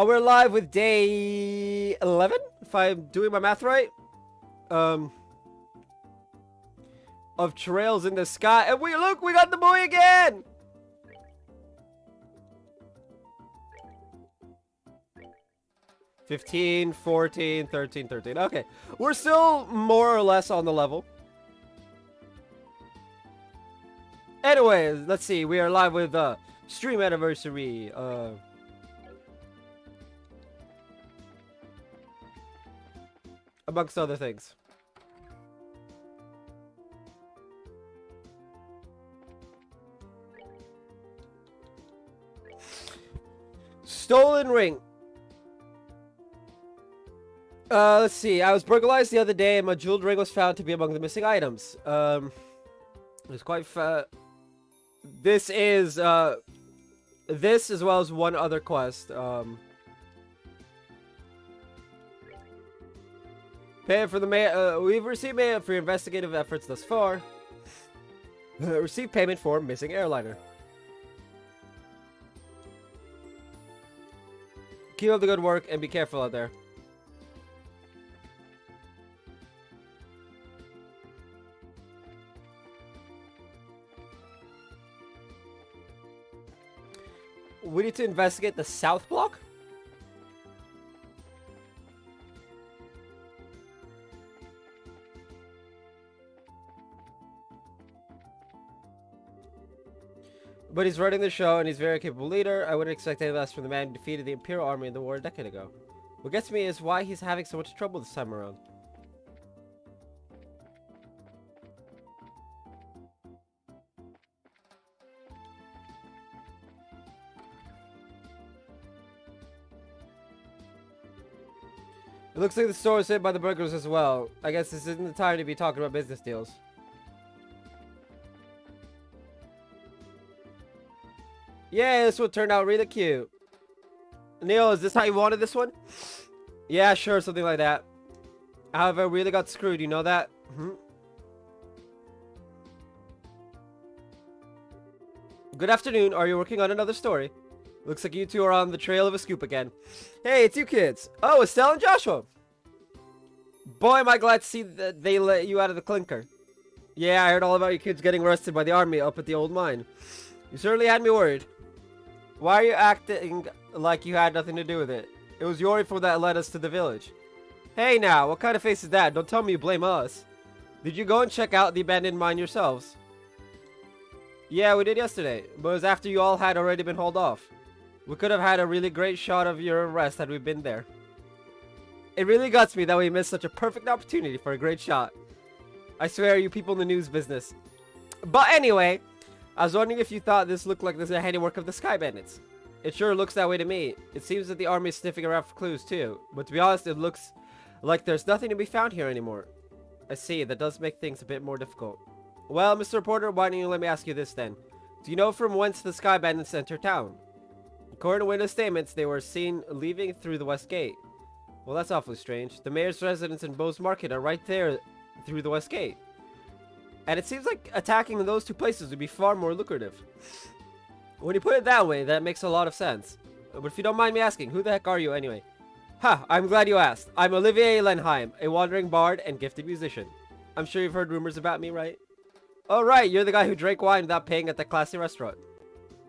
We're live with day 11, if I'm doing my math right. Of trails in the sky. And we got the boy again! $15, $14, $13, $13. Okay. We're still more or less on the level. Anyways, let's see. We are live with stream anniversary. Amongst other things. Stolen ring. Let's see. I was burglarized the other day and my jeweled ring was found to be among the missing items. It was quite this is, this as well as one other quest. Pay for the we've received payment for your investigative efforts thus far. Receive payment for missing airliner. Keep up the good work and be careful out there. We need to investigate the south block? But he's running the show and he's a very capable leader. I wouldn't expect any less from the man who defeated the Imperial Army in the war a decade ago. What gets me is why he's having so much trouble this time around. It looks like the store is hit by the burglars as well. I guess this isn't the time to be talking about business deals. Yeah, this one turned out really cute. Neil, is this how you wanted this one? Yeah, sure, something like that. However, I really got screwed, you know that? Good afternoon, are you working on another story? Looks like you two are on the trail of a scoop again. Hey, it's you kids. Oh, Estelle and Joshua. Boy, am I glad to see that they let you out of the clinker. Yeah, I heard all about you kids getting arrested by the army up at the old mine. You certainly had me worried. Why are you acting like you had nothing to do with it? It was your info that led us to the village. Hey now, what kind of face is that? Don't tell me you blame us. Did you go and check out the abandoned mine yourselves? Yeah, we did yesterday, but it was after you all had already been hauled off. We could have had a really great shot of your arrest had we been there. It really guts me that we missed such a perfect opportunity for a great shot. I swear, you people in the news business. But anyway, I was wondering if you thought this looked like this is a handiwork of the Sky Bandits. It sure looks that way to me. It seems that the army is sniffing around for clues too, but to be honest, it looks like there's nothing to be found here anymore. I see, that does make things a bit more difficult. Well, Mr. Reporter, why don't you let me ask you this then? Do you know from whence the Sky Bandits enter town? According to witness statements, they were seen leaving through the west gate. Well, that's awfully strange. The mayor's residence and Bo's Market are right there through the west gate. And it seems like attacking those two places would be far more lucrative. When you put it that way, that makes a lot of sense. But if you don't mind me asking, who the heck are you anyway? Ha, I'm glad you asked. I'm Olivier Lenheim, a wandering bard and gifted musician. I'm sure you've heard rumors about me, right? Oh, right, you're the guy who drank wine without paying at that classy restaurant.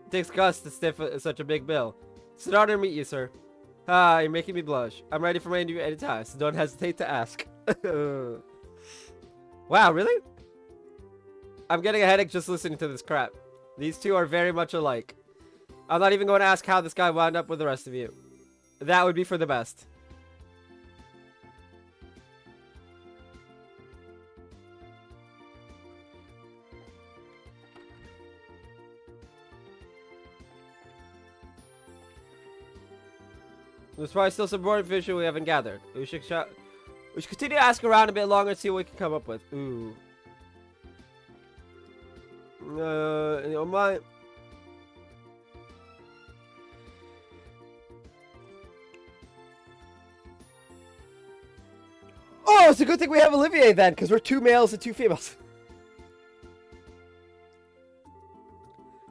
It takes guts to stiff such a big bill. It's an honor to meet you, sir. Ah, you're making me blush. I'm ready for my interview anytime, so don't hesitate to ask. Wow, really? I'm getting a headache just listening to this crap. These two are very much alike. I'm not even going to ask how this guy wound up with the rest of you. That would be for the best. There's probably still some more information we haven't gathered. We should continue to ask around a bit longer and see what we can come up with. Ooh. You my. Oh, it's a good thing we have Olivier then, because we're 2 males and 2 females.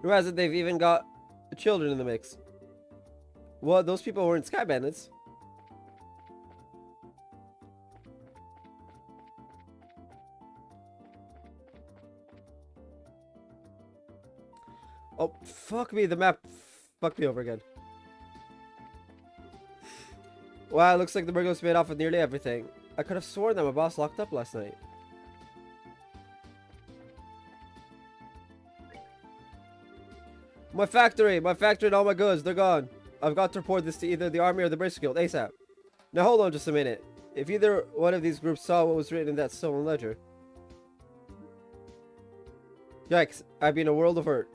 Who hasn't? They've even got children in the mix. What? Those people weren't sky bandits. Oh, fuck me. The map fucked me over again. Wow, it looks like the burglars made off with nearly everything. I could have sworn that my boss locked up last night. My factory and all my goods, they're gone. I've got to report this to either the army or the Bracer Guild ASAP. Now hold on just a minute. If either one of these groups saw what was written in that stolen ledger. Yikes, I'd be in a world of hurt.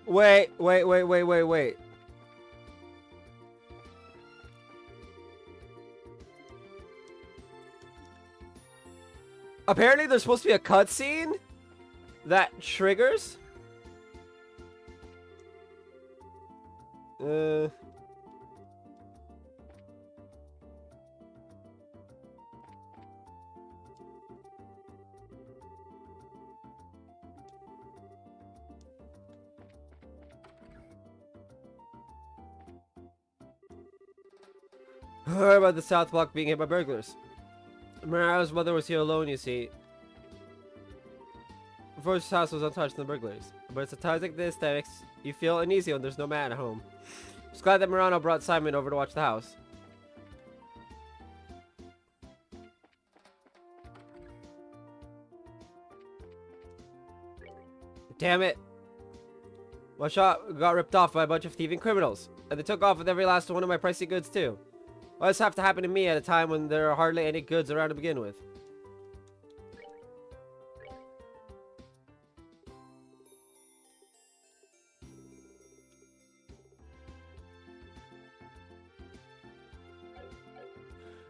Wait. Apparently there's supposed to be a cutscene that triggers. Heard about the South Block being hit by burglars. Mariah's mother was here alone, you see. First house was untouched in the burglaries. But it's at times like this that makes you feel uneasy when there's no man at home. Just glad that Murano brought Simon over to watch the house. Damn it. My shop got ripped off by a bunch of thieving criminals. And they took off with every last one of my pricey goods too. Why does this have to happen to me at a time when there are hardly any goods around to begin with?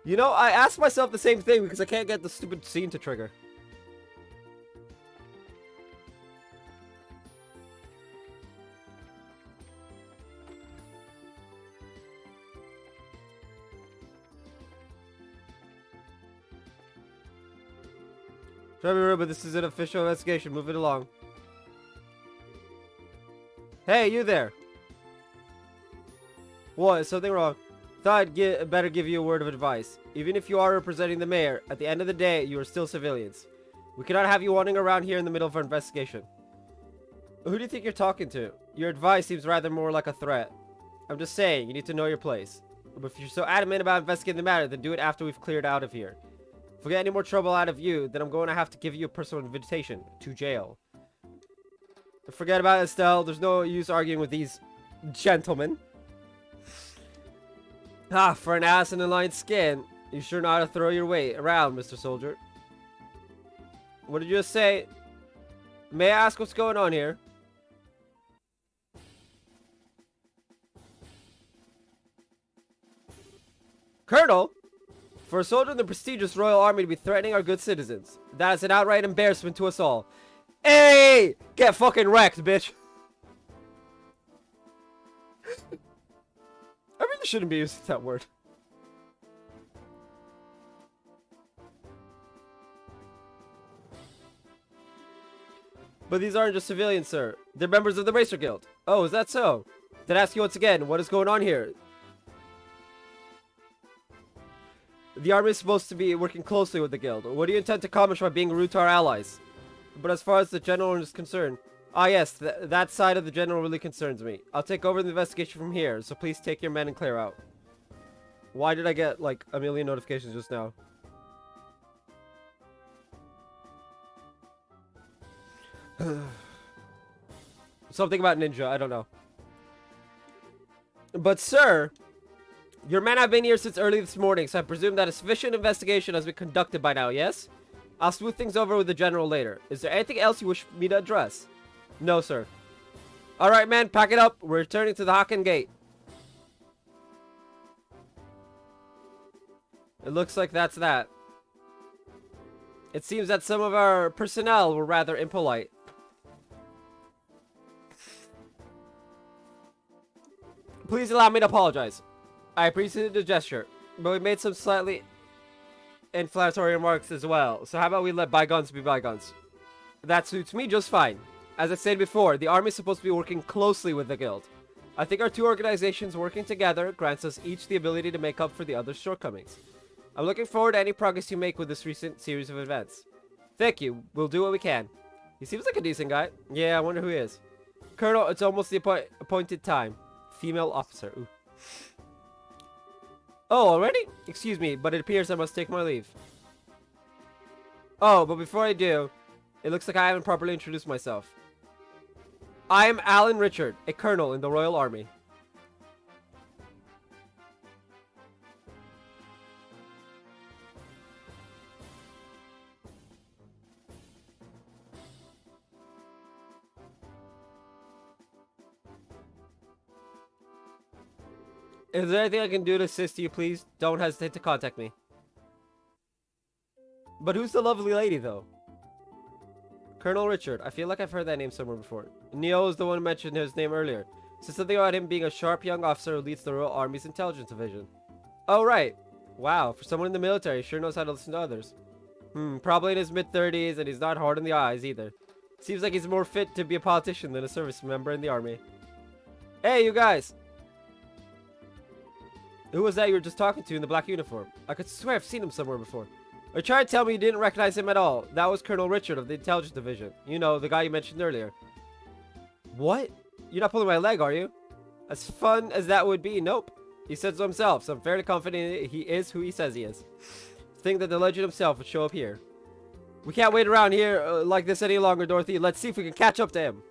You know, I asked myself the same thing because I can't get the stupid scene to trigger. Trevor, but this is an official investigation. Move it along. Hey, you there. What? Is something wrong? Thought I'd better give you a word of advice. Even if you are representing the mayor, at the end of the day, you are still civilians. We cannot have you wandering around here in the middle of our investigation. Who do you think you're talking to? Your advice seems rather more like a threat. I'm just saying, you need to know your place. But if you're so adamant about investigating the matter, then do it after we've cleared out of here. If we get any more trouble out of you, then I'm going to have to give you a personal invitation to jail. Forget about it, Estelle. There's no use arguing with these gentlemen. Ah, for an ass in a lion's skin, you sure know how to throw your weight around, Mr. Soldier. What did you just say? May I ask what's going on here? Colonel? For a soldier in the prestigious Royal Army to be threatening our good citizens. That is an outright embarrassment to us all. Hey! Get fucking wrecked, bitch! I really shouldn't be using that word. But these aren't just civilians, sir. They're members of the Bracer Guild. Oh, is that so? Then ask you once again, what is going on here? The army is supposed to be working closely with the guild. What do you intend to accomplish by being rude to our allies? But as far as the general is concerned... Ah yes, that side of the general really concerns me. I'll take over the investigation from here, so please take your men and clear out. Why did I get, like, a million notifications just now? Something about ninja, I don't know. But sir, your men have been here since early this morning, so I presume that a sufficient investigation has been conducted by now, yes? I'll smooth things over with the general later. Is there anything else you wish me to address? No, sir. Alright, man, pack it up. We're returning to the Haken Gate. It looks like that's that. It seems that some of our personnel were rather impolite. Please allow me to apologize. I appreciate the gesture, but we made some slightly inflammatory remarks as well. So how about we let bygones be bygones? That suits me just fine. As I said before, the army is supposed to be working closely with the guild. I think our two organizations working together grants us each the ability to make up for the other's shortcomings. I'm looking forward to any progress you make with this recent series of events. Thank you. We'll do what we can. He seems like a decent guy. Yeah, I wonder who he is. Colonel, it's almost the appointed time. Female officer. Ooh. Oh, already? Excuse me, but it appears I must take my leave. Oh, but before I do, it looks like I haven't properly introduced myself. I am Alan Richard, a colonel in the Royal Army. Is there anything I can do to assist you, please? Don't hesitate to contact me. But who's the lovely lady, though? Colonel Richard. I feel like I've heard that name somewhere before. Neo is the one who mentioned his name earlier. Said something about him being a sharp young officer who leads the Royal Army's intelligence division. Oh, right. Wow, for someone in the military, he sure knows how to listen to others. Probably in his mid-30s, and he's not hard on the eyes, either. Seems like he's more fit to be a politician than a service member in the army. Hey, you guys! Who was that you were just talking to in the black uniform? I could swear I've seen him somewhere before. Or you tried to tell me you didn't recognize him at all. That was Colonel Richard of the Intelligence Division. You know, the guy you mentioned earlier. What? You're not pulling my leg, are you? As fun as that would be, nope. He said so himself, so I'm fairly confident he is who he says he is. Think that the legend himself would show up here. We can't wait around here like this any longer, Dorothy. Let's see if we can catch up to him.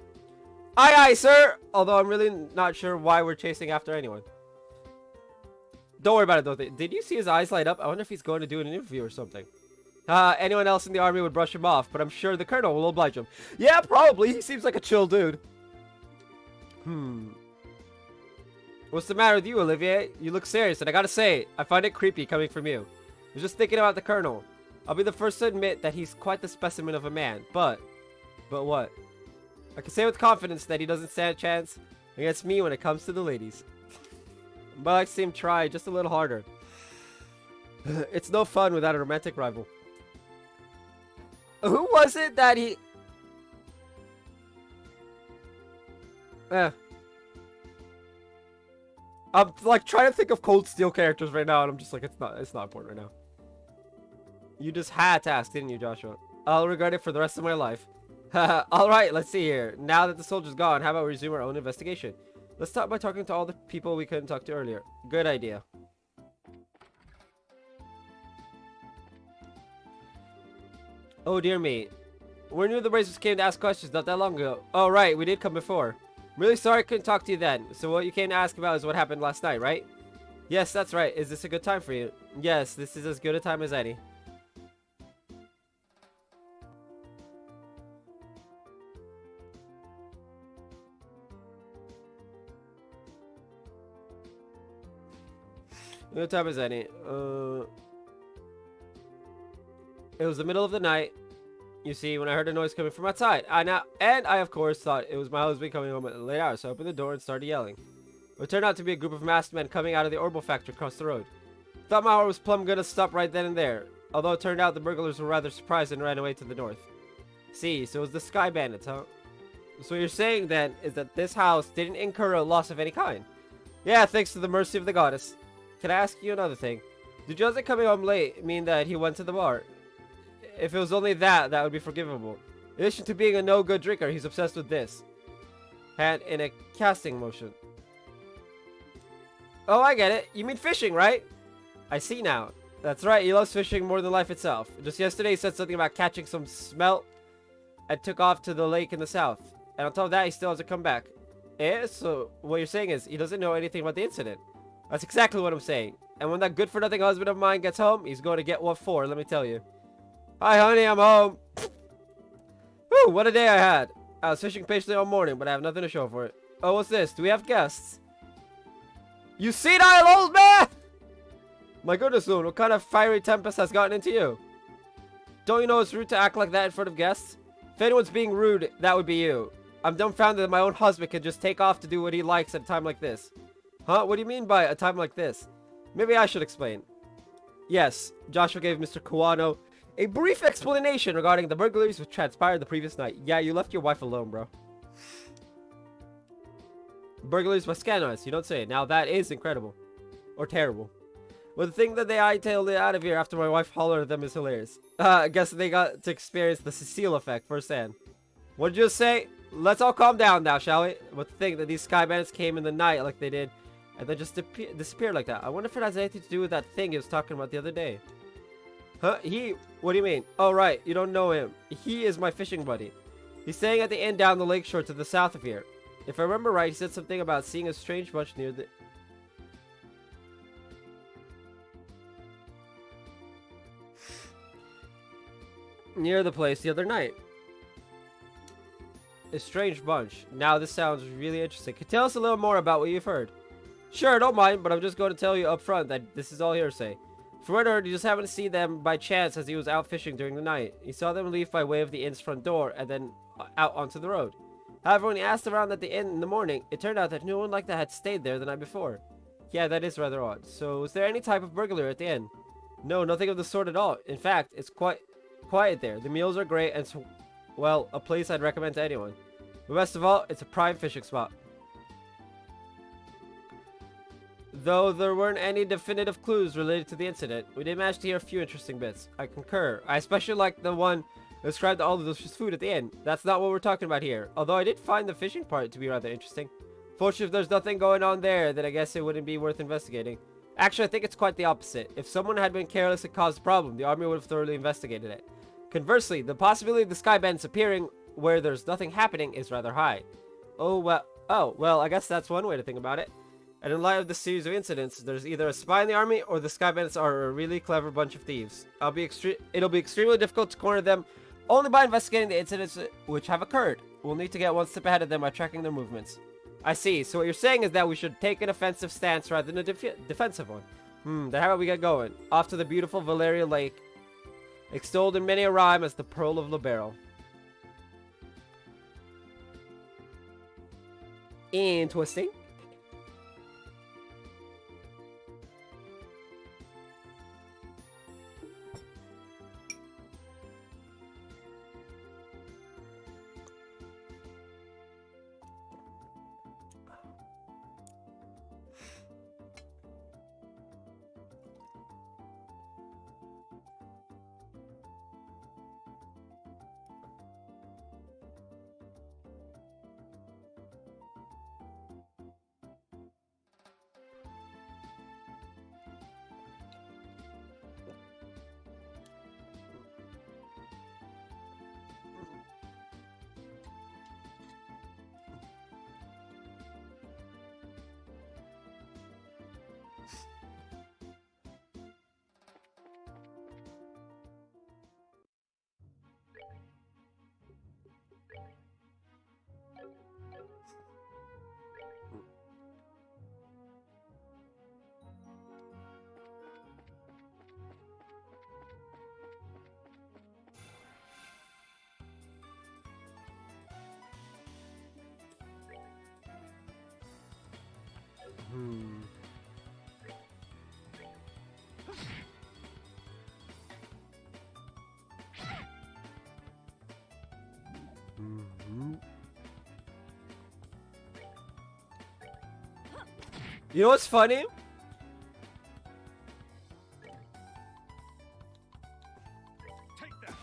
Aye, aye, sir! Although I'm really not sure why we're chasing after anyone. Don't worry about it, Dorothy. Did you see his eyes light up? I wonder if he's going to do an interview or something. Anyone else in the army would brush him off, but I'm sure the colonel will oblige him. Yeah, probably. He seems like a chill dude. What's the matter with you, Olivier? You look serious, and I gotta say, I find it creepy coming from you. I was just thinking about the colonel. I'll be the first to admit that he's quite the specimen of a man, but what? I can say with confidence that he doesn't stand a chance against me when it comes to the ladies. But I like to see him try just a little harder. It's no fun without a romantic rival. Who was it that he... I'm like trying to think of Cold Steel characters right now, and I'm just like, it's not important right now. You just had to ask, didn't you, Joshua? I'll regret it for the rest of my life. Alright, let's see here. Now that the soldier's gone, how about we resume our own investigation? Let's start by talking to all the people we couldn't talk to earlier. Good idea. Oh dear me. We knew the Razors came to ask questions not that long ago. Oh right, we did come before. I'm really sorry I couldn't talk to you then. So what you came to ask about is what happened last night, right? Yes, that's right. Is this a good time for you? Yes, this is as good a time as any. Good time as any. It was the middle of the night. You see, when I heard a noise coming from outside, I of course thought it was my husband coming home at a late hour, so I opened the door and started yelling. It turned out to be a group of masked men coming out of the Orbital factory across the road. Thought my heart was plumb gonna stop right then and there, although it turned out the burglars were rather surprised and ran away to the north. See, so it was the Sky Bandits, huh? So what you're saying then is that this house didn't incur a loss of any kind? Yeah, thanks to the mercy of the goddess. Can I ask you another thing? Did Joseph coming home late mean that he went to the bar? If it was only that would be forgivable. In addition to being a no-good drinker, he's obsessed with this. Hand in a casting motion. Oh, I get it. You mean fishing, right? I see now. That's right, he loves fishing more than life itself. Just yesterday he said something about catching some smelt and took off to the lake in the south. And on top of that, he still has to come back. So what you're saying is he doesn't know anything about the incident. That's exactly what I'm saying. And when that good-for-nothing husband of mine gets home, he's going to get what for, let me tell you. Hi, honey, I'm home. Whew, what a day I had. I was fishing patiently all morning, but I have nothing to show for it. Oh, what's this? Do we have guests? You senile old man! My goodness, Loon, what kind of fiery tempest has gotten into you? Don't you know it's rude to act like that in front of guests? If anyone's being rude, that would be you. I'm dumbfounded that my own husband can just take off to do what he likes at a time like this. Huh? What do you mean by a time like this? Maybe I should explain. Yes, Joshua gave Mr. Kawano a brief explanation regarding the burglaries which transpired the previous night. Yeah, you left your wife alone, bro. Burglaries by scandalous, you don't say. Now that is incredible. Or terrible. Well, the thing that they hightailed it out of here after my wife hollered at them is hilarious. I guess they got to experience the Cecile effect firsthand. What did you just say? Let's all calm down now, shall we? But the thing that these sky bandits came in the night like they did, and then just disappeared like that. I wonder if it has anything to do with that thing he was talking about the other day. Huh? What do you mean? Oh, right. You don't know him. He is my fishing buddy. He's staying at the inn down the lakeshore to the south of here. If I remember right, he said something about seeing a strange bunch near the place the other night. A strange bunch. Now this sounds really interesting. Can you tell us a little more about what you've heard? Sure, don't mind, but I'm just going to tell you up front that this is all hearsay. For what I heard, you just happened to see them by chance as he was out fishing during the night. He saw them leave by way of the inn's front door and then out onto the road. However, when he asked around at the inn in the morning, it turned out that no one like that had stayed there the night before. Yeah, that is rather odd. So, is there any type of burglary at the inn? No, nothing of the sort at all. In fact, it's quite quiet there. The meals are great and, well, a place I'd recommend to anyone. But best of all, it's a prime fishing spot. Though there weren't any definitive clues related to the incident, we did manage to hear a few interesting bits. I concur. I especially like the one that described all the delicious food at the inn. That's not what we're talking about here. Although I did find the fishing part to be rather interesting. Fortunately, if there's nothing going on there, then I guess it wouldn't be worth investigating. Actually, I think it's quite the opposite. If someone had been careless and caused a problem, the army would have thoroughly investigated it. Conversely, the possibility of the sky bandits appearing where there's nothing happening is rather high. Oh, well, I guess that's one way to think about it. And in light of this series of incidents, there's either a spy in the army or the sky bandits are a really clever bunch of thieves. It'll be extremely difficult to corner them only by investigating the incidents which have occurred. We'll need to get one step ahead of them by tracking their movements. I see. So what you're saying is that we should take an offensive stance rather than a defensive one. Then how about we get going? Off to the beautiful Valeria Lake, extolled in many a rhyme as the Pearl of Libero. Interesting. You know what's funny? Take that.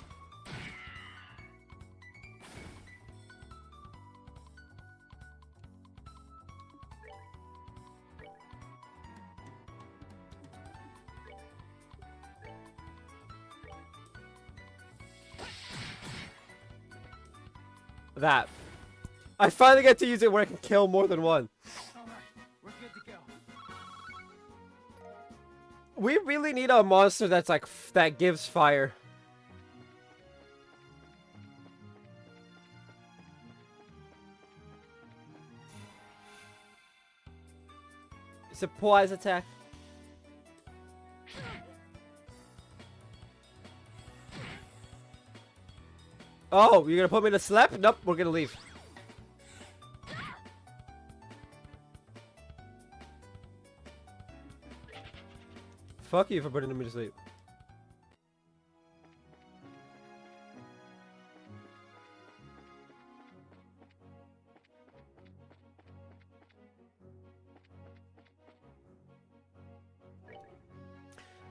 That. I finally get to use it where I can kill more than one. We're good to go. We really need a monster that's like that gives fire. Surprise attack. Oh, you're gonna put me in a slap? Nope, we're gonna leave. Fuck you for putting me to sleep.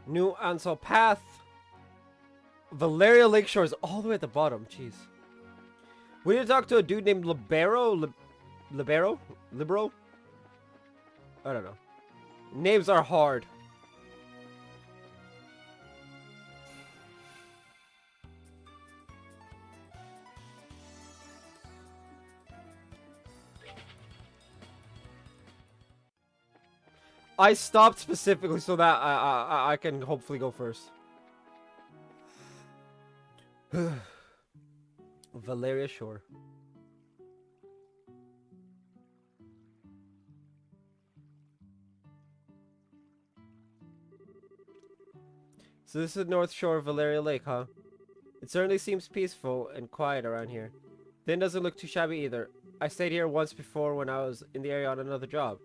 New Ansel Path. Valeria Lakeshore is all the way at the bottom. Jeez. We need to talk to a dude named Libero. Libero? Libero? I don't know. Names are hard. I stopped specifically so that I can hopefully go first. Valeria Shore. So this is the North Shore of Valeria Lake, huh? It certainly seems peaceful and quiet around here. Then doesn't look too shabby either. I stayed here once before when I was in the area on another job.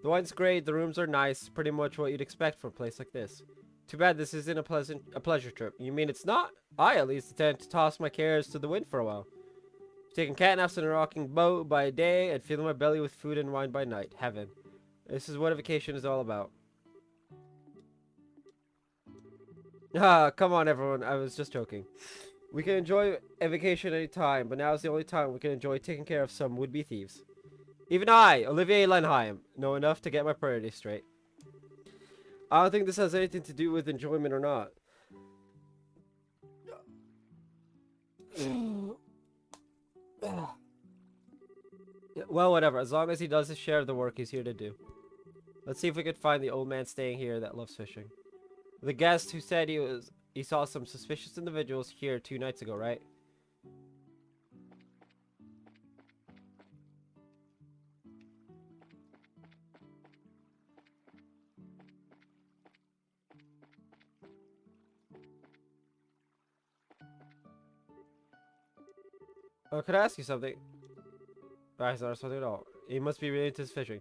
The wine's great, the rooms are nice, pretty much what you'd expect from a place like this. Too bad this isn't a pleasure trip. You mean it's not? I at least intend to toss my cares to the wind for a while. Taking cat naps in a rocking boat by day and filling my belly with food and wine by night. Heaven. This is what a vacation is all about. Ah, come on everyone, I was just joking. We can enjoy a vacation any time, but now is the only time we can enjoy taking care of some would-be thieves. Even I, Olivier Lenheim, know enough to get my priorities straight. I don't think this has anything to do with enjoyment or not. Well, whatever. As long as he does his share of the work he's here to do. Let's see if we can find the old man staying here that loves fishing. The guest who said he saw some suspicious individuals here 2 nights ago, right? Oh, could I ask you something? Oh, he's not something at all. He must be really into his fishing.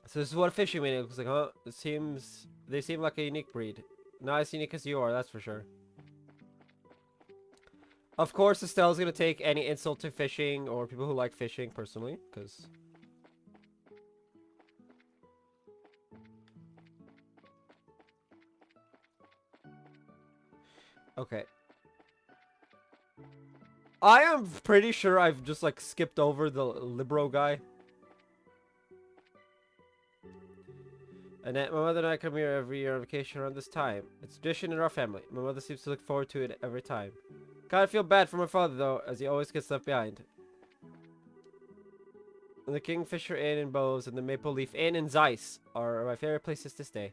So this is what a fishing maniac looks like, huh? They seem like a unique breed. Not as unique as you are, that's for sure. Of course, Estelle's gonna take any insult to fishing or people who like fishing personally, because... Okay. I am pretty sure I've just, like, skipped over the Libero guy. Annette, my mother and I come here every year on vacation around this time. It's a tradition in our family. My mother seems to look forward to it every time. Kinda feel bad for my father, though, as he always gets left behind. And the Kingfisher Inn in Bose and the Maple Leaf Inn in Zeiss are my favorite places to stay.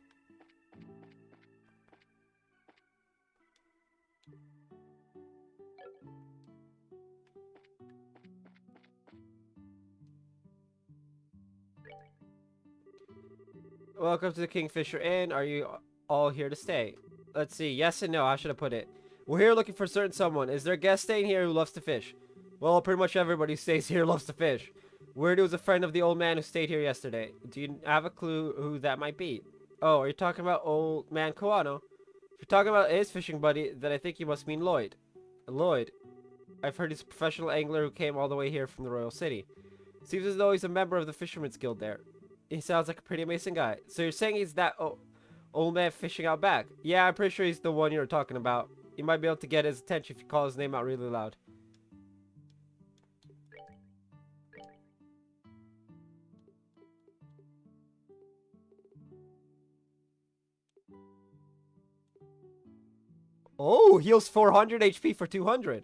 Welcome to the Kingfisher Inn. Are you all here to stay? Let's see. Yes and no. How should I put it? We're here looking for a certain someone. Is there a guest staying here who loves to fish? Well, pretty much everybody who stays here loves to fish. Weird was a friend of the old man who stayed here yesterday. Do you have a clue who that might be? Oh, are you talking about old man Koano? If you're talking about his fishing buddy, then I think you must mean Lloyd. Lloyd? I've heard he's a professional angler who came all the way here from the Royal City. Seems as though he's a member of the Fisherman's Guild there. He sounds like a pretty amazing guy. So you're saying he's that old man fishing out back? Yeah, I'm pretty sure he's the one you're talking about. You might be able to get his attention if you call his name out really loud. Oh, heals 400 HP for 200.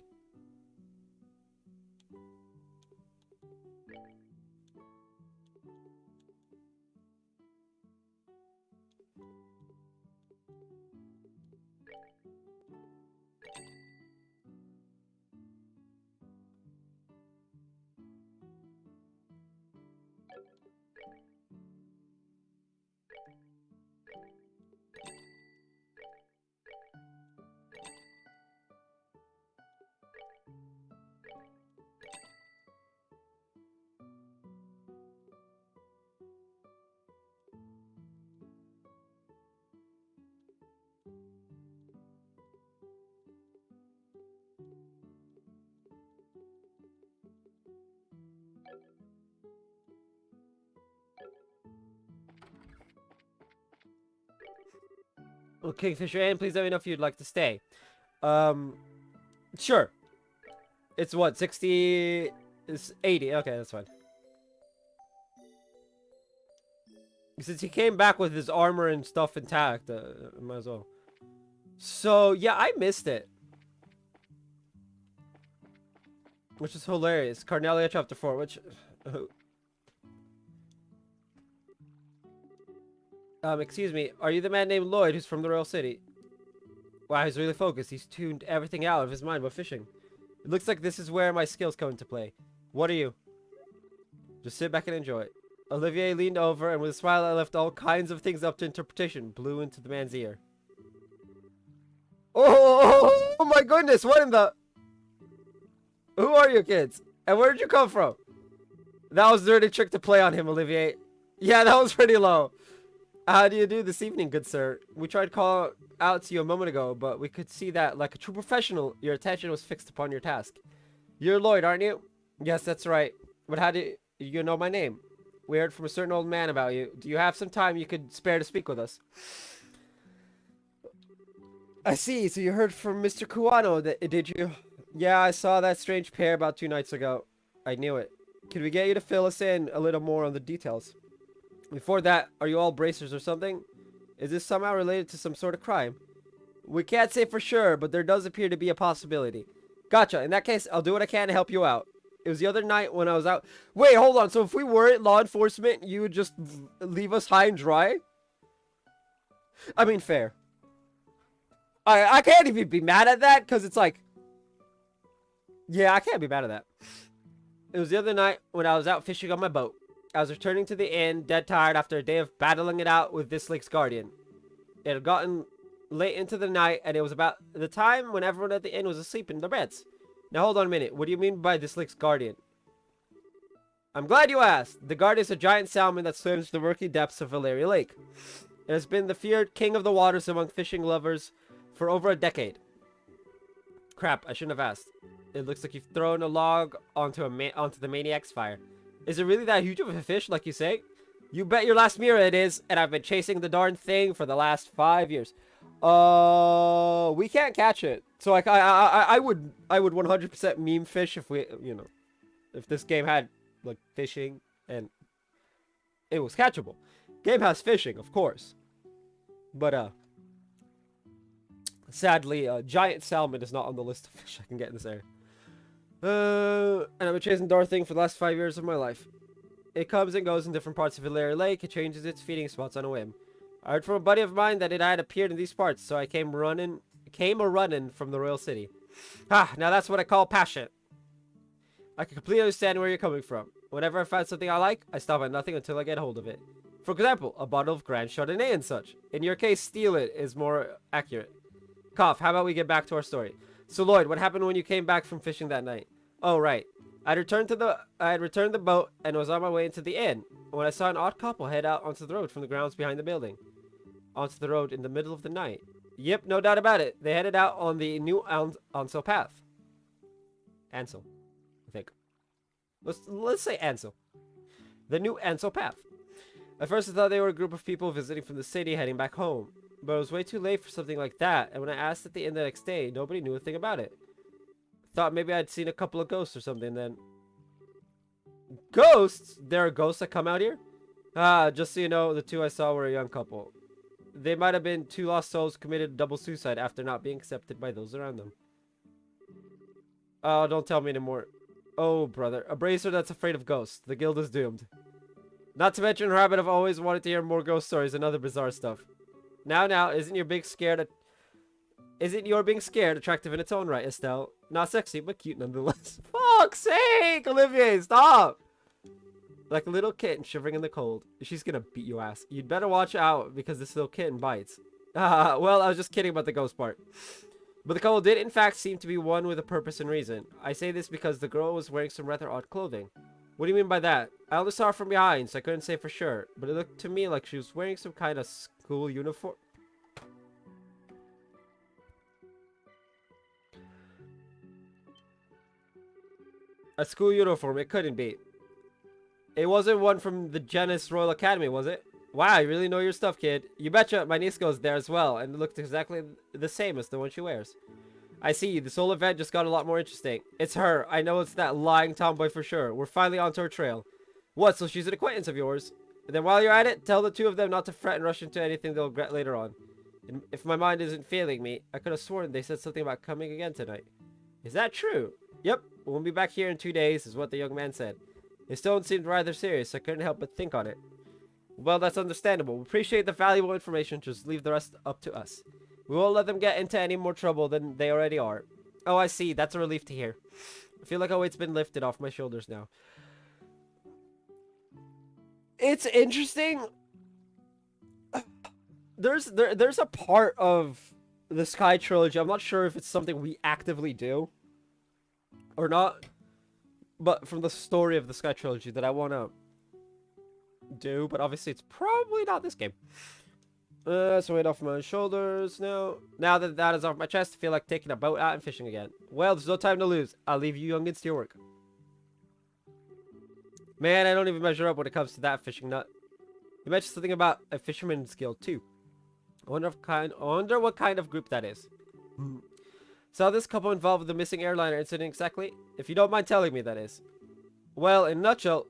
Well, Kingfisher Inn, please let me know if you'd like to stay. Um, sure. It's what, 60... It's 80. Okay, that's fine. Since he came back with his armor and stuff intact, might as well. So, yeah, I missed it. Which is hilarious. Carnelia chapter 4, which... excuse me, are you the man named Lloyd who's from the Royal City? Wow, he's really focused. He's tuned everything out of his mind about fishing. It looks like this is where my skills come into play. What are you? Just sit back and enjoy it. Olivier leaned over and with a smile that left all kinds of things up to interpretation, blew into the man's ear. Oh my goodness, what in the... Who are you kids? And where did you come from? That was a dirty trick to play on him, Olivier. Yeah, that was pretty low. How do you do this evening, good sir? We tried to call out to you a moment ago, but we could see that, like a true professional, your attention was fixed upon your task. You're Lloyd, aren't you? Yes, that's right. But how do you know my name? We heard from a certain old man about you. Do you have some time you could spare to speak with us? I see. So you heard from Mr. Kuano, did you? Yeah, I saw that strange pair about 2 nights ago. I knew it. Could we get you to fill us in a little more on the details? Before that, are you all bracers or something? Is this somehow related to some sort of crime? We can't say for sure, but there does appear to be a possibility. Gotcha. In that case, I'll do what I can to help you out. It was the other night when I was out. Wait, hold on. So if we weren't law enforcement, you would just leave us high and dry? I mean, fair. I can't even be mad at that, because it's like... Yeah, I can't be mad at that. It was the other night when I was out fishing on my boat. I was returning to the inn, dead tired after a day of battling it out with this lake's guardian. It had gotten late into the night, and it was about the time when everyone at the inn was asleep in their beds. Now, hold on a minute. What do you mean by this lake's guardian? I'm glad you asked. The guardian is a giant salmon that swims the murky depths of Valeria Lake. It has been the feared king of the waters among fishing lovers for over a decade. Crap, I shouldn't have asked. It looks like you've thrown a log onto the maniac's fire. Is it really that huge of a fish, like you say? You bet your last mirror it is, and I've been chasing the darn thing for the last 5 years. We can't catch it. So like, I would 100% meme fish if we, you know, if this game had like fishing and it was catchable. Game has fishing, of course, but sadly, giant salmon is not on the list of fish I can get in this area. And I've been chasing the darn thing for the last 5 years of my life. It comes and goes in different parts of Valeria Lake. It changes its feeding spots on a whim. I heard from a buddy of mine that it had appeared in these parts, so I came a-running from the Royal City. Ah, now that's what I call passion. I can completely understand where you're coming from. Whenever I find something I like, I stop at nothing until I get hold of it. For example, a bottle of Grand Chardonnay and such. In your case, steal it is more accurate. Cough, how about we get back to our story? So Lloyd, what happened when you came back from fishing that night? Oh, right. I had returned the boat and was on my way into the inn when I saw an odd couple head out onto the road from the grounds behind the building. Onto the road in the middle of the night. Yep, no doubt about it. They headed out on the new Ansel path. Ansel, I think. Let's say Ansel. The new Ansel path. At first I thought they were a group of people visiting from the city heading back home. But it was way too late for something like that, and when I asked at the inn the next day, nobody knew a thing about it. Thought maybe I'd seen a couple of ghosts or something then. Ghosts? There are ghosts that come out here? Ah, just so you know, the two I saw were a young couple. They might have been 2 lost souls who committed double suicide after not being accepted by those around them. Oh, don't tell me anymore. Oh, brother. A bracer that's afraid of ghosts. The guild is doomed. Not to mention her habit of always wanting to hear more ghost stories and other bizarre stuff. Now, isn't your being scared attractive in its own right, Estelle? Not sexy, but cute nonetheless. Fuck's sake, Olivier, stop! Like a little kitten shivering in the cold. She's gonna beat your ass. You'd better watch out, because this little kitten bites. Well, I was just kidding about the ghost part. But the couple did, in fact, seem to be one with a purpose and reason. I say this because the girl was wearing some rather odd clothing. What do you mean by that? I only saw her from behind, so I couldn't say for sure. But it looked to me like she was wearing some kind of school uniform. A school uniform, it couldn't be. It wasn't one from the Janus Royal Academy, was it? Wow, you really know your stuff, kid. You betcha my niece goes there as well, and it looks exactly the same as the one she wears. I see, this whole event just got a lot more interesting. It's her. I know it's that lying tomboy for sure. We're finally onto her trail. What, so she's an acquaintance of yours? Then while you're at it, tell the two of them not to fret and rush into anything they'll regret later on. And if my mind isn't failing me, I could have sworn they said something about coming again tonight. Is that true? Yep, we'll be back here in 2 days, is what the young man said. His tone seemed rather serious, so I couldn't help but think on it. Well, that's understandable. We appreciate the valuable information, just leave the rest up to us. We won't let them get into any more trouble than they already are. Oh, I see. That's a relief to hear. I feel like a weight's been lifted off my shoulders now. It's interesting. There's a part of the Sky Trilogy. I'm not sure if it's something we actively do or not, but from the story of the Sky Trilogy that I want to do, but obviously it's probably not this game. So weight off my shoulders now. Now that that is off my chest, I feel like taking a boat out and fishing again. Well, there's no time to lose. I'll leave you youngins to your work. Man, I don't even measure up when it comes to that fishing nut. You mentioned something about a fisherman's guild too. I wonder what kind of group that is. So this couple involved with the missing airliner incident exactly? If you don't mind telling me, that is. Well, in a nutshell,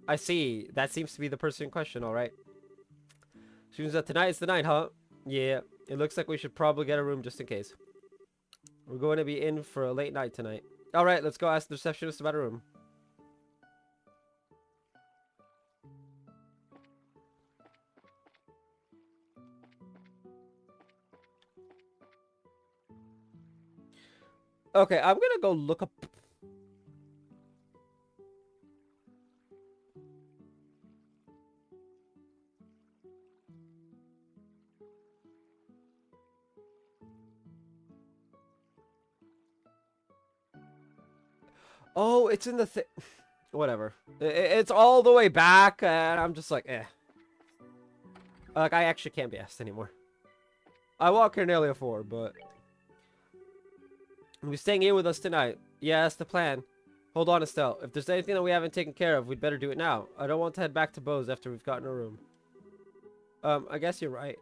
I see. That seems to be the person in question, alright. Seems that tonight is the night, huh? Yeah, it looks like we should probably get a room just in case. We're going to be in for a late night tonight. Alright, let's go ask the receptionist about a room. Okay, I'm gonna go look up... Oh, it's in the thing. Whatever. It's all the way back, and I'm just like, eh. Like, I actually can't be asked anymore. I want Cornelia 4, but... We'll be staying in with us tonight. Yeah, that's the plan. Hold on, Estelle. If there's anything that we haven't taken care of, we'd better do it now. I don't want to head back to Bose after we've gotten a room. I guess you're right.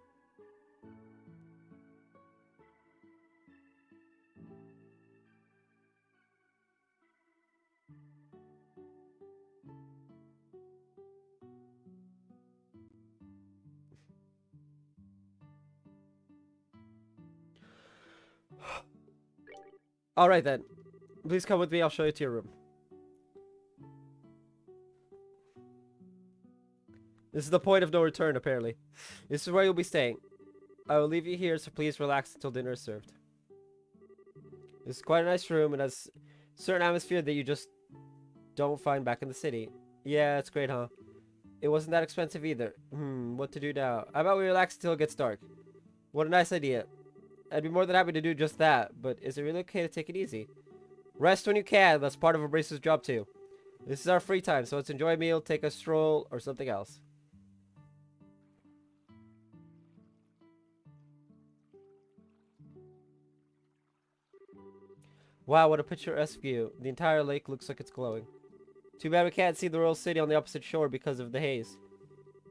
Alright then. Please come with me, I'll show you to your room. This is the point of no return, apparently. This is where you'll be staying. I will leave you here, so please relax until dinner is served. This is quite a nice room, and has a certain atmosphere that you just don't find back in the city. Yeah, it's great, huh? It wasn't that expensive either. What to do now? How about we relax until it gets dark? What a nice idea. I'd be more than happy to do just that, but is it really okay to take it easy? Rest when you can, that's part of a bracer's job too. This is our free time, so let's enjoy a meal, take a stroll, or something else. Wow, what a picturesque view. The entire lake looks like it's glowing. Too bad we can't see the royal city on the opposite shore because of the haze.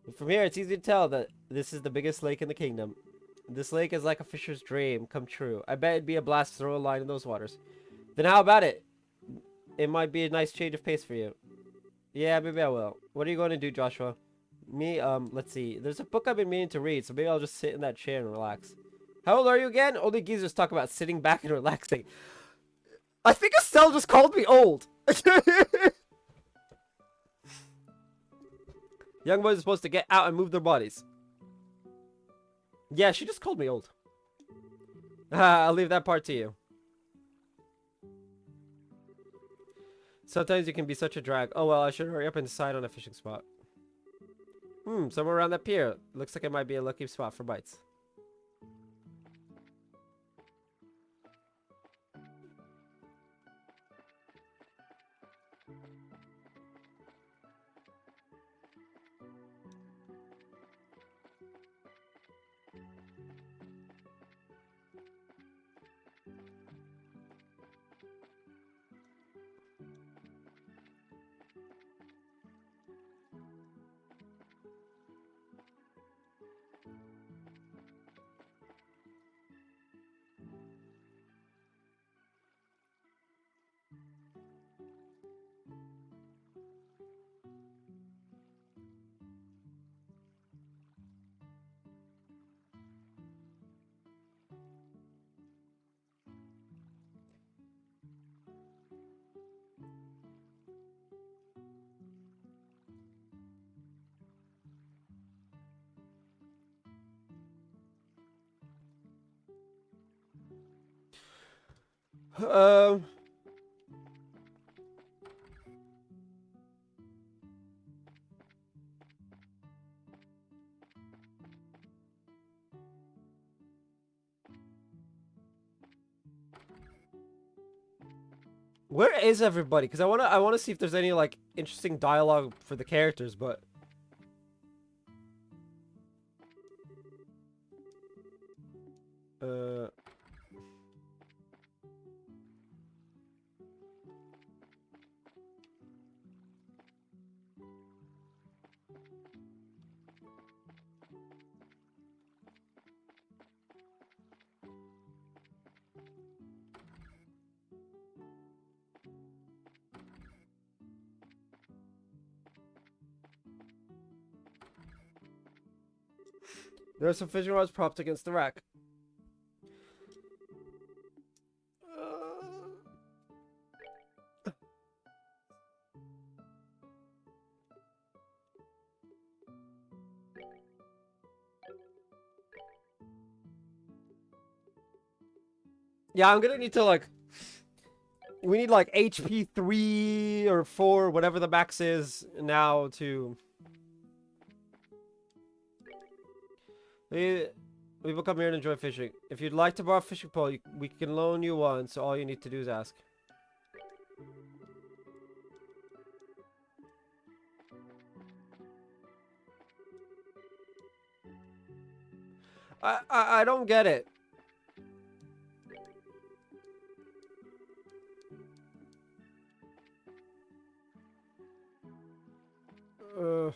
But from here, it's easy to tell that this is the biggest lake in the kingdom. This lake is like a fisher's dream come true. I bet it'd be a blast to throw a line in those waters. Then how about it? It might be a nice change of pace for you. Yeah, maybe I will. What are you going to do, Joshua? Me, let's see. There's a book I've been meaning to read, so maybe I'll just sit in that chair and relax. How old are you again? Only geezers talk about sitting back and relaxing. I think Estelle just called me old. Young boys are supposed to get out and move their bodies. Yeah, she just called me old. I'll leave that part to you. Sometimes you can be such a drag. Oh well, I should hurry up and decide on a fishing spot. Somewhere around that pier. Looks like it might be a lucky spot for bites. Um. Where is everybody? Because I wanna see if there's any like interesting dialogue for the characters, but uh, there are some fishing rods propped against the rack. Yeah, I'm gonna need to like. We need like HP 3 or 4, whatever the max is now to. We will come here and enjoy fishing. If you'd like to borrow a fishing pole, we can loan you one. So all you need to do is ask. I don't get it. Uh,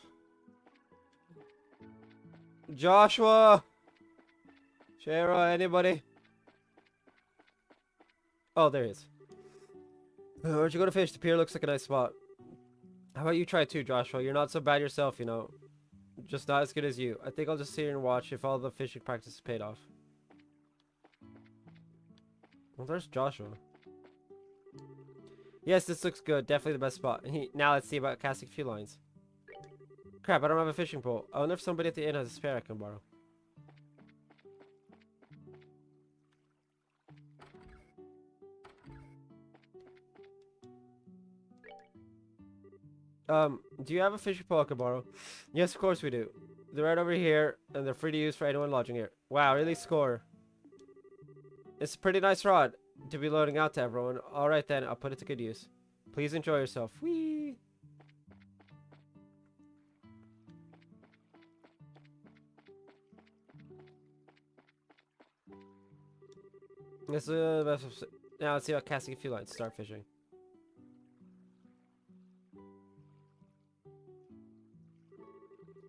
Joshua, Shara, anybody? Oh, there he is. Where'd you go to fish? The pier looks like a nice spot. How about you try too, Joshua? You're not so bad yourself, you know. Just not as good as you. I think I'll just sit here and watch if all the fishing practice is paid off. Well, there's Joshua. Yes, this looks good. Definitely the best spot. Now let's see about casting a few lines. Crap, I don't have a fishing pole. I wonder if somebody at the inn has a spare I can borrow. Do you have a fishing pole I can borrow? Yes, of course we do. They're right over here, and they're free to use for anyone lodging here. Wow, really score. It's a pretty nice rod to be loading out to everyone. Alright then, I'll put it to good use. Please enjoy yourself. Whee! This is now let's see about casting a few lines. Start fishing.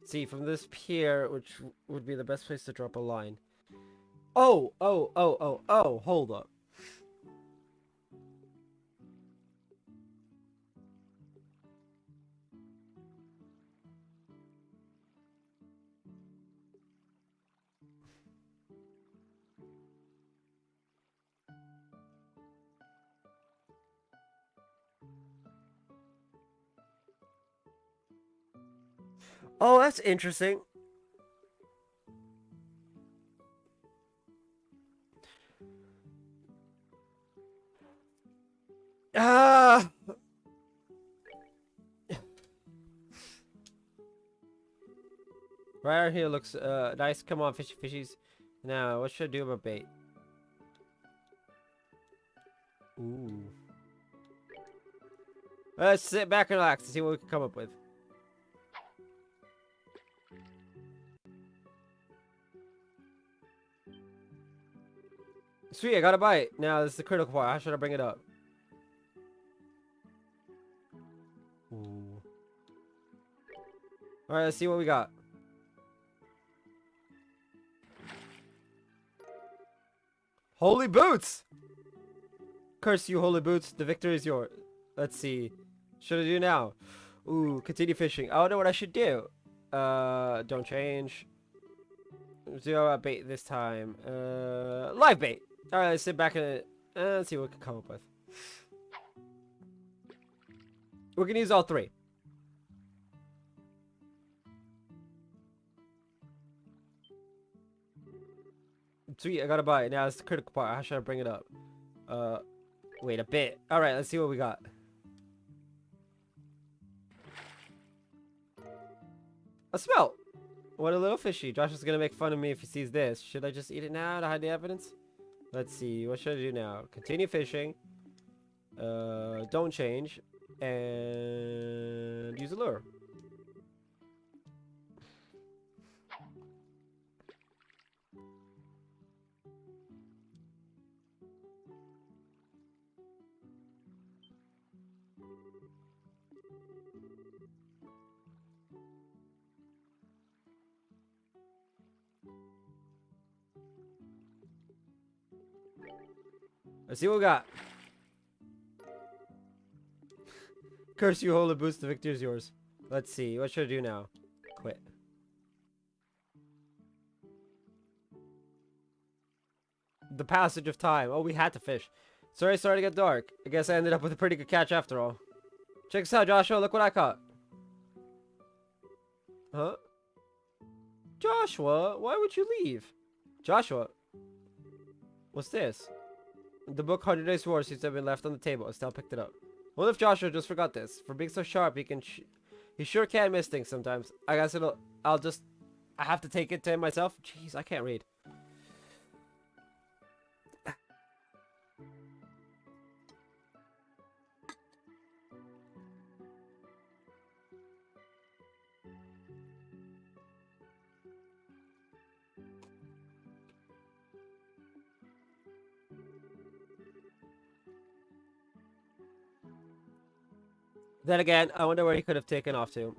See, from this pier, which would be the best place to drop a line. Oh, hold up. Oh, that's interesting. Ah! Right out here looks nice. Come on, fishy fishies. Now, what should I do about bait? Ooh. Let's sit back and relax and see what we can come up with. Sweet, I got a bite. Now, this is the critical part. How should I bring it up? Ooh. Alright, let's see what we got. Holy boots! Curse you, holy boots. The victory is yours. Let's see. Should I do now? Ooh, continue fishing. I don't know what I should do. Don't change. Do bait this time. Live bait. Alright, let's sit back and let's see what we can come up with. We're gonna use all three. Sweet, I got a bite. Now it's the critical part. How should I bring it up? Wait, a bit. Alright, let's see what we got. A smelt! What a little fishy. Josh is gonna make fun of me if he sees this. Should I just eat it now to hide the evidence? Let's see. What should I do now? Continue fishing. Don't change. And use a lure. Let's see what we got. Curse you, holy boost. The victory is yours. Let's see. What should I do now? Quit. The passage of time. Oh, we had to fish. Sorry, it's starting to get dark. I guess I ended up with a pretty good catch after all. Check this out, Joshua. Look what I caught. Huh? Joshua, why would you leave? Joshua. What's this? The book 100 Days War seems to have been left on the table. Estelle picked it up. What if Joshua just forgot this? For being so sharp, he sure can miss things sometimes. I guess I have to take it to him myself. Jeez, I can't read. Then again, I wonder where he could have taken off to.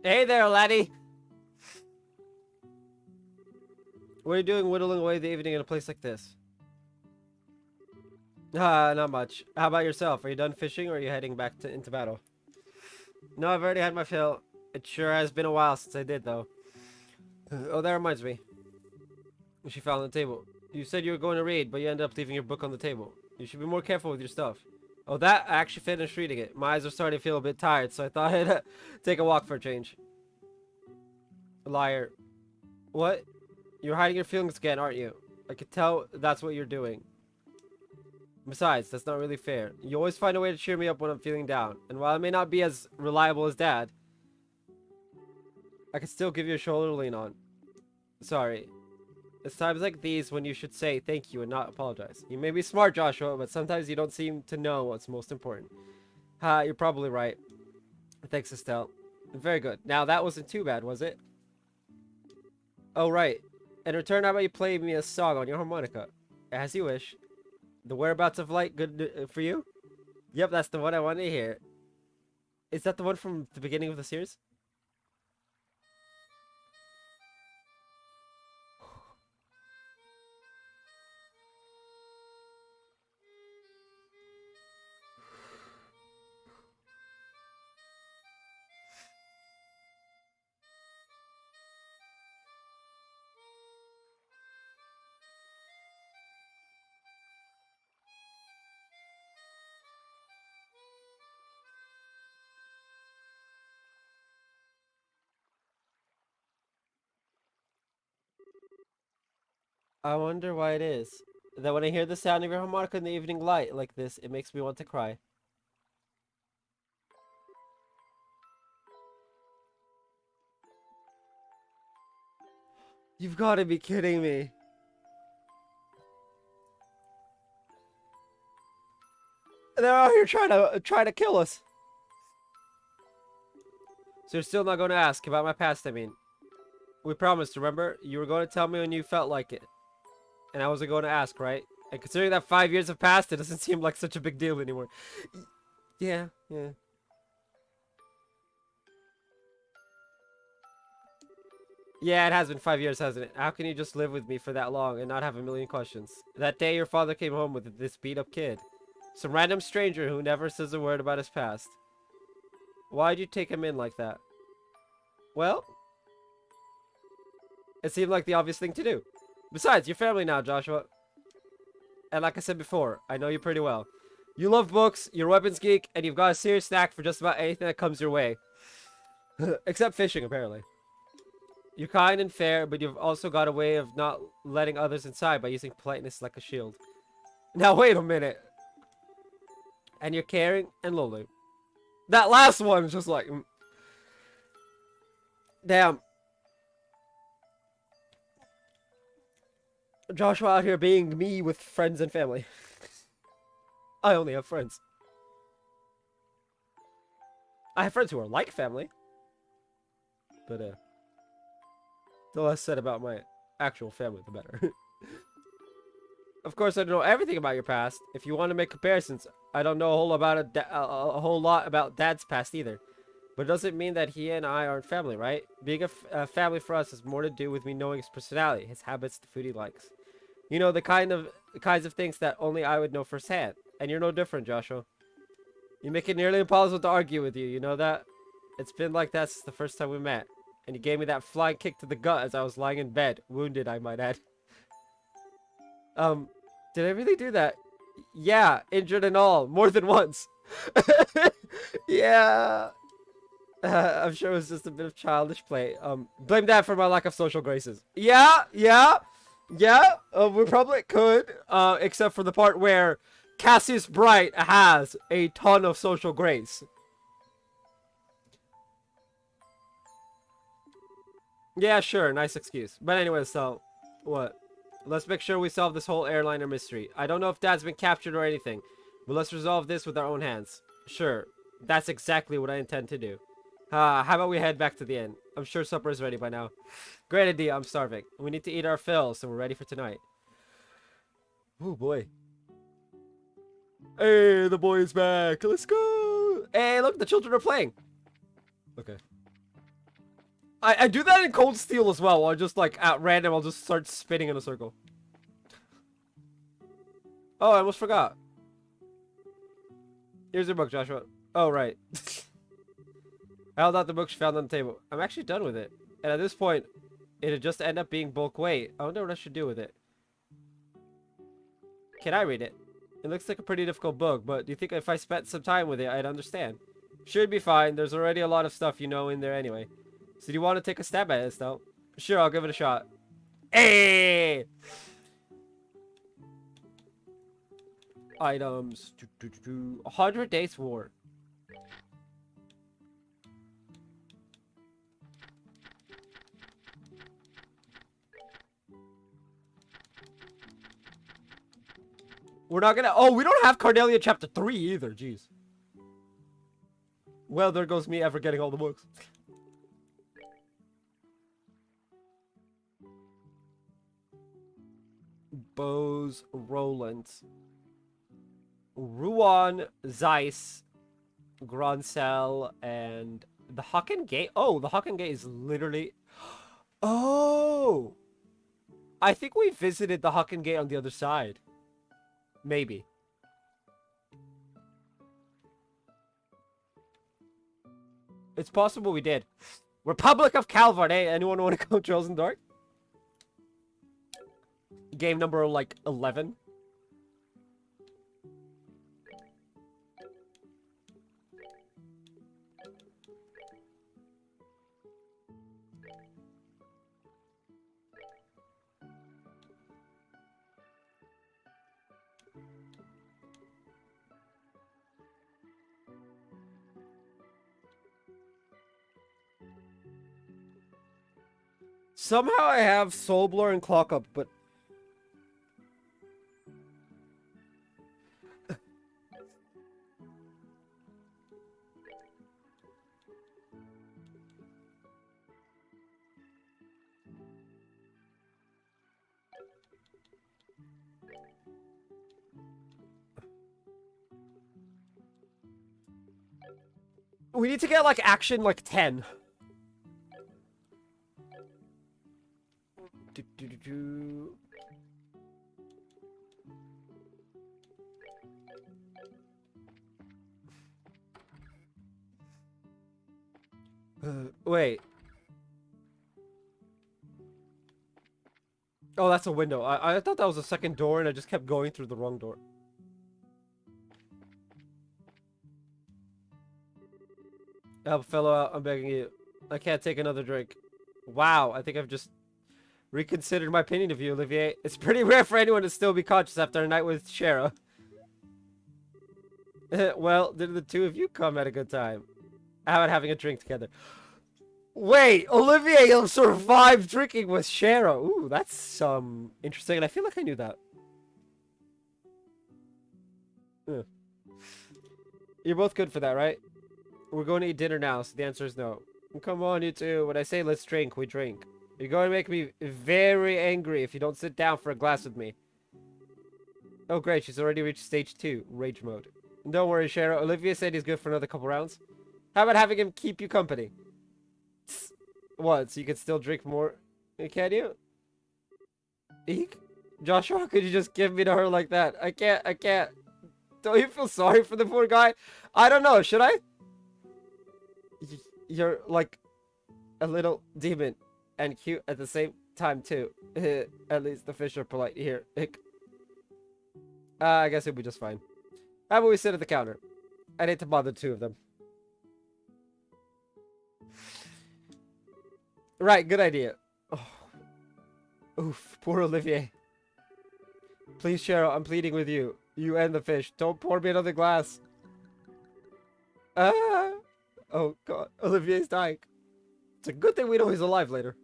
Hey there, laddie! What are you doing whittling away the evening in a place like this? Not much. How about yourself? Are you done fishing or are you heading back into battle? No, I've already had my fill. It sure has been a while since I did, though. Oh, that reminds me. She fell on the table. You said you were going to read, but you ended up leaving your book on the table. You should be more careful with your stuff. Oh, that I actually finished reading it. My eyes are starting to feel a bit tired, so I thought I'd take a walk for a change. Liar. What? You're hiding your feelings again, aren't you? I could tell that's what you're doing. Besides, that's not really fair. You always find a way to cheer me up when I'm feeling down. And while I may not be as reliable as Dad, I can still give you a shoulder to lean on. Sorry. It's times like these when you should say thank you and not apologize. You may be smart, Joshua, but sometimes you don't seem to know what's most important. Ha, you're probably right. Thanks, Estelle. Very good. Now, that wasn't too bad, was it? Oh, right. In return, how about you play me a song on your harmonica? As you wish. The Whereabouts of Light, good for you? Yep, that's the one I wanted to hear. Is that the one from the beginning of the series? I wonder why it is. That when I hear the sound of your harmonica in the evening light like this, it makes me want to cry. You've got to be kidding me. They're out here trying to kill us. So you're still not going to ask about my past, I mean. We promised, remember? You were going to tell me when you felt like it. And I wasn't going to ask, right? And considering that 5 years have passed, it doesn't seem like such a big deal anymore. Yeah. Yeah, it has been 5 years, hasn't it? How can you just live with me for that long and not have a million questions? That day your father came home with this beat-up kid. Some random stranger who never says a word about his past. Why'd you take him in like that? Well... It seemed like the obvious thing to do. Besides, you're family now, Joshua. And like I said before, I know you pretty well. You love books, you're a weapons geek, and you've got a serious knack for just about anything that comes your way. Except fishing, apparently. You're kind and fair, but you've also got a way of not letting others inside by using politeness like a shield. Now, wait a minute. And you're caring and lonely. That last one is just like... Damn. Joshua out here being me with friends and family. I only have friends. I have friends who are like family. But, the less said about my actual family, the better. Of course, I don't know everything about your past. If you want to make comparisons, I don't know a whole lot about Dad's past either. But it doesn't mean that he and I aren't family, right? Being a family for us has more to do with me knowing his personality, his habits, the food he likes. You know, the kinds of things that only I would know firsthand. And you're no different, Joshua. You make it nearly impossible to argue with you, you know that? It's been like that since the first time we met. And you gave me that flying kick to the gut as I was lying in bed. Wounded, I might add. Did I really do that? Yeah, injured and all. More than once. Yeah. I'm sure it was just a bit of childish play. Blame that for my lack of social graces. Yeah. We probably could. Except for the part where Cassius Bright has a ton of social grace. Yeah, sure. Nice excuse. But anyway, so... What? Let's make sure we solve this whole airliner mystery. I don't know if Dad's been captured or anything, but let's resolve this with our own hands. Sure. That's exactly what I intend to do. How about we head back to the inn? I'm sure supper is ready by now. Great idea. I'm starving. We need to eat our fill, so we're ready for tonight. Oh, boy. Hey, the boy's back. Let's go. Hey, look, the children are playing. Okay. I do that in Cold Steel as well. I'll just, like, at random, I'll just start spinning in a circle. Oh, I almost forgot. Here's your book, Joshua. Oh, right. I held out the book she found on the table. I'm actually done with it. And at this point, it'd just end up being bulk weight. I wonder what I should do with it. Can I read it? It looks like a pretty difficult book, but do you think if I spent some time with it, I'd understand? Sure, it'd be fine. There's already a lot of stuff you know in there anyway. So do you want to take a stab at this, though? Sure, I'll give it a shot. Hey! Items. 100 Days War. We're not gonna... Oh, we don't have Cornelia Chapter 3 either. Jeez. Well, there goes me ever getting all the books. Bose Roland. Ruan, Zeiss, Gronsel, and the Hocken Gate. Oh, the Hocken Gate is literally... Oh! I think we visited the Hocken Gate on the other side. Maybe. It's possible we did. Republic of Calvard, eh? Anyone want to go Chosen Dark? Game number, like, 11. Somehow I have Soulblur and Clock Up, but... We need to get, like, action, like, 10. Wait. Oh, that's a window. I thought that was a second door, and I just kept going through the wrong door. Help a fellow out, I'm begging you. I can't take another drink. Wow, I think I've just reconsidered my opinion of you, Olivier. It's pretty rare for anyone to still be conscious after a night with Shara. Well, did the two of you come at a good time? How about having a drink together? Wait, Olivier, you'll survive drinking with Shara. Ooh, that's interesting, and I feel like I knew that. Ugh. You're both good for that, right? We're going to eat dinner now, so the answer is no. Come on, you two. When I say let's drink, we drink. You're going to make me very angry if you don't sit down for a glass with me. Oh, great. She's already reached stage 2, rage mode. Don't worry, Shara. Olivia said he's good for another couple rounds. How about having him keep you company? What, so you can still drink more? Can you? Eek? Joshua, could you just give me to her like that? I can't. Don't you feel sorry for the poor guy? I don't know, should I? You're like a little demon and cute at the same time too. At least the fish are polite here. I guess it'll be just fine. How about we sit at the counter? I need to bother two of them. Right, good idea. Oh. Oof, poor Olivier. Please, Cheryl, I'm pleading with you. You and the fish. Don't pour me another glass. Ah! Oh, God. Olivier's dying. It's a good thing we know he's alive later.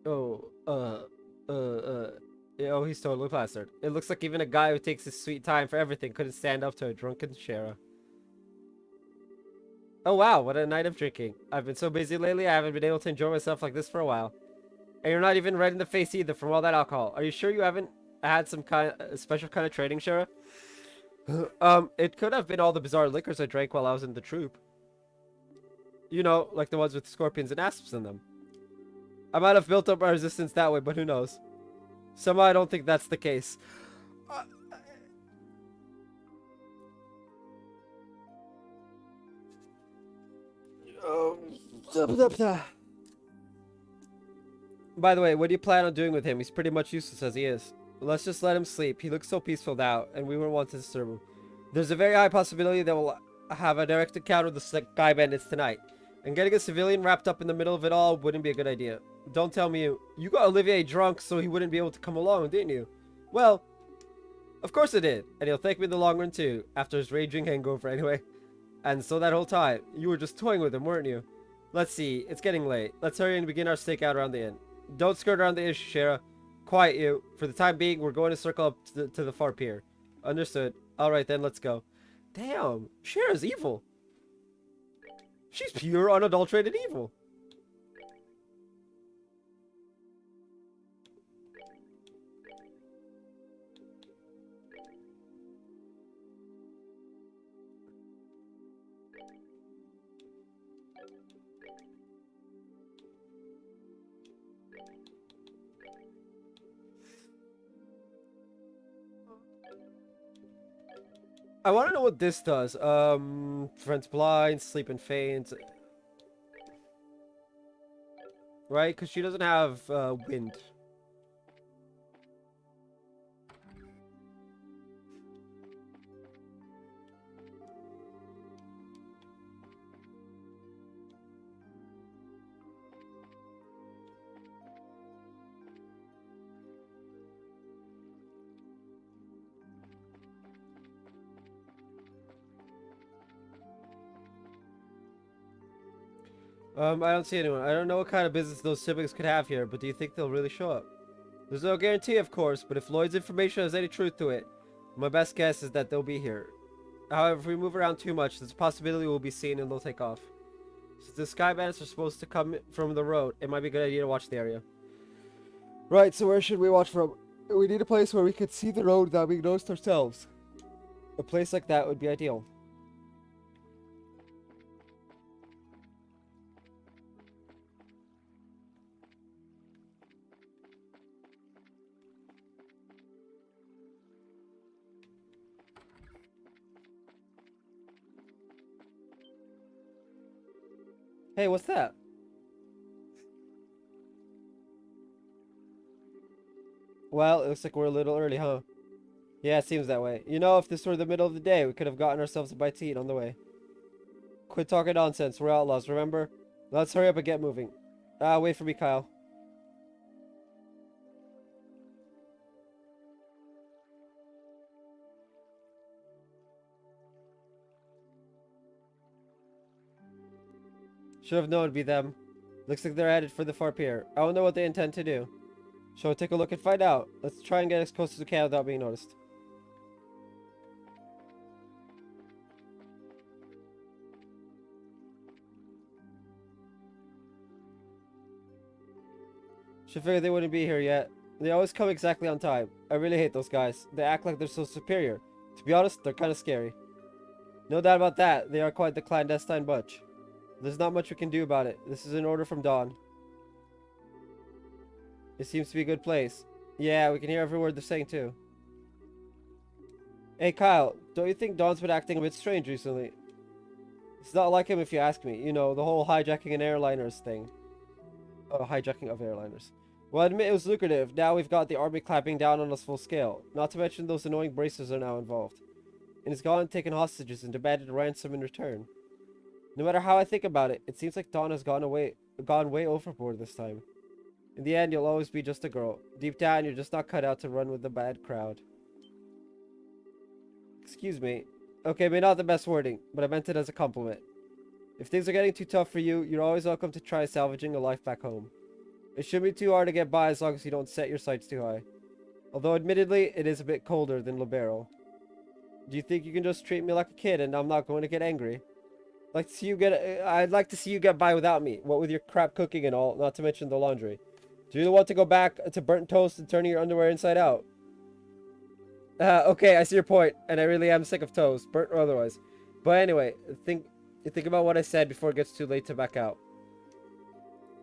Oh, yeah, oh, he's totally plastered. It looks like even a guy who takes his sweet time for everything couldn't stand up to a drunken Shara. Oh, wow, what a night of drinking. I've been so busy lately, I haven't been able to enjoy myself like this for a while. And you're not even red in the face either from all that alcohol. Are you sure you haven't had some special kind of training, Shara? It could have been all the bizarre liquors I drank while I was in the troop. You know, like the ones with scorpions and asps in them. I might have built up my resistance that way, but who knows? Somehow I don't think that's the case. By the way, what do you plan on doing with him? He's pretty much useless as he is. Let's just let him sleep. He looks so peaceful now, and we wouldn't want to disturb him. There's a very high possibility that we'll have a direct encounter with the Sky Bandits tonight. And getting a civilian wrapped up in the middle of it all wouldn't be a good idea. Don't tell me you got Olivier drunk so he wouldn't be able to come along, didn't you? Well, of course I did. And he'll thank me in the long run too, after his raging hangover anyway. And so that whole time, you were just toying with him, weren't you? Let's see, it's getting late. Let's hurry and begin our stakeout around the inn. Don't skirt around the issue, Shara. Quiet you. For the time being, we're going to circle up to the far pier. Understood. Alright then, let's go. Damn, Shara's evil. She's pure, unadulterated evil. I want to know what this does. Prevents blind, sleep and faint. Right? Because she doesn't have wind. I don't see anyone. I don't know what kind of business those siblings could have here, but do you think they'll really show up? There's no guarantee, of course, but if Lloyd's information has any truth to it, my best guess is that they'll be here. However, if we move around too much, there's a possibility we'll be seen and they'll take off. Since the Sky Bandits are supposed to come from the road, it might be a good idea to watch the area. Right, so where should we watch from? We need a place where we can see the road without being noticed ourselves. A place like that would be ideal. Hey, what's that? Well, it looks like we're a little early, huh? Yeah, it seems that way. You know, if this were the middle of the day, we could have gotten ourselves a bite to eat on the way. Quit talking nonsense. We're outlaws, remember? Let's hurry up and get moving. Wait for me, Kyle. Should have known it'd be them. Looks like they're headed for the far pier. I don't know what they intend to do. Shall we take a look and find out? Let's try and get as close as we can without being noticed. Should figure they wouldn't be here yet. They always come exactly on time. I really hate those guys. They act like they're so superior. To be honest, they're kind of scary. No doubt about that. They are quite the clandestine bunch. There's not much we can do about it. This is an order from Dawn. It seems to be a good place. Yeah, we can hear every word they're saying too. Hey Kyle, don't you think Dawn's been acting a bit strange recently? It's not like him if you ask me. You know, the whole hijacking an airliners thing. Oh, hijacking of airliners. Well, I admit it was lucrative. Now we've got the army clamping down on us full scale. Not to mention those annoying bracers are now involved. And it's gone and taken hostages and demanded a ransom in return. No matter how I think about it, it seems like Dawn has gone way overboard this time. In the end, you'll always be just a girl. Deep down, you're just not cut out to run with the bad crowd. Excuse me. Okay, maybe not the best wording, but I meant it as a compliment. If things are getting too tough for you, you're always welcome to try salvaging a life back home. It shouldn't be too hard to get by as long as you don't set your sights too high. Although admittedly, it is a bit colder than Libero. Do you think you can just treat me like a kid and I'm not going to get angry? I'd like to see you get by without me, what with your crap cooking and all, not to mention the laundry. Do you want to go back to burnt toast and turning your underwear inside out? Okay, I see your point, and I really am sick of toast, burnt or otherwise. But anyway, think about what I said before it gets too late to back out.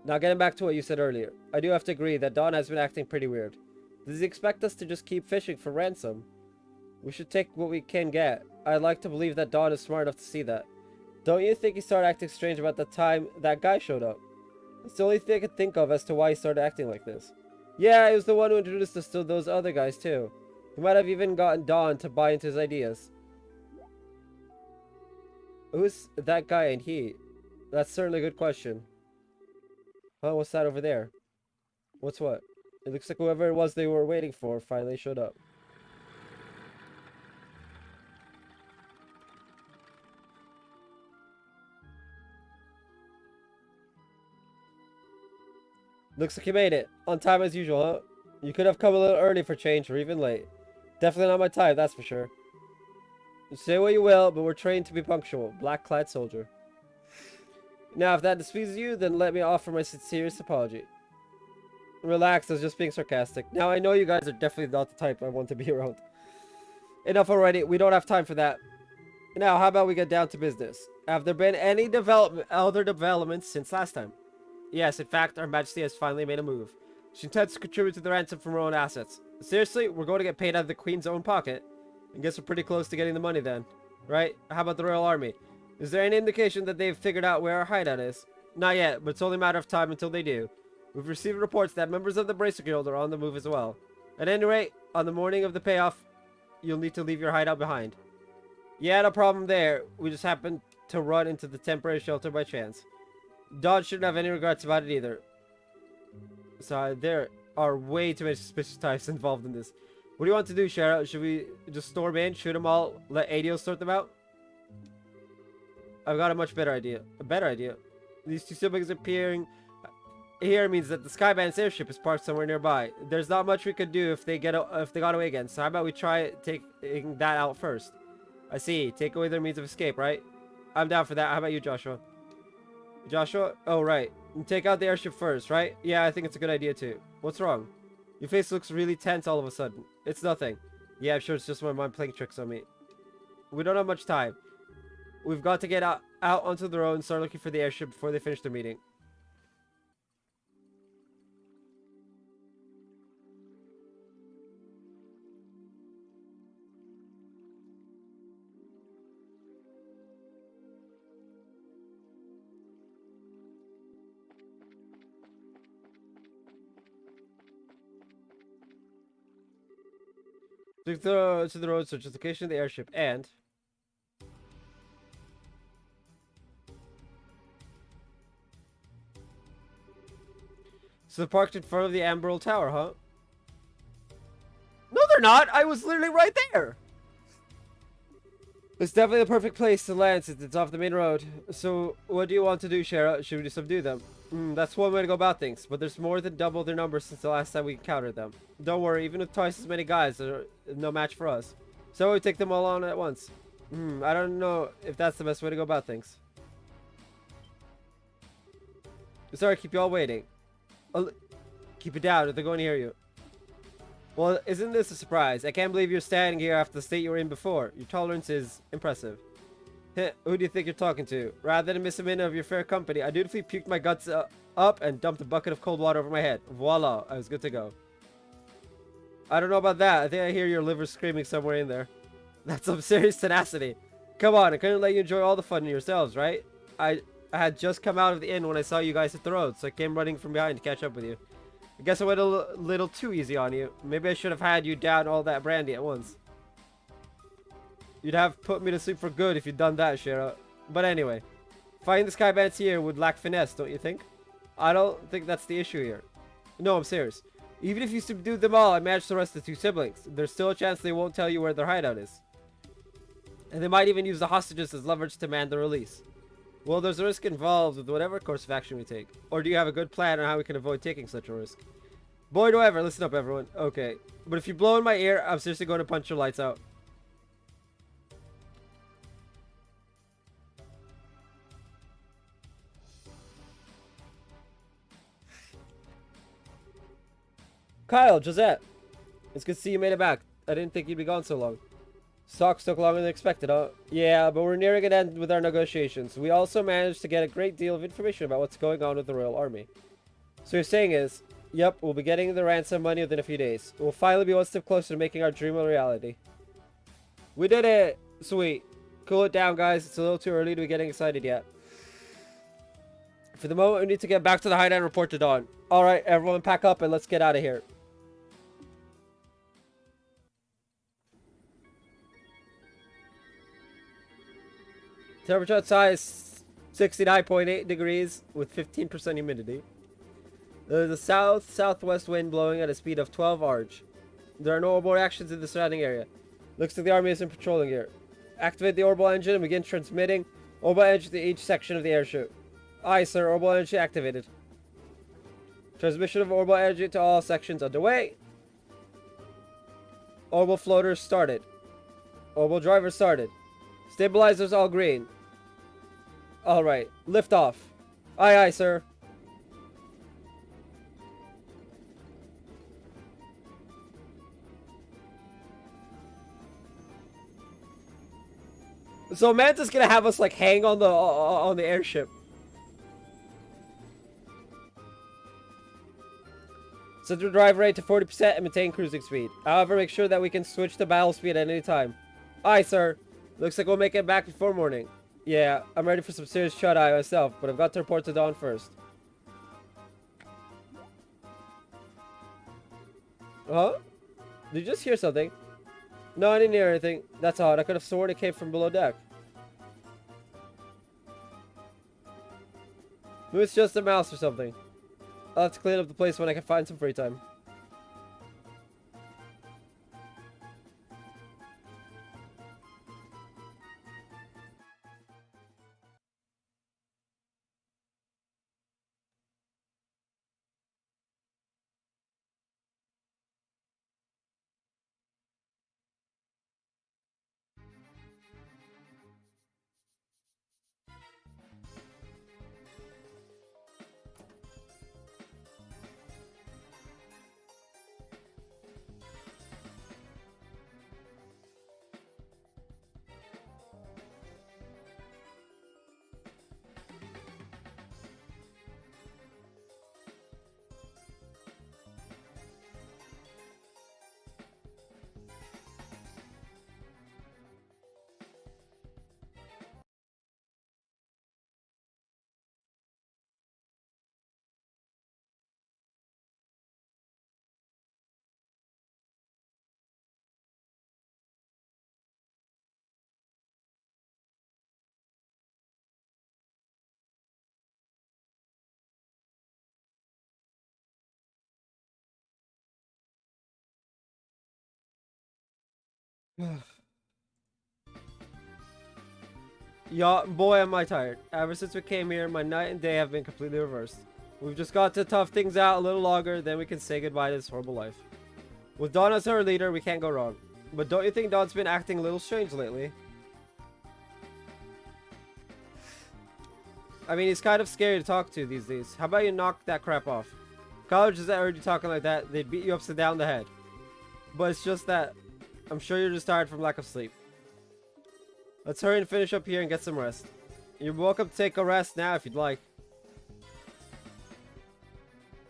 Now getting back to what you said earlier, I do have to agree that Don has been acting pretty weird. Does he expect us to just keep fishing for ransom? We should take what we can get. I'd like to believe that Don is smart enough to see that. Don't you think he started acting strange about the time that guy showed up? It's the only thing I could think of as to why he started acting like this. Yeah, he was the one who introduced us to those other guys too. He might have even gotten Don to buy into his ideas. Who's that guy and he? That's certainly a good question. Huh, what's that over there? What's what? It looks like whoever it was they were waiting for finally showed up. Looks like you made it. On time as usual, huh? You could have come a little early for change or even late. Definitely not my type, that's for sure. Say what you will, but we're trained to be punctual. Black-clad soldier. Now, if that displeases you, then let me offer my sincerest apology. Relax, I was just being sarcastic. Now, I know you guys are definitely not the type I want to be around. Enough already, we don't have time for that. Now, how about we get down to business? Have there been any other developments since last time? Yes, in fact, Her Majesty has finally made a move. She intends to contribute to the ransom from her own assets. Seriously, we're going to get paid out of the Queen's own pocket. I guess we're pretty close to getting the money then. Right? How about the Royal Army? Is there any indication that they've figured out where our hideout is? Not yet, but it's only a matter of time until they do. We've received reports that members of the Bracer Guild are on the move as well. At any rate, on the morning of the payoff, you'll need to leave your hideout behind. Yeah, no problem there. We just happened to run into the temporary shelter by chance. Don shouldn't have any regrets about it either. So there are way too many suspicious types involved in this. What do you want to do, Shara? Should we just storm in, shoot them all, let ADO sort them out? I've got a much better idea. A better idea. These two siblings appearing here means that the Skyband's airship is parked somewhere nearby. There's not much we could do if they got away again. So how about we try taking that out first? I see. Take away their means of escape, right? I'm down for that. How about you, Joshua? Joshua? Oh, right. Take out the airship first, right? Yeah, I think it's a good idea too. What's wrong? Your face looks really tense all of a sudden. It's nothing. Yeah, I'm sure it's just my mind playing tricks on me. We don't have much time. We've got to get out onto the road and start looking for the airship before they finish their meeting. To the road, search the location of the airship, and... So they're parked in front of the Amberl Tower, huh? No, they're not! I was literally right there! It's definitely the perfect place to land since it's off the main road. So, what do you want to do, Shara? Should we subdue them? That's one way to go about things, but there's more than double their numbers since the last time we encountered them. Don't worry, even with twice as many guys, they're no match for us. So we take them all on at once. I don't know if that's the best way to go about things. Sorry, keep you all waiting. Keep it down, or they're going to hear you. Well, isn't this a surprise? I can't believe you're standing here after the state you were in before. Your tolerance is impressive. Who do you think you're talking to? Rather than miss a minute of your fair company, I dutifully puked my guts up and dumped a bucket of cold water over my head. Voila, I was good to go. I don't know about that. I think I hear your liver screaming somewhere in there. That's some serious tenacity. Come on, I couldn't let you enjoy all the fun yourselves, right? I had just come out of the inn when I saw you guys hit the road, so I came running from behind to catch up with you. I guess I went a little too easy on you. Maybe I should have had you down all that brandy at once. You'd have put me to sleep for good if you'd done that, Shara. But anyway, fighting the Sky Bandits here would lack finesse, don't you think? I don't think that's the issue here. No, I'm serious. Even if you subdued them all, I managed to arrest the two siblings. There's still a chance they won't tell you where their hideout is. And they might even use the hostages as leverage to demand their release. Well, there's a risk involved with whatever course of action we take. Or do you have a good plan on how we can avoid taking such a risk? Boy, do I ever. Listen up, everyone. Okay. But if you blow in my ear, I'm seriously going to punch your lights out. Kyle, Josette. It's good to see you made it back. I didn't think you'd be gone so long. Talks took longer than expected, huh? Yeah, but we're nearing an end with our negotiations. We also managed to get a great deal of information about what's going on with the Royal Army. So you're saying is, yep, we'll be getting the ransom money within a few days. We'll finally be one step closer to making our dream a reality. We did it! Sweet. Cool it down, guys. It's a little too early to be getting excited yet. For the moment, we need to get back to the hideout and report to Dawn. Alright, everyone pack up and let's get out of here. Temperature outside is 69.8 degrees with 15% humidity. There's a south-southwest wind blowing at a speed of 12 arch. There are no orbital actions in the surrounding area. Looks like the army isn't patrolling here. Activate the orbital engine and begin transmitting orbital energy to each section of the airship. Aye, sir. Orbital energy activated. Transmission of orbital energy to all sections underway. Orbital floaters started. Orbital drivers started. Stabilizers all green. Alright, lift off. Aye, aye, sir. So Manta's gonna have us like hang on the airship. Set the drive rate to 40% and maintain cruising speed. However, make sure that we can switch to battle speed at any time. Aye, sir. Looks like we'll make it back before morning. Yeah, I'm ready for some serious shut-eye myself, but I've got to report to Dawn first. Huh? Did you just hear something? No, I didn't hear anything. That's odd. I could have sworn it came from below deck. Maybe it's just a mouse or something. I'll have to clean up the place when I can find some free time. Yeah, boy, am I tired. Ever since we came here, my night and day have been completely reversed. We've just got to tough things out a little longer, then we can say goodbye to this horrible life. With Dawn as our leader, we can't go wrong. But don't you think Dawn's been acting a little strange lately? I mean, he's kind of scary to talk to these days. How about you knock that crap off? College is already talking like that, they'd beat you upside down the head. But it's just that I'm sure you're just tired from lack of sleep. Let's hurry and finish up here and get some rest. You're welcome to take a rest now if you'd like.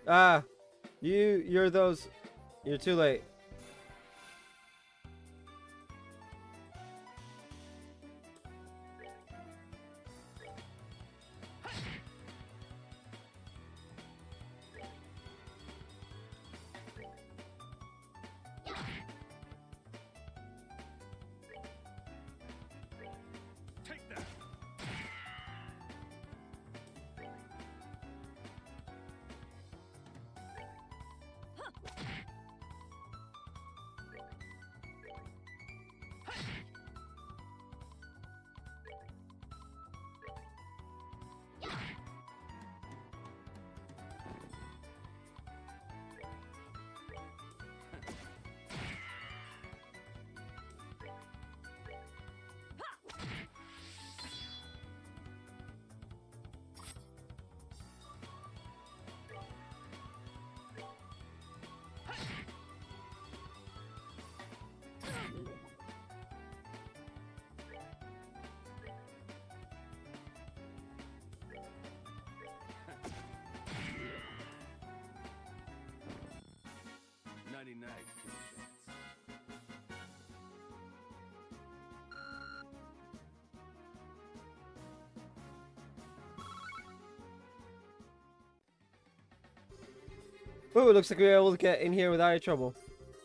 Ah, you're those... You're too late. Take that. Night. Ooh, looks like we were able to get in here without any trouble.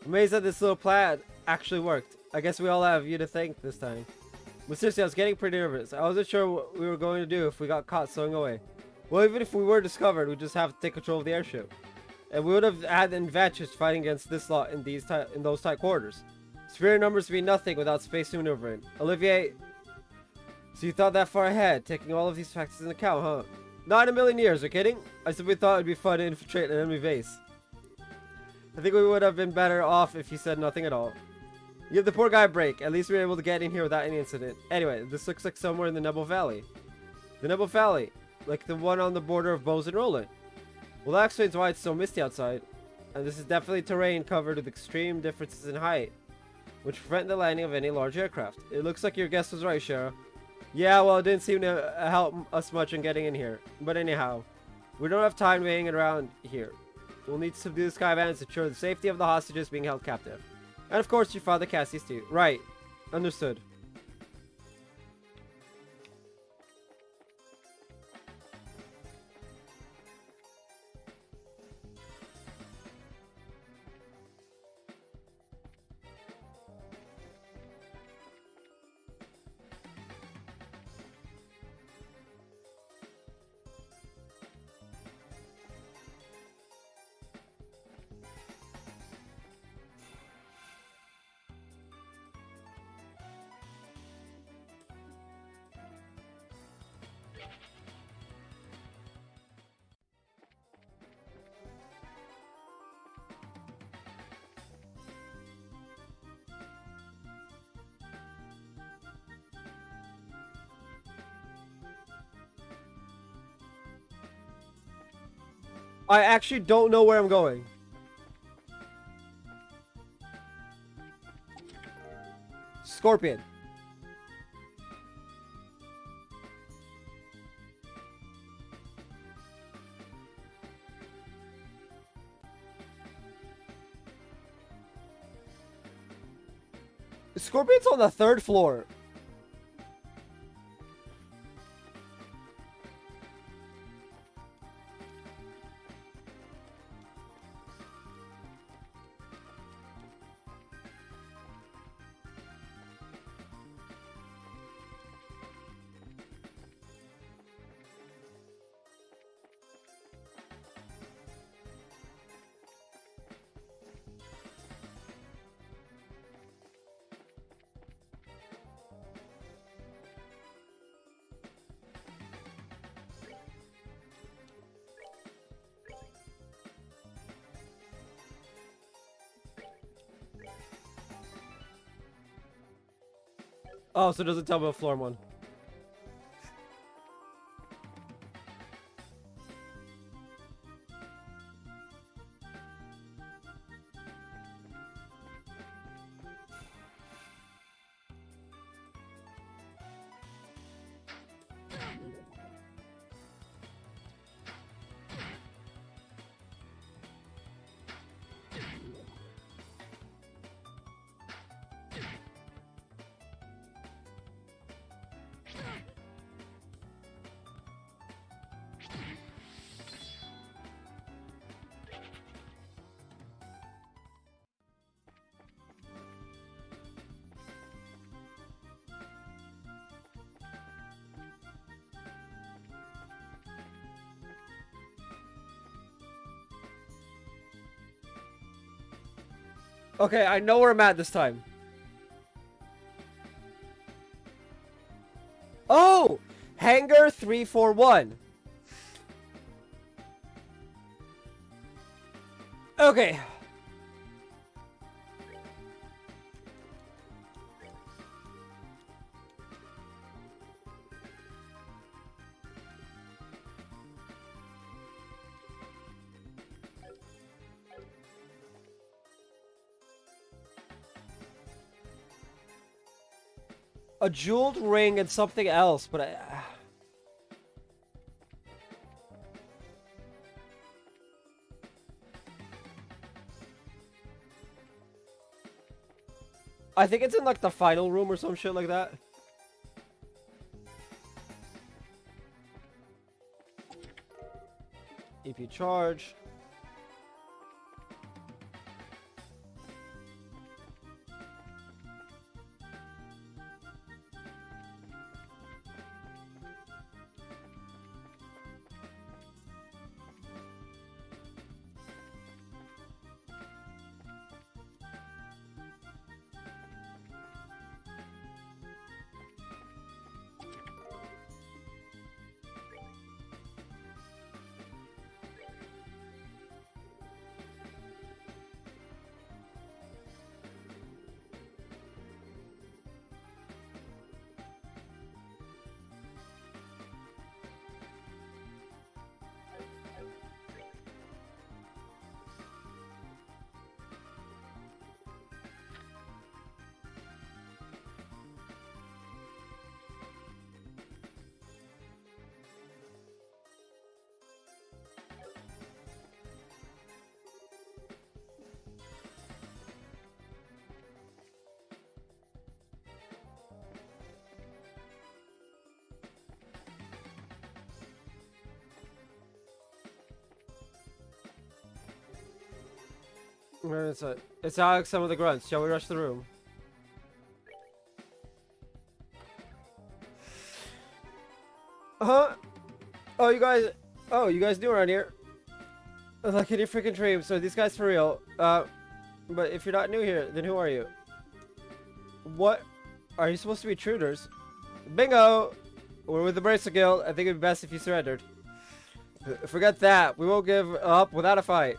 Amazed that this little plan actually worked. I guess we all have you to thank this time. But seriously, I was getting pretty nervous. I wasn't sure what we were going to do if we got caught stowing away. Well, even if we were discovered, we'd just have to take control of the airship. And we would have had an advantage fighting against this lot in those tight quarters. Superior numbers mean nothing without space to maneuver in. Olivier, so you thought that far ahead, taking all of these factors into account, huh? Not in a million years, are you kidding? I simply thought it'd be fun to infiltrate an enemy base. I think we would have been better off if he said nothing at all. Give the poor guy a break. At least we were able to get in here without any incident. Anyway, this looks like somewhere in the Nebel Valley. The Nebel Valley, like the one on the border of Bose and Roland. Well, that explains why it's so misty outside. And this is definitely terrain covered with extreme differences in height, which prevent the landing of any large aircraft. It looks like your guess was right, Shara. Yeah, well, it didn't seem to help us much in getting in here. But anyhow, we don't have time hanging around here. We'll need to subdue the Skyvan and secure the safety of the hostages being held captive. And of course, your father Cassie's too. Right. Understood. I actually don't know where I'm going. Scorpion. Scorpion's on the 3rd floor. Oh, so it doesn't tell me what floor I'm on. Okay, I know where I'm at this time. Oh! Hangar 341. Okay. A jeweled ring and something else, but I think it's in like the final room or some shit like that. EP charge. Where is it? It's Alex, some of the grunts. Shall we rush the room? Huh? Oh, you guys. Oh, you guys new around here? Like in your freaking dreams. So these guys for real. But if you're not new here, then who are you? What? Are you supposed to be intruders? Bingo! We're with the Bracer Guild. I think it'd be best if you surrendered. Forget that. We won't give up without a fight.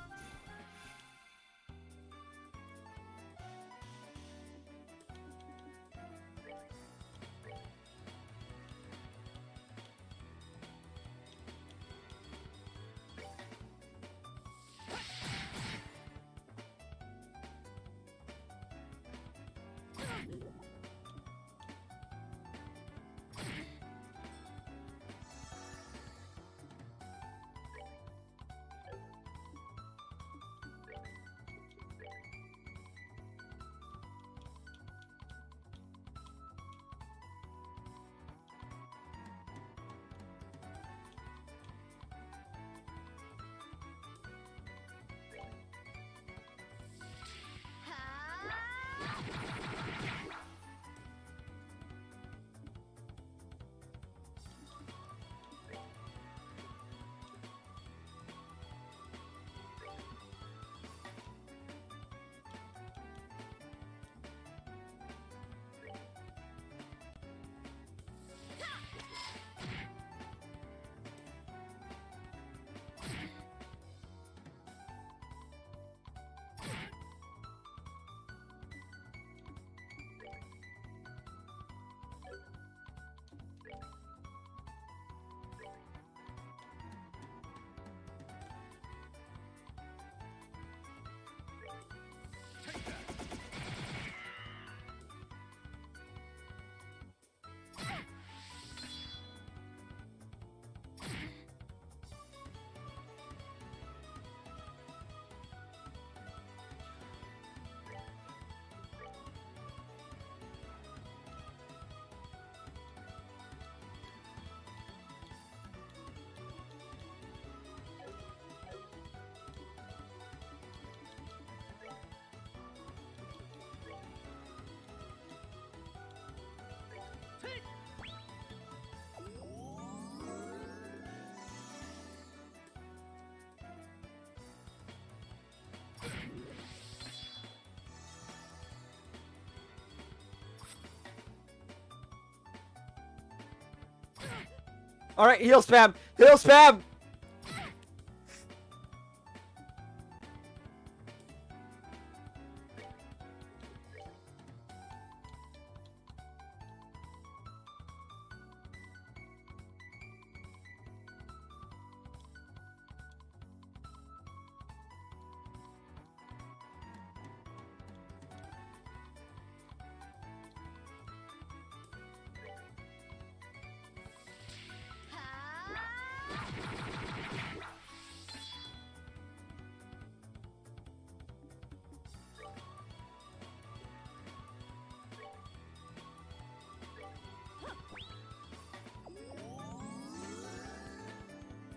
Alright, heal spam! Heal spam!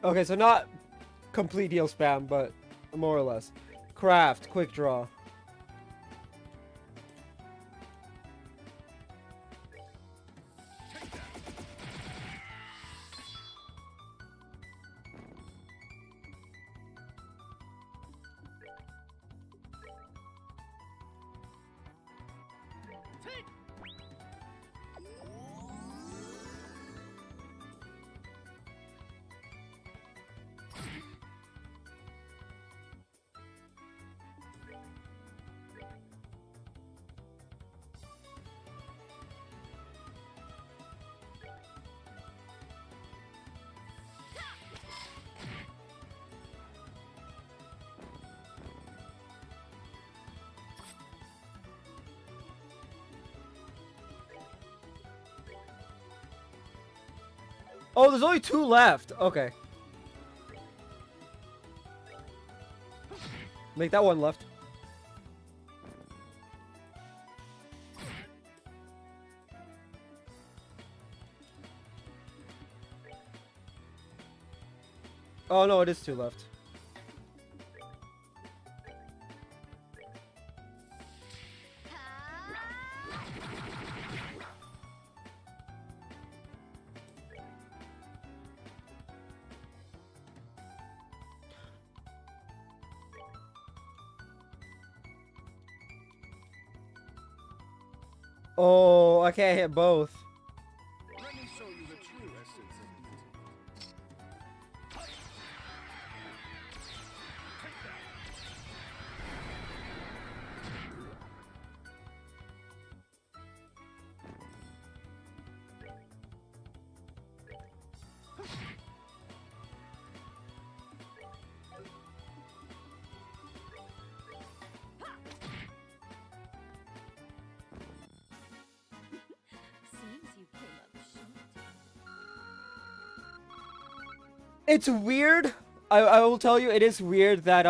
Okay, so not complete heal spam, but more or less. Craft, quick draw. Oh, there's only 2 left. Okay. Make that one left. Oh no, it is 2 left. Oh, I can't hit both. Let me show you the true essence of beauty. Take that. Seems you came up short. It's weird. I will tell you, it is weird that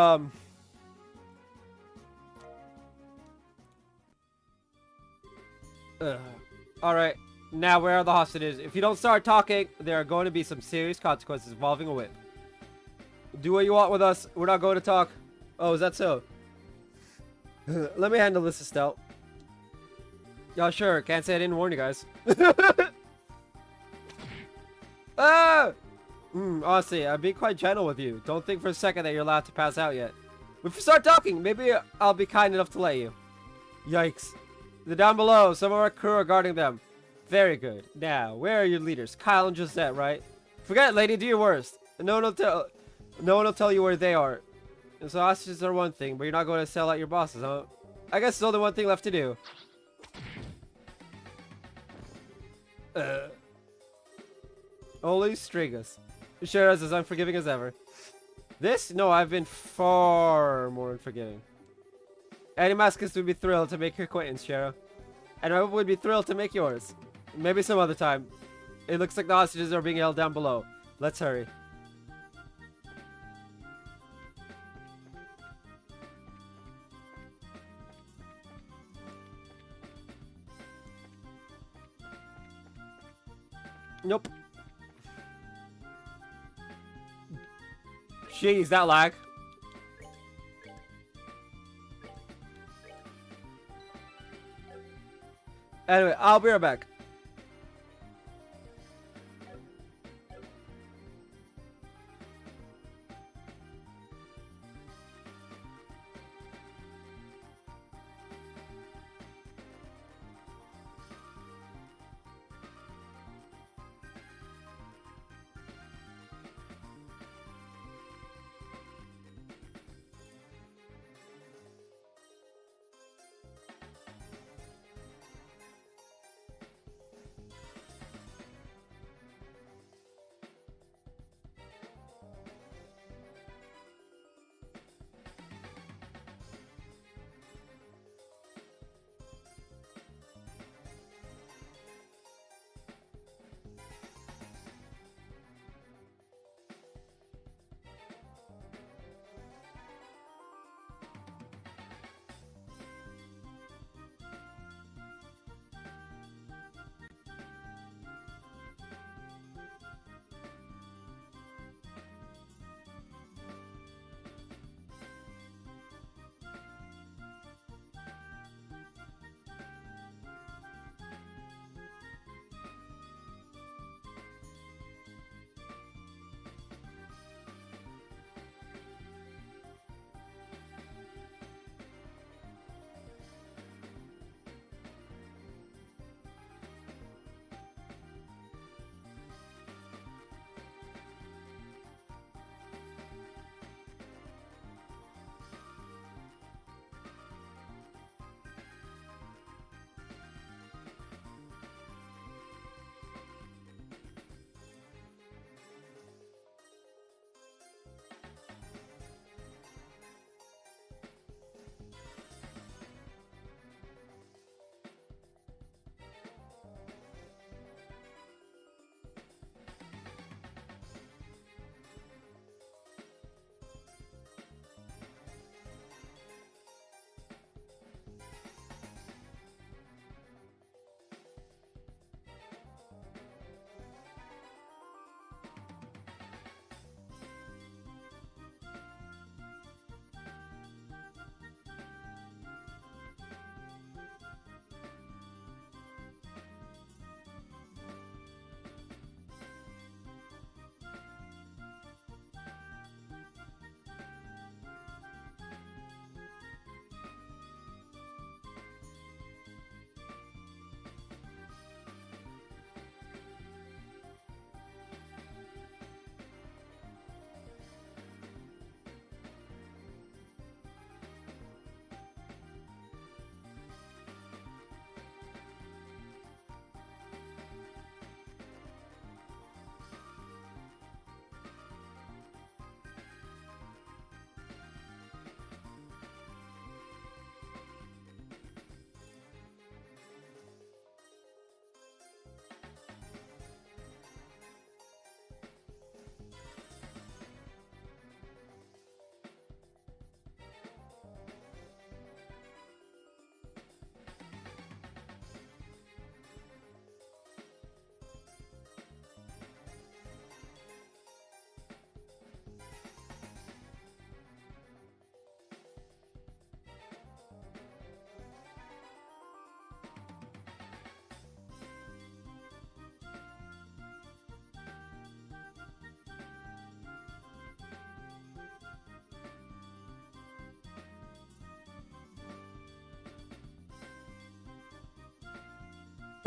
Alright, now where are the hostages? If you don't start talking, there are going to be some serious consequences involving a whip. Do what you want with us. We're not going to talk. Oh, is that so? Let me handle this, Estelle. Yeah, sure. Can't say I didn't warn you guys. Ah! Honestly, I'm being quite gentle with you. Don't think for a second that you're allowed to pass out yet. If you start talking, maybe I'll be kind enough to let you. Yikes. They're down below. Some of our crew are guarding them. Very good. Now, where are your leaders? Kyle and Josette, right? Forget it, lady. Do your worst. No one will tell you where they are. So hostages are one thing, but you're not going to sell out your bosses, huh? I guess there's only one thing left to do. Holy Strigus. Sure is as unforgiving as ever. This? No, I've been far more unforgiving. Animascus would be thrilled to make your acquaintance, Shara. And I would be thrilled to make yours. Maybe some other time. It looks like the hostages are being held down below. Let's hurry. Nope. Jeez, that lag. Anyway, I'll be right back.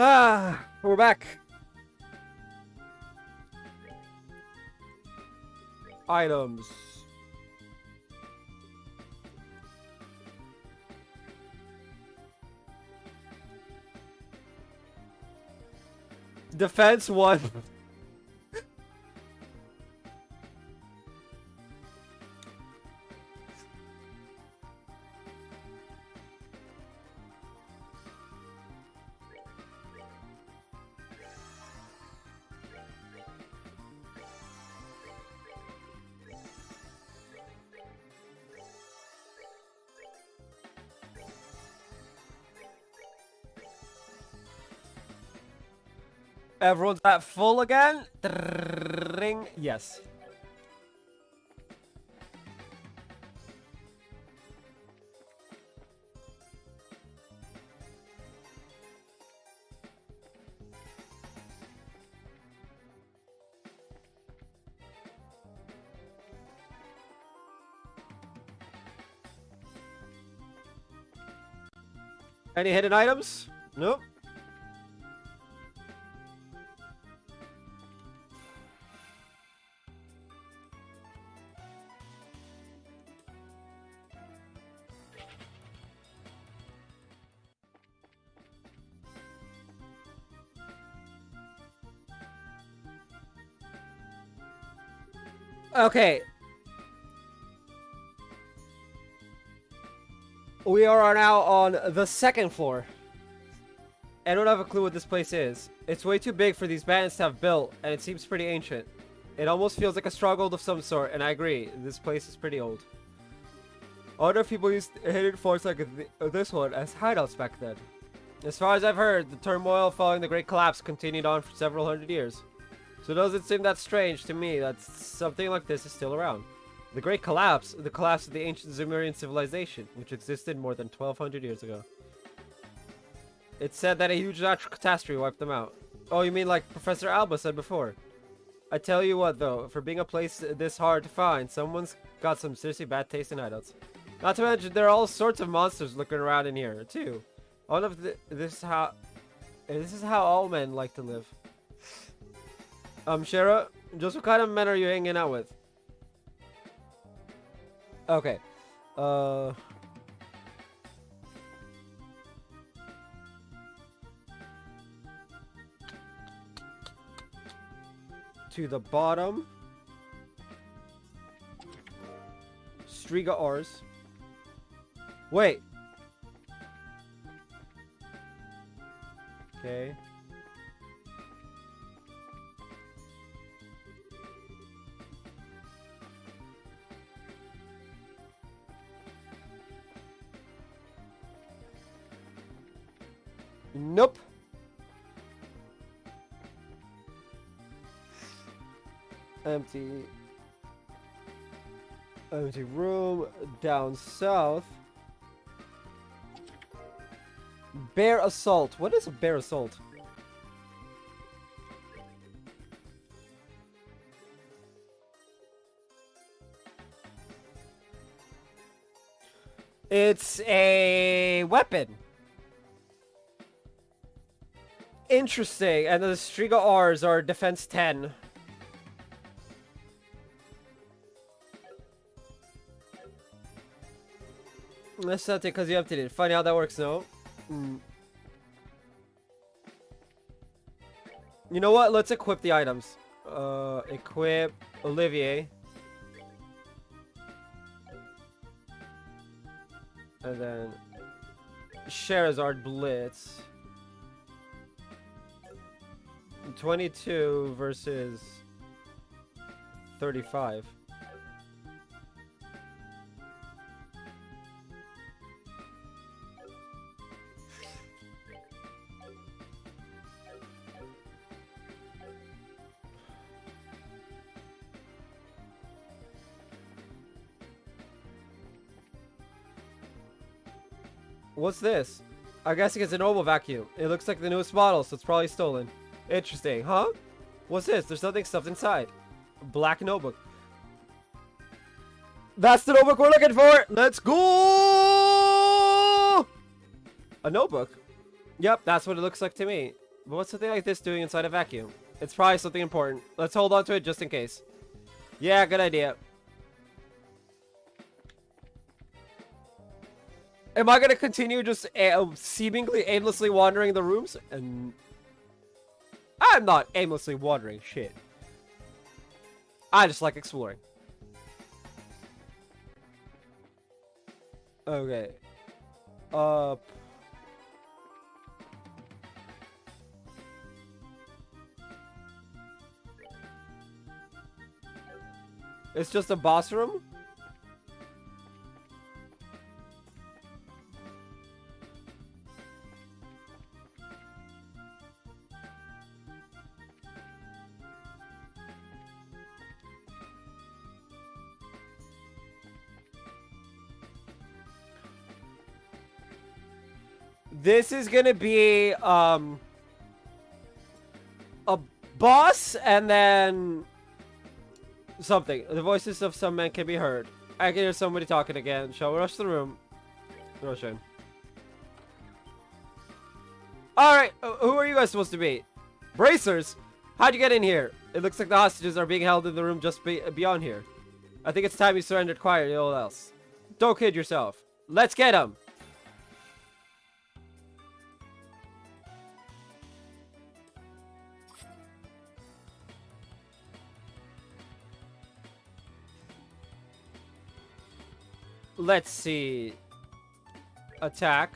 Ah, we're back. Items. Defense 1. Everyone's at full again? Ring. Yes. Any hidden items? Nope. Okay. We are now on the second floor. I don't have a clue what this place is. It's way too big for these bandits to have built, and it seems pretty ancient. It almost feels like a stronghold of some sort, and I agree, this place is pretty old. I wonder if people used hidden forts like this one as hideouts back then. As far as I've heard, the turmoil following the Great Collapse continued on for several hundred years. So it doesn't seem that strange to me that something like this is still around. The Great Collapse, the collapse of the ancient Sumerian civilization, which existed more than 1200 years ago. It's said that a huge natural catastrophe wiped them out. Oh, you mean like Professor Alba said before? I tell you what though, for being a place this hard to find, someone's got some seriously bad taste in hideouts. Not to mention, there are all sorts of monsters looking around in here, too. I wonder if this is how all men like to live. Shara, just what kind of men are you hanging out with? Okay. To the bottom. Striga Rs. Wait. Okay. Nope. Empty. Empty room down south. Bear assault. What is a bear assault? It's a weapon. Interesting. And the Striga Rs are defense 10. That's not it because you emptied it. Funny how that works, no? You know what? Let's equip the items. Equip Olivier. And then Sherazard Blitz. 22 versus 35. What's this? I guess it's a normal vacuum. It looks like the newest model, so it's probably stolen. Interesting, huh? What's this? There's something stuffed inside. Black notebook. That's the notebook we're looking for! Let's go! A notebook? Yep, that's what it looks like to me. But what's something like this doing inside a vacuum? It's probably something important. Let's hold on to it just in case. Yeah, good idea. Am I gonna continue just seemingly aimlessly wandering the rooms? And I'm not aimlessly wandering shit. I just like exploring. Okay. It's just a boss room? This is gonna be, a boss and then something. The voices of some men can be heard. I can hear somebody talking again. Shall we rush the room? Rush in. Alright, who are you guys supposed to be? Bracers? How'd you get in here? It looks like the hostages are being held in the room just beyond here. I think it's time you surrendered quietly, all else. Don't kid yourself. Let's get him! Let's see. Attack.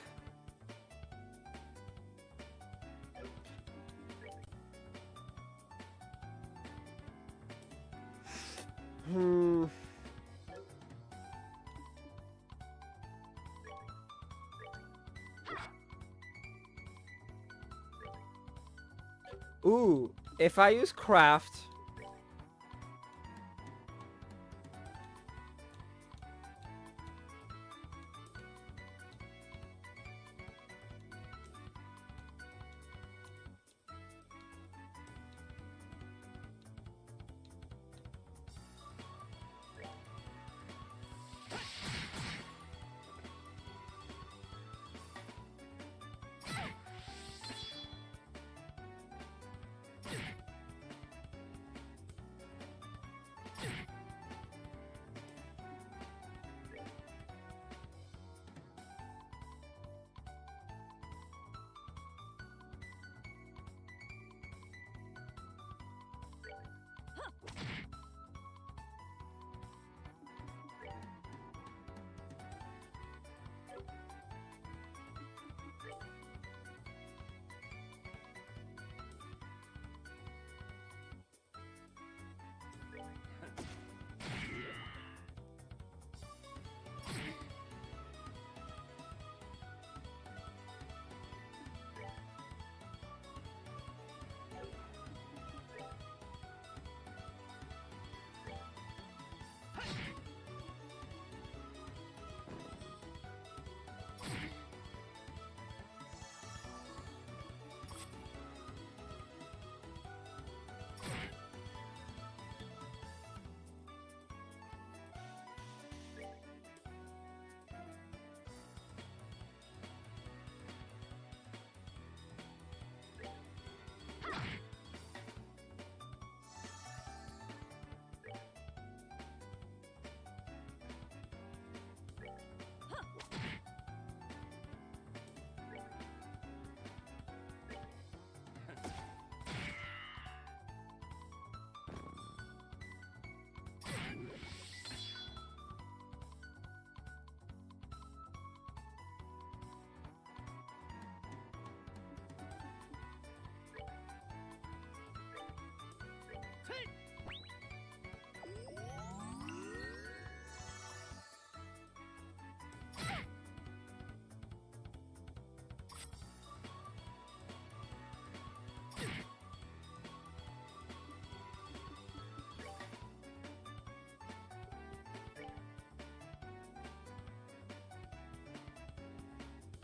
Ooh, if I use craft.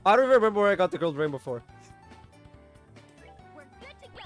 I don't even remember where I got the gold ring before. We're good to go.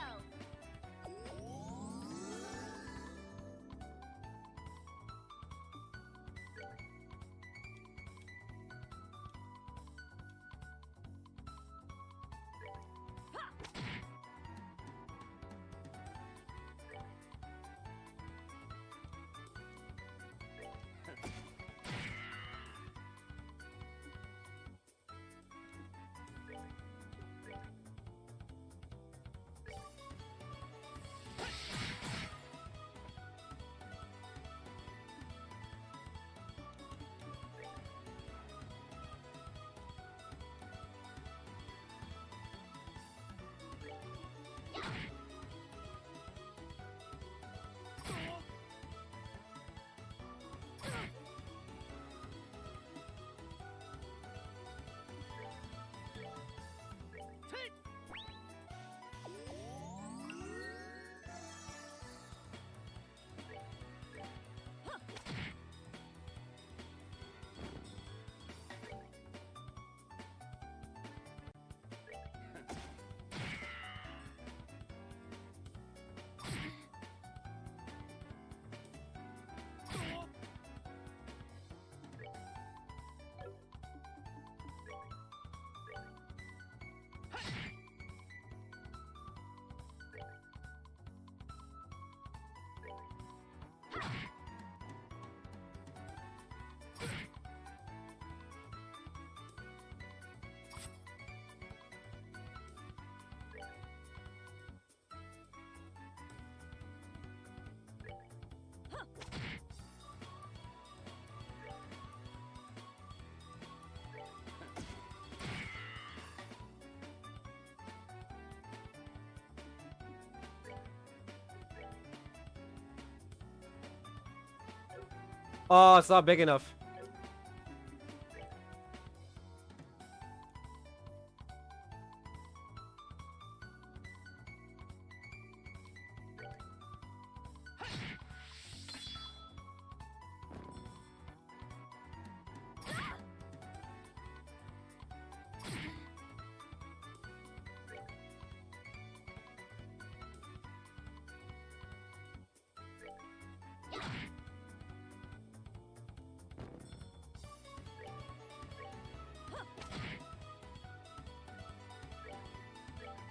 Oh, it's not big enough.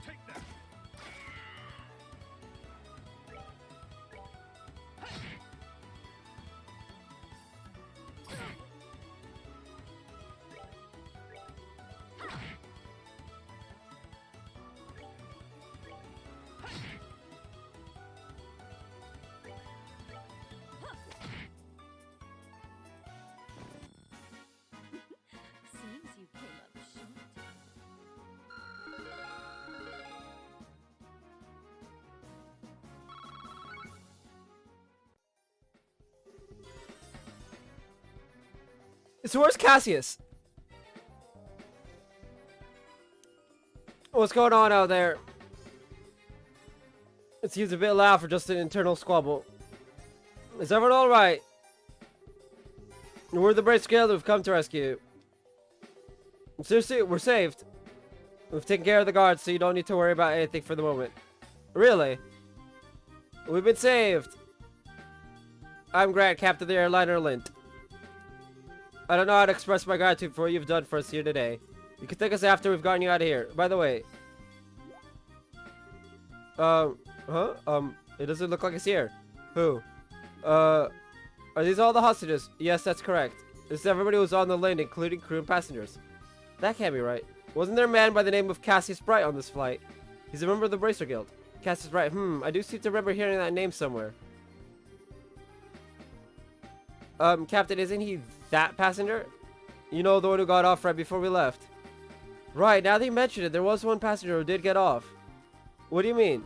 Take that. Seems you came up short. So where's Cassius? What's going on out there? It seems a bit loud for just an internal squabble. Is everyone alright? We're the Brace Guild who've come to rescue you. Seriously, we're saved. We've taken care of the guards, so you don't need to worry about anything for the moment. Really? We've been saved. I'm Grant, Captain of the airliner Lint. I don't know how to express my gratitude for what you've done for us here today. You can thank us after we've gotten you out of here. By the way. It doesn't look like it's here. Who? Are these all the hostages? Yes, that's correct. This is everybody who's on the Lint, including crew and passengers. That can't be right. Wasn't there a man by the name of Cassius Bright on this flight? He's a member of the Bracer Guild. Cassius Bright. I do seem to remember hearing that name somewhere. Captain, isn't he that passenger? You know, the one who got off right before we left. Right, now that you mention it, there was one passenger who did get off. What do you mean?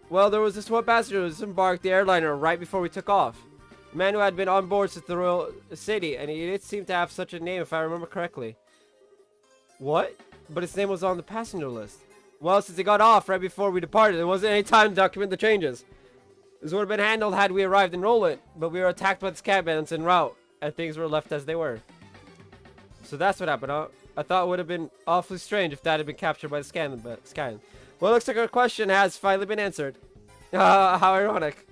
Well, there was this one passenger who disembarked the airliner right before we took off. A man who had been on board since the Royal City, and he did seem to have such a name if I remember correctly. What? But his name was on the passenger list. Well, since he got off right before we departed, there wasn't any time to document the changes. This would have been handled had we arrived in Roland, but we were attacked by the scat bandits en route, and things were left as they were. So that's what happened, huh? I thought it would have been awfully strange if that had been captured by the scan. Well, it looks like our question has finally been answered. How ironic.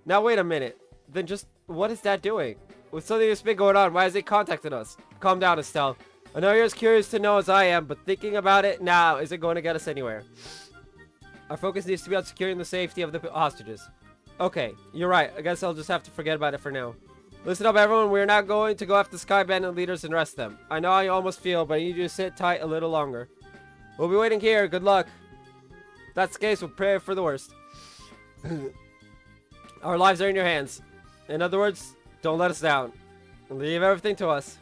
Now wait a minute. Then just, what is that doing? With something that's been going on, why has it contacted us? Calm down, Estelle. I know you're as curious to know as I am, but thinking about it now isn't going to get us anywhere. Our focus needs to be on securing the safety of the hostages. Okay, you're right. I guess I'll just have to forget about it for now. Listen up, everyone. We're not going to go after the Sky Bandit leaders and arrest them. I know how you almost feel, but I need you to sit tight a little longer. We'll be waiting here. Good luck. If that's the case, we'll pray for the worst. Our lives are in your hands. In other words, don't let us down. Leave everything to us.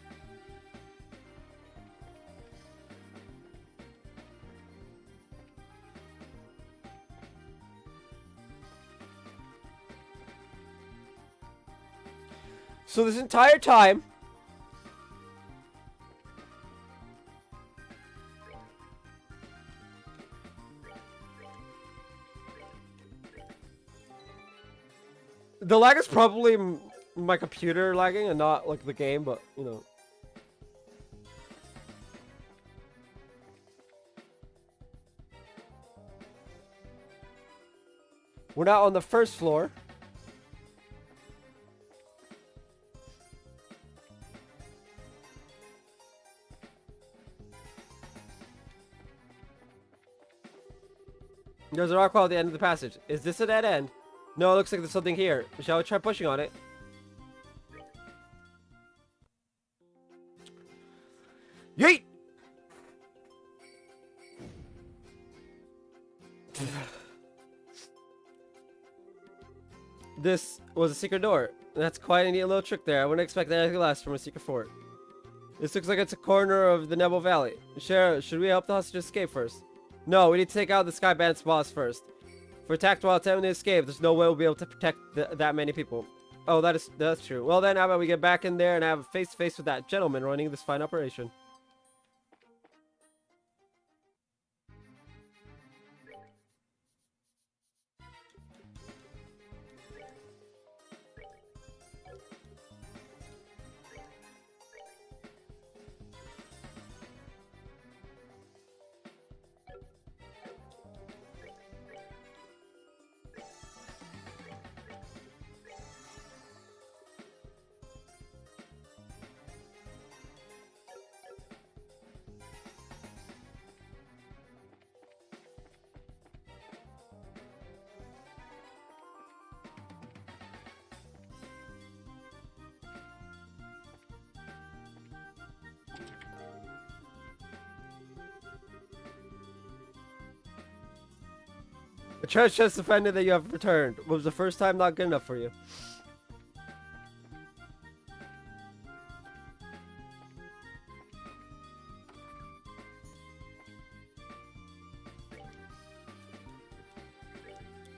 So this entire time, the lag is probably my computer lagging and not like the game, but you know. We're now on the first floor. There's a rock wall at the end of the passage. Is this a dead end? No, it looks like there's something here. Shall we try pushing on it? Yeet! This was a secret door. That's quite a neat little trick there. I wouldn't expect anything less from a secret fort. This looks like it's a corner of the Nebel Valley. Sheriff, should we help the hostages escape first? No, we need to take out the Sky Bandit's boss first. If we're attacked while attempting to escape, there's no way we'll be able to protect that many people. Oh, that's true. Well then, how about we get back in there and have a face-to-face with that gentleman running this fine operation. The church just offended that you have returned. Was the first time not good enough for you?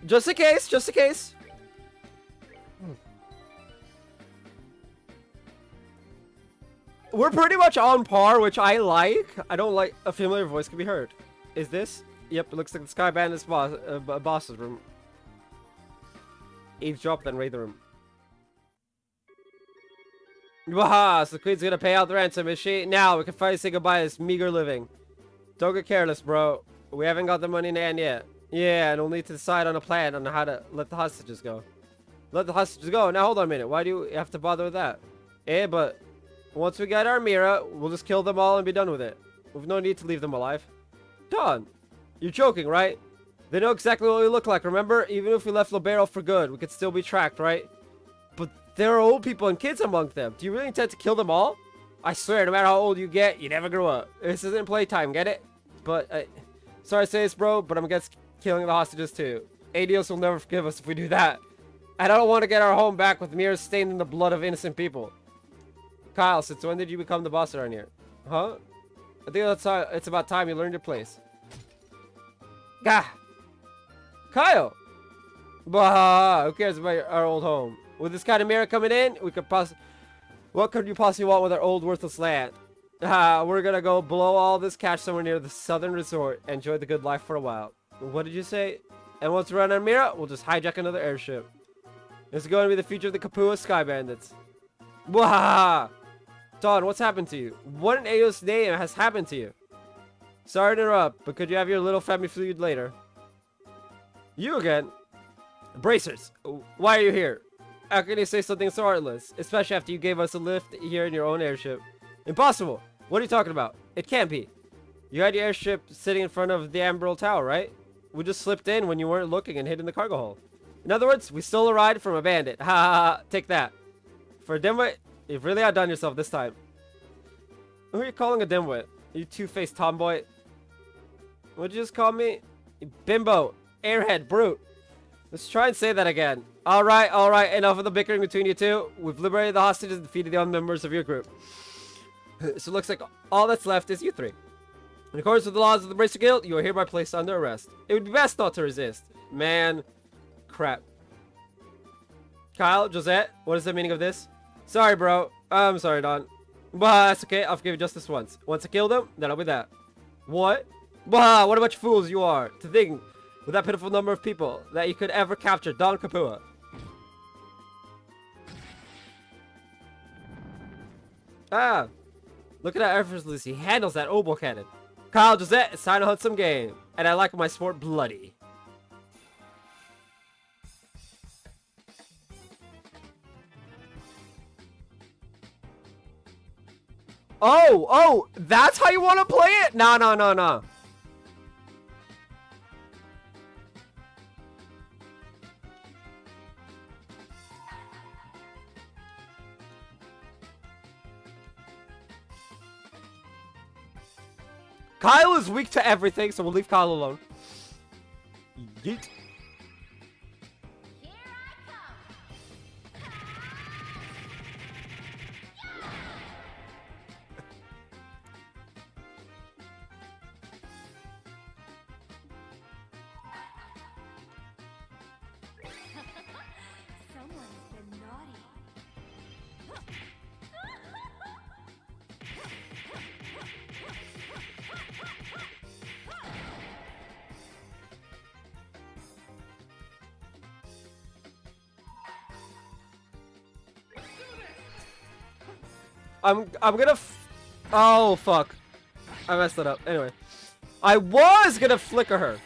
Just in case, just in case. We're pretty much on par, which I like. I don't like a familiar voice can be heard. Is this? Yep, it looks like the Sky Bandit's boss's room. Eavesdrop, then raid the room. Waha! So the Queen's gonna pay out the ransom, is she? Now, we can finally say goodbye to this meager living. Don't get careless, bro. We haven't got the money in hand yet. Yeah, and we'll need to decide on a plan on how to let the hostages go. Let the hostages go? Now, hold on a minute. Why do you have to bother with that? Eh, but once we get our Mira, we'll just kill them all and be done with it. We've no need to leave them alive. Don! You're joking, right? They know exactly what we look like, remember? Even if we left Libero for good, we could still be tracked, right? But there are old people and kids among them. Do you really intend to kill them all? I swear, no matter how old you get, you never grow up. This isn't playtime, get it? But, sorry to say this, bro, but I'm against killing the hostages, too. Adios will never forgive us if we do that. And I don't want to get our home back with mirrors stained in the blood of innocent people. Kyle, since when did you become the boss around here? Huh? I think it's about time you learned your place. Gah! Kyle! Bah! Who cares about our old home? With this kind of mirror coming in, we could what could you possibly want with our old worthless land? We're gonna go blow all this cash somewhere near the southern resort and enjoy the good life for a while. What did you say? And once we run our mirror, we'll just hijack another airship. This is going to be the future of the Kapua Sky Bandits. Wah! Don, what's happened to you? What in Ao's name has happened to you? Sorry to interrupt, but could you have your little family feud later? You again? Bracers, why are you here? How can you say something so heartless? Especially after you gave us a lift here in your own airship. Impossible! What are you talking about? It can't be. You had your airship sitting in front of the Amberl Tower, right? We just slipped in when you weren't looking and hid in the cargo hold. In other words, we stole a ride from a bandit. Ha ha ha, take that. For a dimwit, you've really outdone yourself this time. Who are you calling a dimwit? You two-faced tomboy. What'd you just call me? You bimbo, airhead, brute. Let's try and say that again. Alright, enough of the bickering between you two. We've liberated the hostages and defeated the other members of your group. So it looks like all that's left is you three. In accordance with the laws of the Bracer Guild, you are hereby placed under arrest. It would be best not to resist. Man. Crap. Kyle, Josette, what is the meaning of this? Sorry, bro. I'm sorry, Don. But that's okay. I'll forgive you just this once. Once I kill them, that'll be that. What? Bah, what a bunch of fools you are. To think, with that pitiful number of people, that you could ever capture Don Kapua. Ah. Look at how effortlessly he handles that oboe cannon. Kyle, Josette, it's time to hunt some game. And I like my sport bloody. Oh, that's how you want to play it? No. Kyle is weak to everything, so we'll leave Kyle alone. Yeet. Someone's been naughty. I'm gonna oh fuck. I messed it up. Anyway. I was gonna flicker her.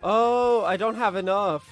Oh, I don't have enough.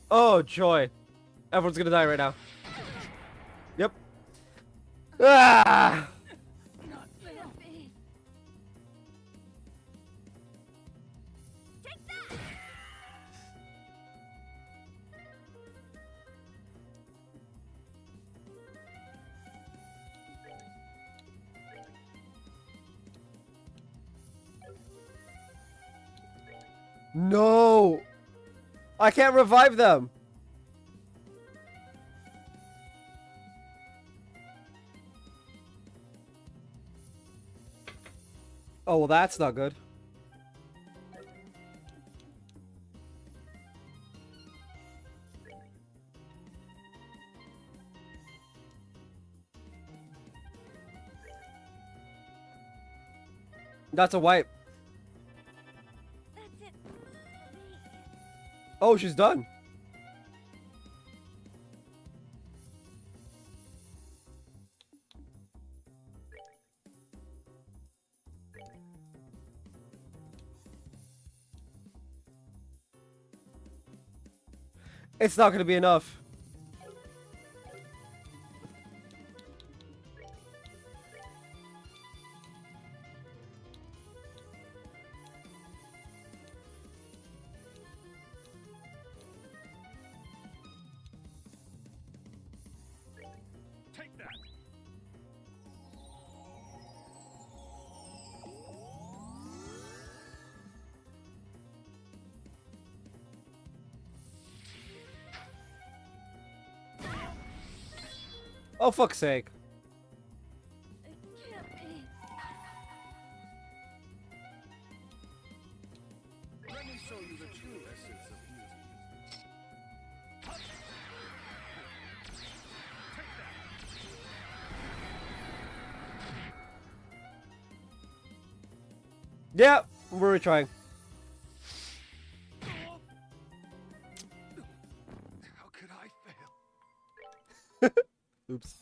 Oh, joy. Everyone's gonna die right now. Yep. Ah! Not fair. Take that! No! I can't revive them! Oh, well that's not good. That's a wipe. That's it. Oh, she's done. It's not gonna be enough. Take that. Oh, fuck's sake. It can't be. Let me show you the true essence of beauty. Yeah, we're retrying. How could I fail? Oops.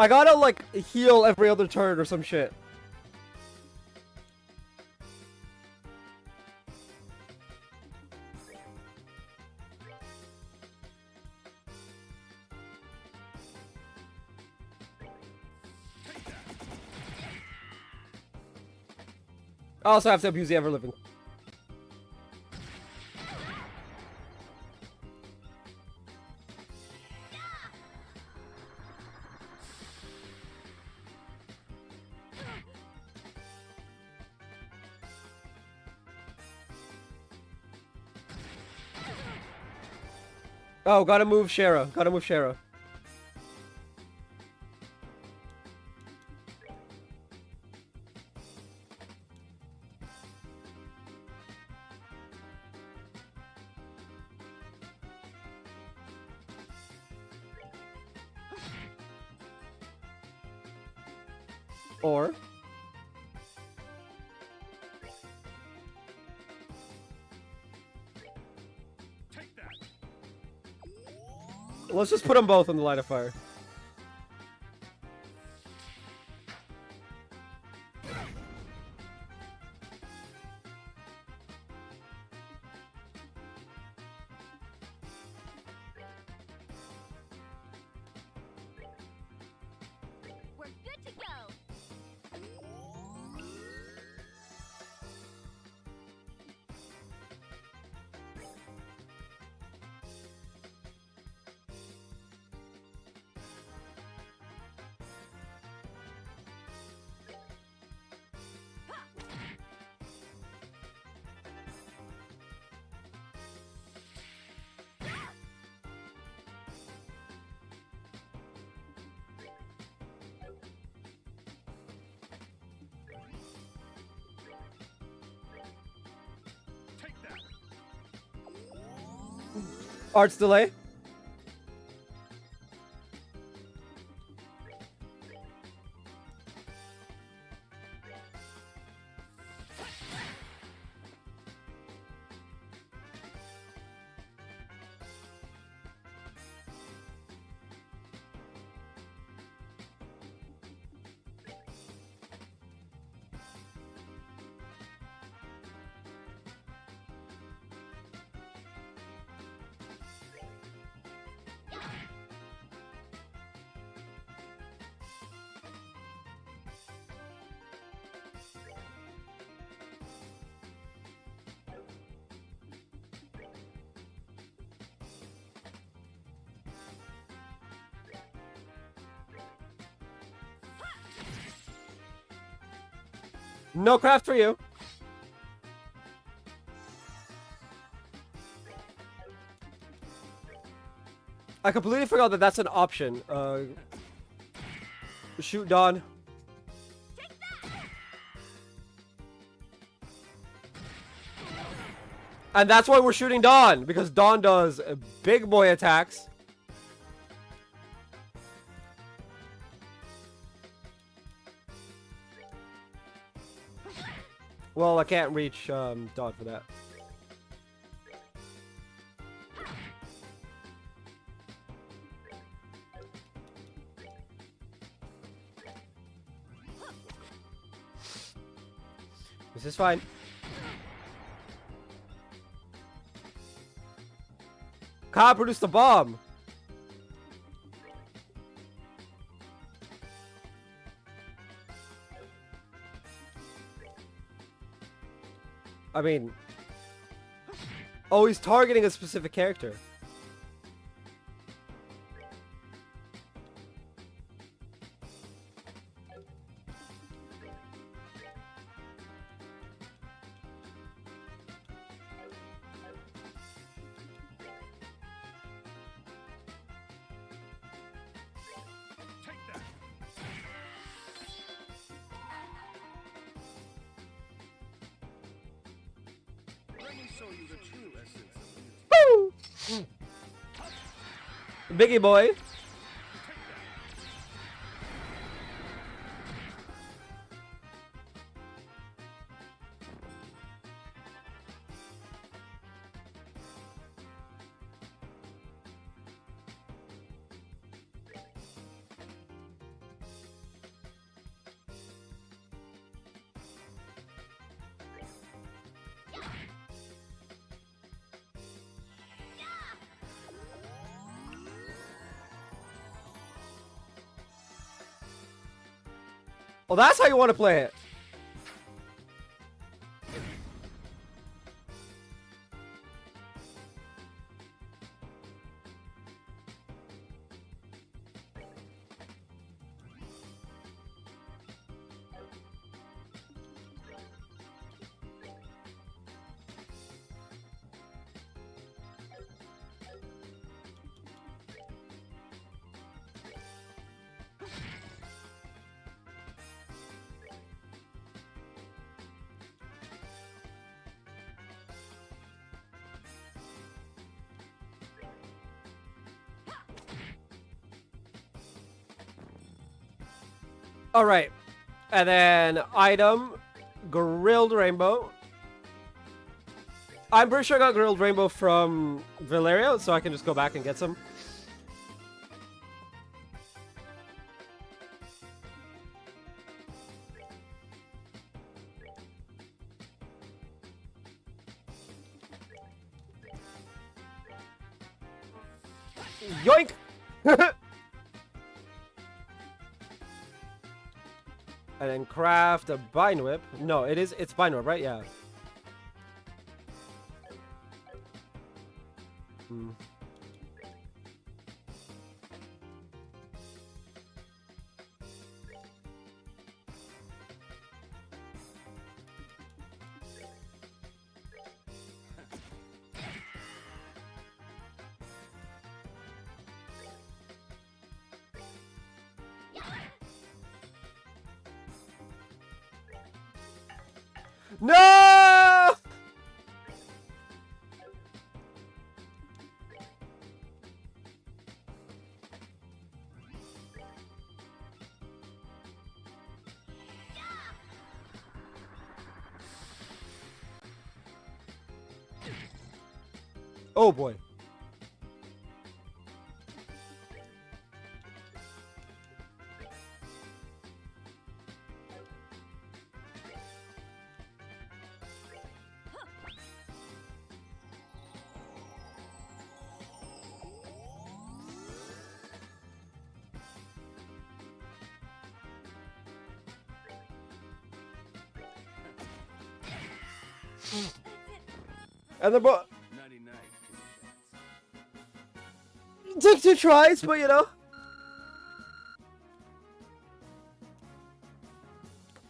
I gotta, like, heal every other turn or some shit. I also have to abuse the ever-living. Oh, gotta move Shara. Gotta move Shara. Or... Take that. let's just put them both in the line of fire. We're good to go. Take that. Arts delay. No craft for you. I completely forgot that that's an option. Shoot Dawn. And that's why we're shooting Dawn, because Dawn does big boy attacks. Well, I can't reach Dawn for that. This is fine. Ka produced a bomb. I mean... Oh, he's targeting a specific character. Take that. Let me show you the true essence of beauty. Woo! Biggie boy. Oh, that's how you want to play it. All right, and then item, grilled rainbow. I'm pretty sure I got grilled rainbow from Valeria, so I can just go back and get some. Yoink! And then craft a bind whip. No, it's bind whip, right? Yeah. No! Oh boy. And the 99. Take 2 tries, but you know.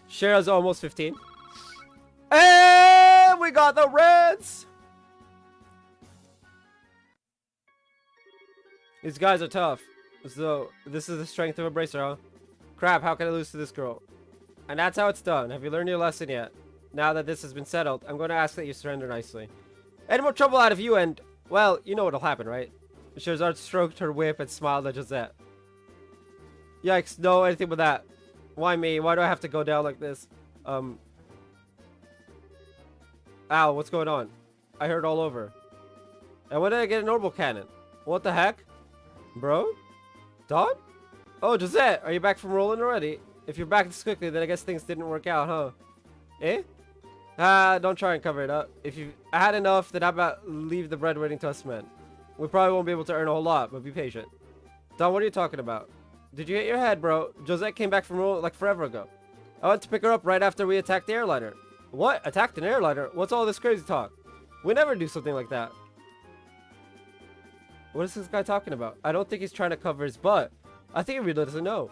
Shara's almost 15. And we got the reds! These guys are tough. So, this is the strength of a bracer, huh? Crap, how can I lose to this girl? And that's how it's done. Have you learned your lesson yet? Now that this has been settled, I'm going to ask that you surrender nicely. Any more trouble out of you and, well, you know what'll happen, right? Sherzard stroked her whip and smiled at Josette. Yikes, no, anything but that. Why me? Why do I have to go down like this? Ow, what's going on? I heard all over. And when did I get an orbital cannon? What the heck? Bro? Don? Oh, Josette, are you back from rolling already? If you're back this quickly, then I guess things didn't work out, huh? Eh? Don't try and cover it up. If you had enough, then how about leave the bread waiting to us men? We probably won't be able to earn a whole lot, but be patient. Don, what are you talking about? Did you hit your head, bro? Josette came back from rolling like forever ago. I went to pick her up right after we attacked the airliner. What? Attacked an airliner? What's all this crazy talk? We never do something like that. What is this guy talking about? I don't think he's trying to cover his butt. I think he really doesn't know.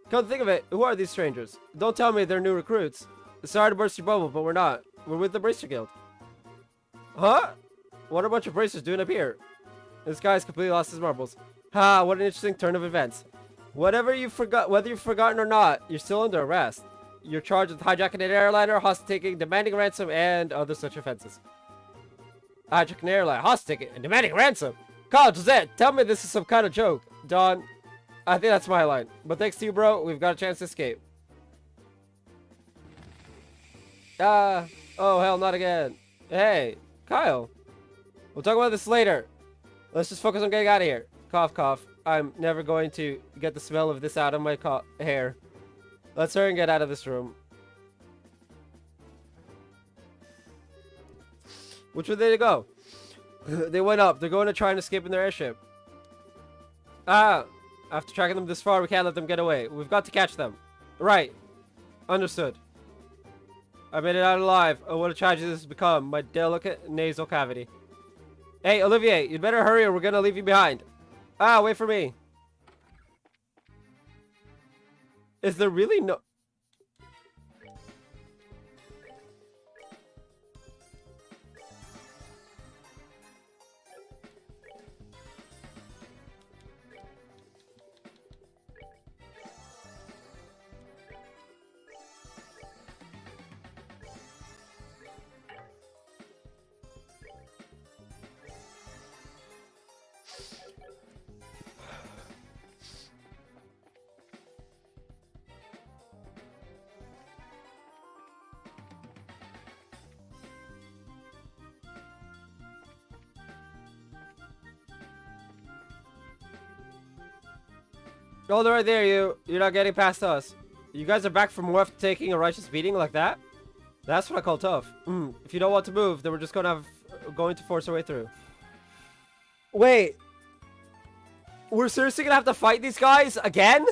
Come to think of it, who are these strangers? Don't tell me they're new recruits. Sorry to burst your bubble, but we're not. We're with the Bracer Guild. Huh? What are a bunch of bracers doing up here? This guy's completely lost his marbles. Ha, what an interesting turn of events. Whether you've forgotten or not, you're still under arrest. You're charged with hijacking an airliner, hostage-taking, demanding ransom, and other such offenses. Hijacking an airliner, hostage-taking, and demanding ransom? Call Josette, tell me this is some kind of joke. Don, I think that's my line. But thanks to you, bro, we've got a chance to escape. Oh, hell, not again. Hey, Kyle. We'll talk about this later. Let's just focus on getting out of here. Cough, cough. I'm never going to get the smell of this out of my hair. Let's hurry and get out of this room. Which way did they go? They went up. They're going to try and escape in their airship. After tracking them this far, we can't let them get away. We've got to catch them. Right. Understood. I made it out alive. Oh, what a tragedy this has become. My delicate nasal cavity. Hey, Olivier, you'd better hurry or we're gonna leave you behind. Ah, wait for me. Is there really no... Oh, they're right there, you. You're not getting past us. You guys are back from war after taking a righteous beating like that? That's what I call tough. If you don't want to move, then we're just going to force our way through. Wait. We're seriously gonna have to fight these guys again?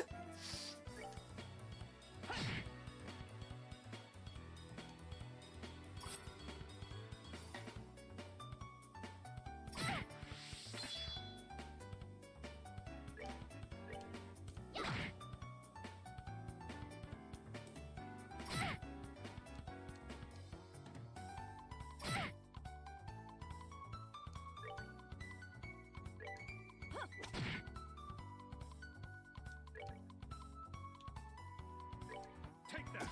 Take that.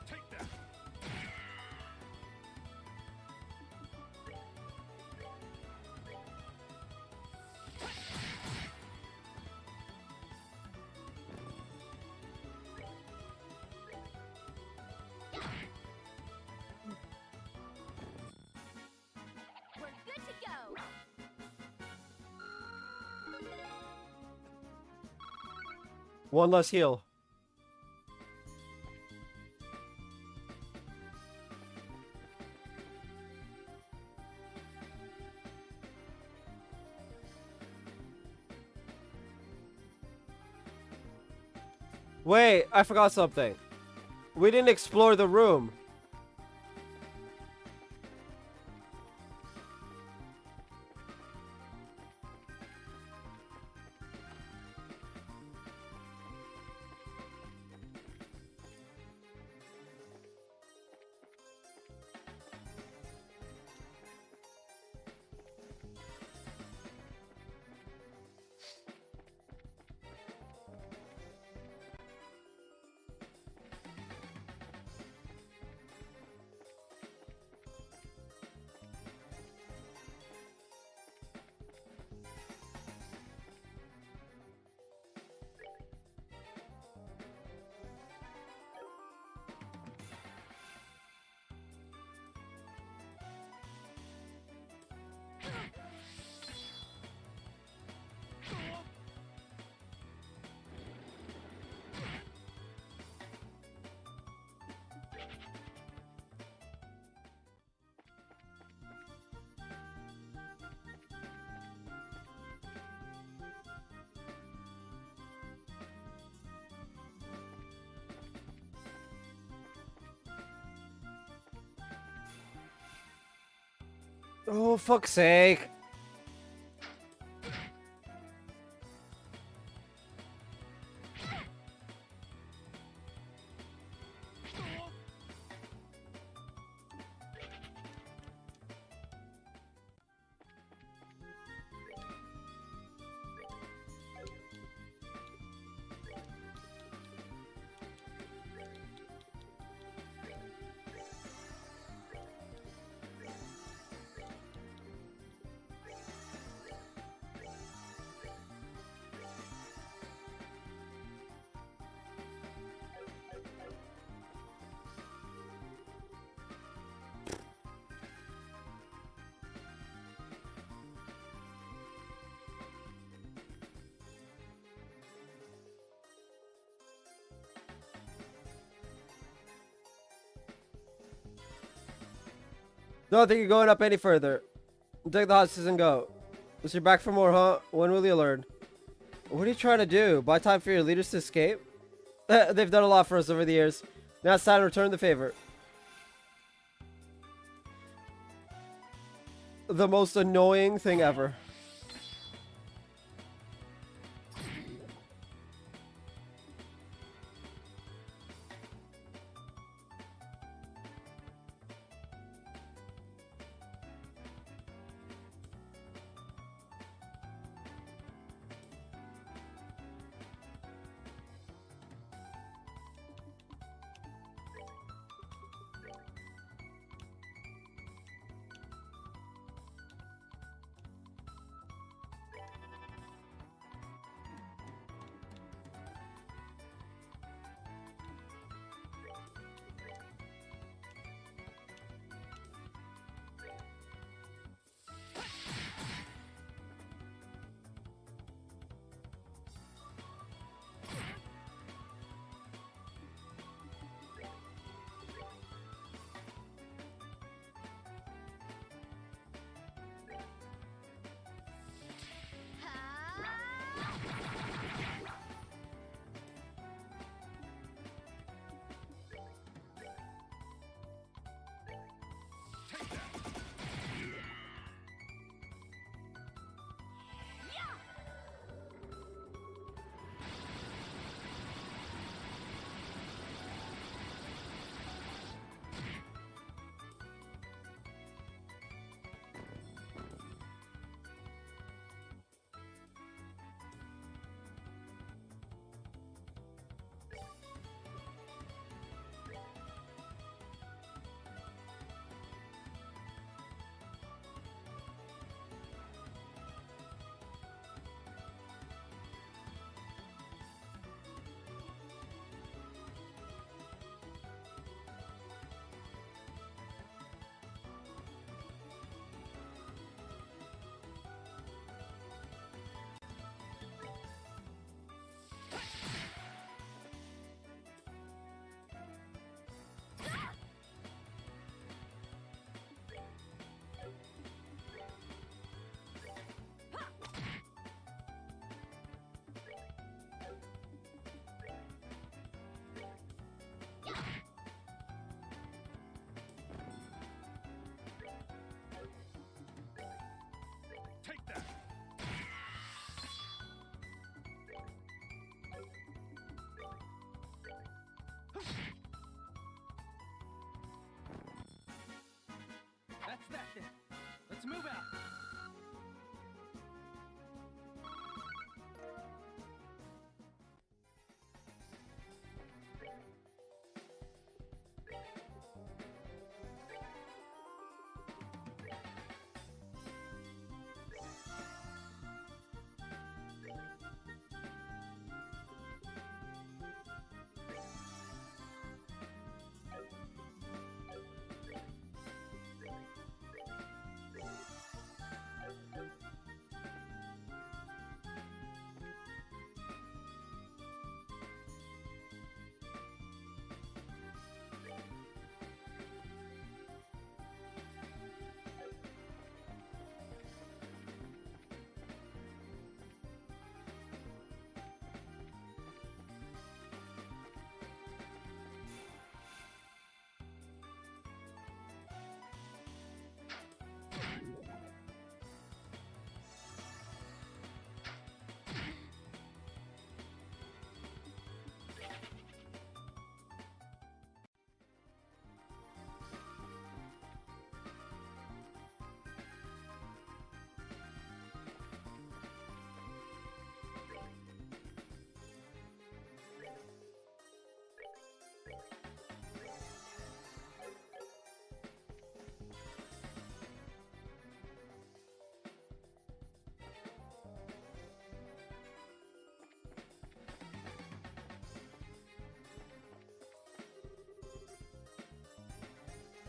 Take that. We're good to go. One less heal. Wait, I forgot something. We didn't explore the room. Oh, fuck's sake. Don't think you're going up any further. Take the hostages and go. So you're back for more, huh? When will you learn? What are you trying to do? Buy time for your leaders to escape? They've done a lot for us over the years. Now it's time to return the favor. The most annoying thing ever. Take that! That's that then. Let's move out.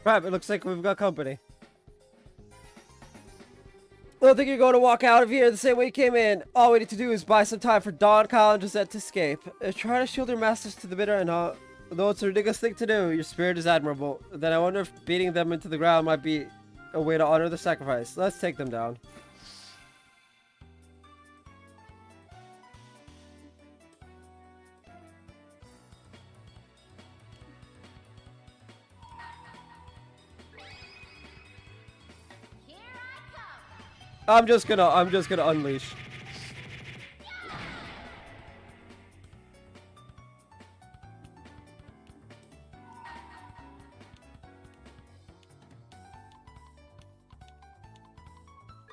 Crap, it looks like we've got company. I don't think you're going to walk out of here the same way you came in. All we need to do is buy some time for Dawn, Kyle, and Gisette to escape. Try to shield your masters to the bitter end, huh? Though it's a ridiculous thing to do, your spirit is admirable. Then I wonder if beating them into the ground might be a way to honor the sacrifice. Let's take them down. Here I come. I'm just gonna unleash.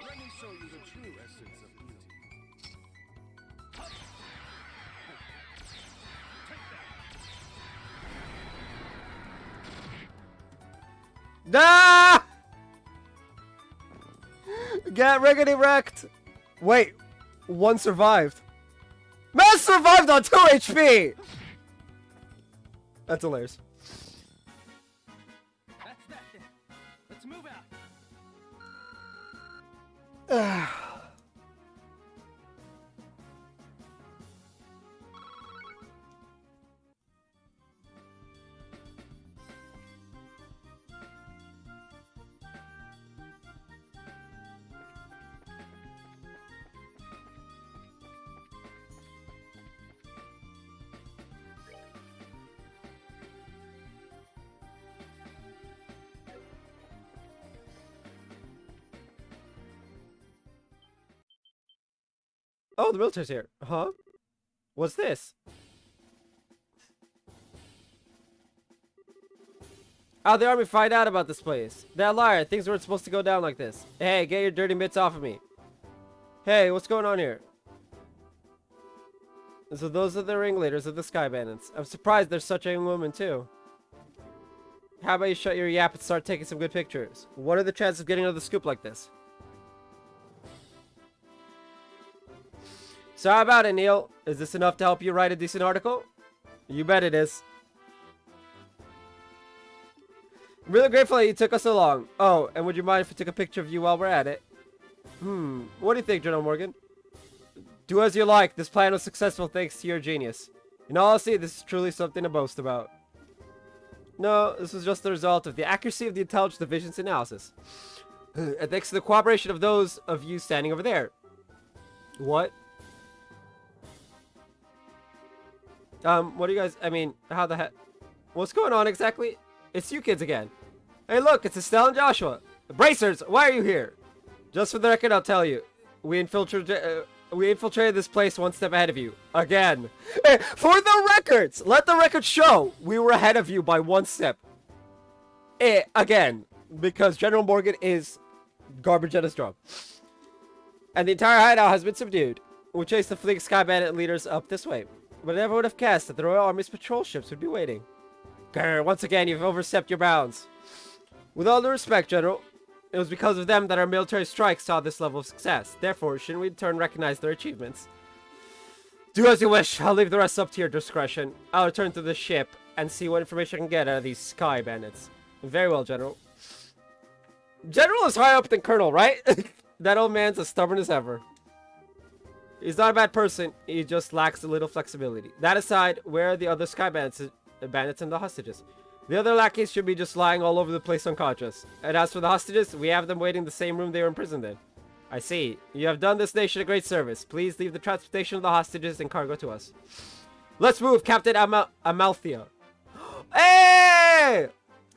Let me show you the true essence of beauty. Ah! Get riggedy wrecked. Wait, one survived. Man survived on 2 HP. That's hilarious. That's that then. Let's move out. Oh, the military's here. Huh? What's this? How'd the army find out about this place? That liar, things weren't supposed to go down like this. Hey, get your dirty mitts off of me. Hey, what's going on here? So those are the ringleaders of the Sky Bandits. I'm surprised there's such a young woman too. How about you shut your yap and start taking some good pictures? What are the chances of getting another scoop like this? So how about it, Neil? Is this enough to help you write a decent article? You bet it is. I'm really grateful that you took us along. Oh, and would you mind if we took a picture of you while we're at it? What do you think, General Morgan? Do as you like. This plan was successful thanks to your genius. In all honesty, this is truly something to boast about. No, this was just the result of the accuracy of the Intelligence Division's analysis. And thanks to the cooperation of those of you standing over there. What? What do you guys, I mean, how the heck? What's going on exactly? It's you kids again. Hey look, it's Estelle and Joshua. Bracers, why are you here? Just for the record, I'll tell you. We infiltrated this place one step ahead of you. Again. Hey, for the records! Let the record show we were ahead of you by 1 step. Again. Because General Morgan is garbage at his job. And the entire hideout has been subdued. We chased the fleeing Sky Bandit leaders up this way. But I never would have guessed that the Royal Army's patrol ships would be waiting. Grr, once again, you've overstepped your bounds. With all due respect, General, it was because of them that our military strike saw this level of success. Therefore, shouldn't we in turn recognize their achievements? Do as you wish. I'll leave the rest up to your discretion. I'll return to the ship and see what information I can get out of these Sky Bandits. Very well, General. General is higher up than Colonel, right? That old man's as stubborn as ever. He's not a bad person, he just lacks a little flexibility. That aside, where are the other Sky Bandits and the hostages? The other lackeys should be just lying all over the place unconscious. And as for the hostages, we have them waiting in the same room they were imprisoned in. I see. You have done this nation a great service. Please leave the transportation of the hostages and cargo to us. Let's move, Captain Amalthea. Hey!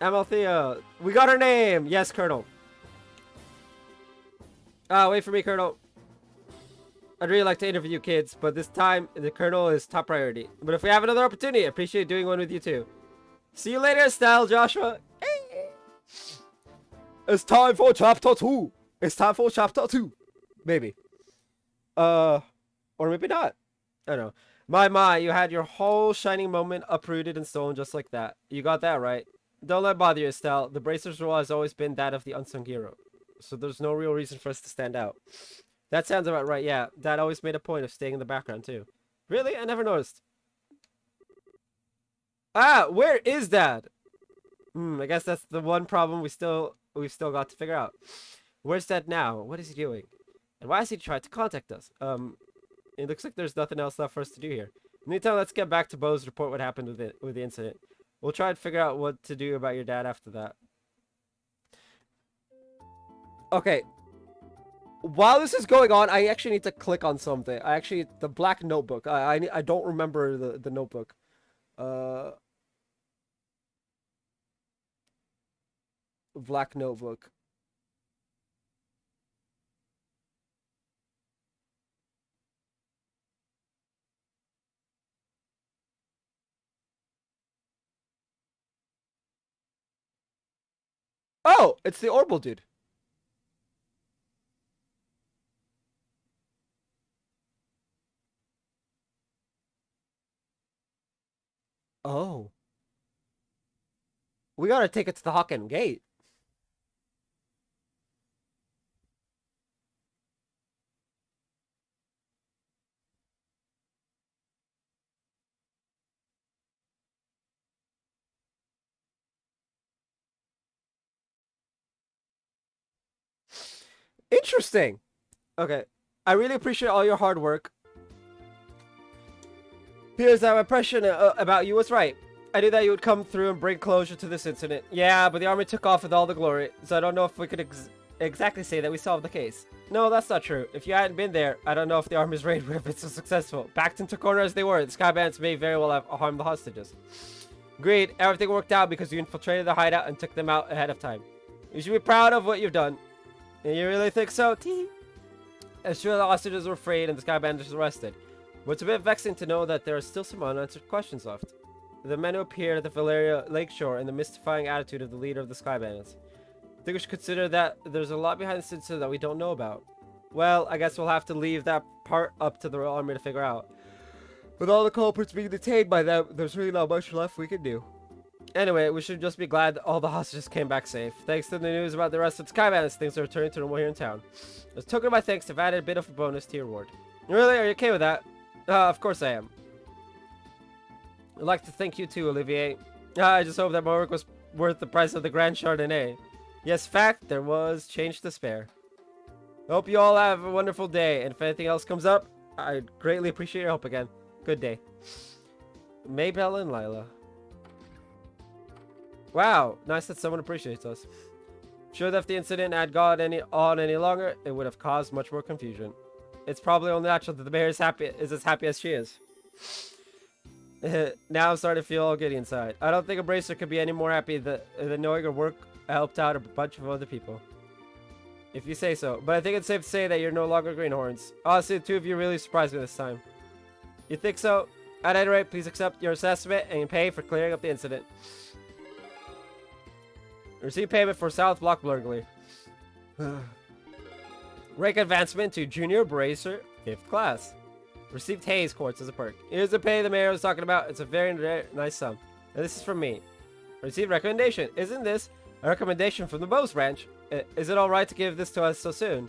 Amalthea. We got her name. Yes, Colonel. Wait for me, Colonel. I'd really like to interview you kids, but this time, the Colonel is top priority. But if we have another opportunity, I appreciate doing one with you too. See you later, Estelle, Joshua. It's time for chapter 2. It's time for chapter 2. Maybe. Or maybe not. I don't know. My, you had your whole shining moment uprooted and stolen just like that. You got that right. Don't let it bother you, Estelle. The Bracers' role has always been that of the unsung hero. So there's no real reason for us to stand out. That sounds about right, yeah. Dad always made a point of staying in the background, too. Really? I never noticed. Ah, where is Dad? I guess that's the one problem we've still got to figure out. Where's Dad now? What is he doing? And why has he tried to contact us? It looks like there's nothing else left for us to do here. In the meantime, let's get back to Bo's report what happened with the incident. We'll try and figure out what to do about your dad after that. Okay. While this is going on, I actually need to click on something. The black notebook. I don't remember the notebook. Black notebook. Oh, it's the Orbital dude. Oh. We gotta take it to the Hawken Gate. Interesting. Okay. I really appreciate all your hard work. Here's our impression about you was right. I knew that you would come through and bring closure to this incident. Yeah, but the army took off with all the glory, so I don't know if we could exactly say that we solved the case. No, that's not true. If you hadn't been there, I don't know if the army's raid would have been so successful. Backed into corner as they were, the Sky Bandits may very well have harmed the hostages. Agreed, everything worked out because you infiltrated the hideout and took them out ahead of time. You should be proud of what you've done. And you really think so, T? It's true the hostages were freed and the Sky Bandits arrested. But it's a bit vexing to know that there are still some unanswered questions left. The men who appeared at the Valeria lakeshore and the mystifying attitude of the leader of the Sky Bandits. I think we should consider that there's a lot behind this incident that we don't know about. Well, I guess we'll have to leave that part up to the Royal Army to figure out. With all the culprits being detained by them, there's really not much left we can do. Anyway, we should just be glad that all the hostages came back safe. Thanks to the news about the rest of the Sky Bandits, things are returning to normal here in town. As a token of my thanks, I've added a bit of a bonus to your reward. Really? Are you okay with that? Of course I am. I'd like to thank you too, Olivier. I just hope that my work was worth the price of the Grand Chardonnay. Yes, fact, there was change to spare. I hope you all have a wonderful day, and if anything else comes up, I'd greatly appreciate your help again. Good day. Maybelle and Lila. Wow, nice that someone appreciates us. Sure that if the incident had gone on any longer, it would have caused much more confusion. It's probably only natural that the mayor is as happy as she is. Now I'm starting to feel all giddy inside. I don't think a bracer could be any more happy than knowing her work helped out a bunch of other people. If you say so. But I think it's safe to say that you're no longer greenhorns. Honestly, the two of you really surprised me this time. You think so? At any rate, please accept your assessment and pay for clearing up the incident. Receive payment for South Block burglary. Rank advancement to Junior Bracer, 5th class. Received Hayes Quartz as a perk. Here's the pay the mayor was talking about. It's a very nice sum. And this is from me. Received recommendation. Isn't this a recommendation from the Bose branch? Is it alright to give this to us so soon?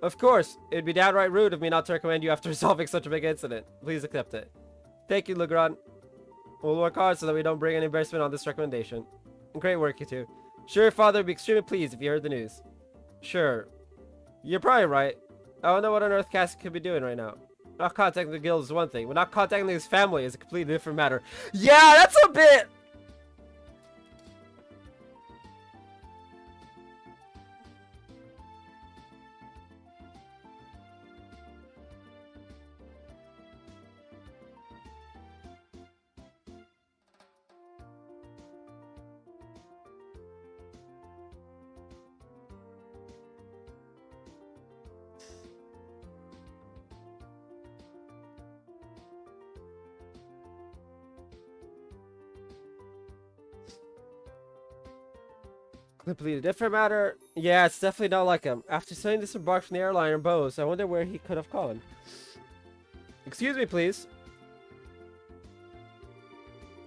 Of course. It'd be downright rude of me not to recommend you after resolving such a big incident. Please accept it. Thank you, Legrand. We'll work hard so that we don't bring any embarrassment on this recommendation. Great work, you two. Sure, your father would be extremely pleased if you heard the news. Sure. You're probably right. I don't know what on earth Cassie could be doing right now. Not contacting the guild is one thing, but not contacting his family is a completely different matter. Yeah, that's a bit... Completely different matter. Yeah, it's definitely not like him. After suddenly disembarked from the airliner Bose, I wonder where he could have gone. Excuse me, please.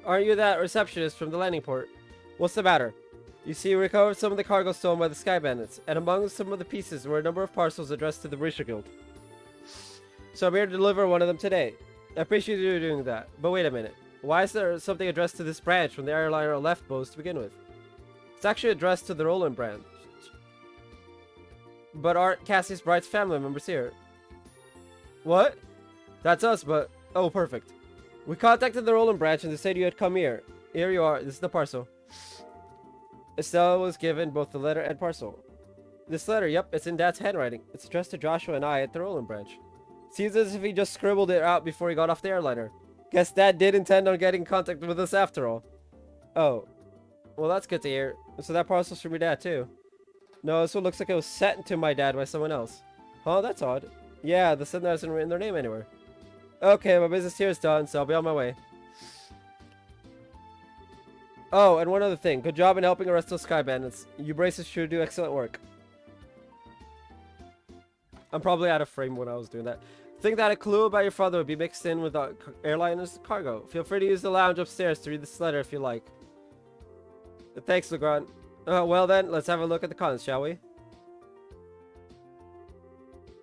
Aren't you that receptionist from the landing port? What's the matter? You see, we recovered some of the cargo stolen by the Sky Bandits, and among some of the pieces were a number of parcels addressed to the Bracer Guild. So I'm here to deliver one of them today. I appreciate you doing that, but wait a minute. Why is there something addressed to this branch from the airliner left Bose to begin with? It's actually addressed to the Roland branch. But aren't Cassie's bride's family members here? What? That's us, but... Oh, perfect. We contacted the Roland branch and they said you had come here. Here you are. This is the parcel. Estella was given both the letter and parcel. This letter, yep, it's in Dad's handwriting. It's addressed to Joshua and I at the Roland branch. Seems as if he just scribbled it out before he got off the airliner. Guess Dad did intend on getting in contact with us after all. Oh. Well, that's good to hear. So that parcel's from your dad, too. No, this one looks like it was sent to my dad by someone else. Huh, that's odd. Yeah, the sender hasn't written their name anywhere. Okay, my business here is done, so I'll be on my way. Oh, and one other thing. Good job in helping arrest those sky bandits. You braces sure do excellent work. I'm probably out of frame when I was doing that. Think that a clue about your father would be mixed in with the airliner's cargo. Feel free to use the lounge upstairs to read this letter if you like. Thanks, Legrand. Well then, let's have a look at the contents, shall we? Do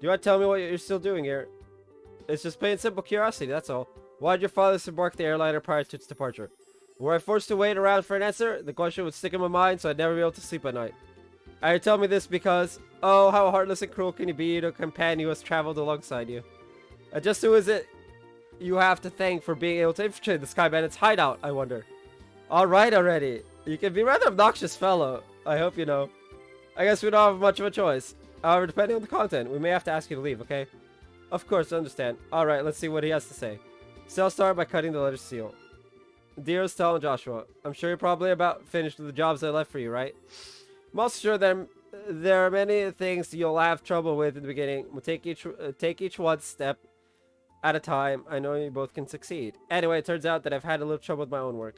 you want to tell me what you're still doing here? It's just plain simple curiosity, that's all. Why did your father disembark the airliner prior to its departure? Were I forced to wait around for an answer? The question would stick in my mind, so I'd never be able to sleep at night. Are you telling me this because, oh, how heartless and cruel can you be to a companion who has traveled alongside you? Just who is it you have to thank for being able to infiltrate the Sky Bandit's hideout, I wonder? Alright already. You can be a rather obnoxious fellow. I hope you know. I guess we don't have much of a choice. However, depending on the content, we may have to ask you to leave, okay? Of course, I understand. Alright, let's see what he has to say. So I'll start by cutting the letter seal. Dear Estelle and Joshua, I'm sure you're probably about finished with the jobs I left for you, right? I'm also sure that there are many things you'll have trouble with in the beginning. We'll take each one step at a time. I know you both can succeed. Anyway, it turns out that I've had a little trouble with my own work.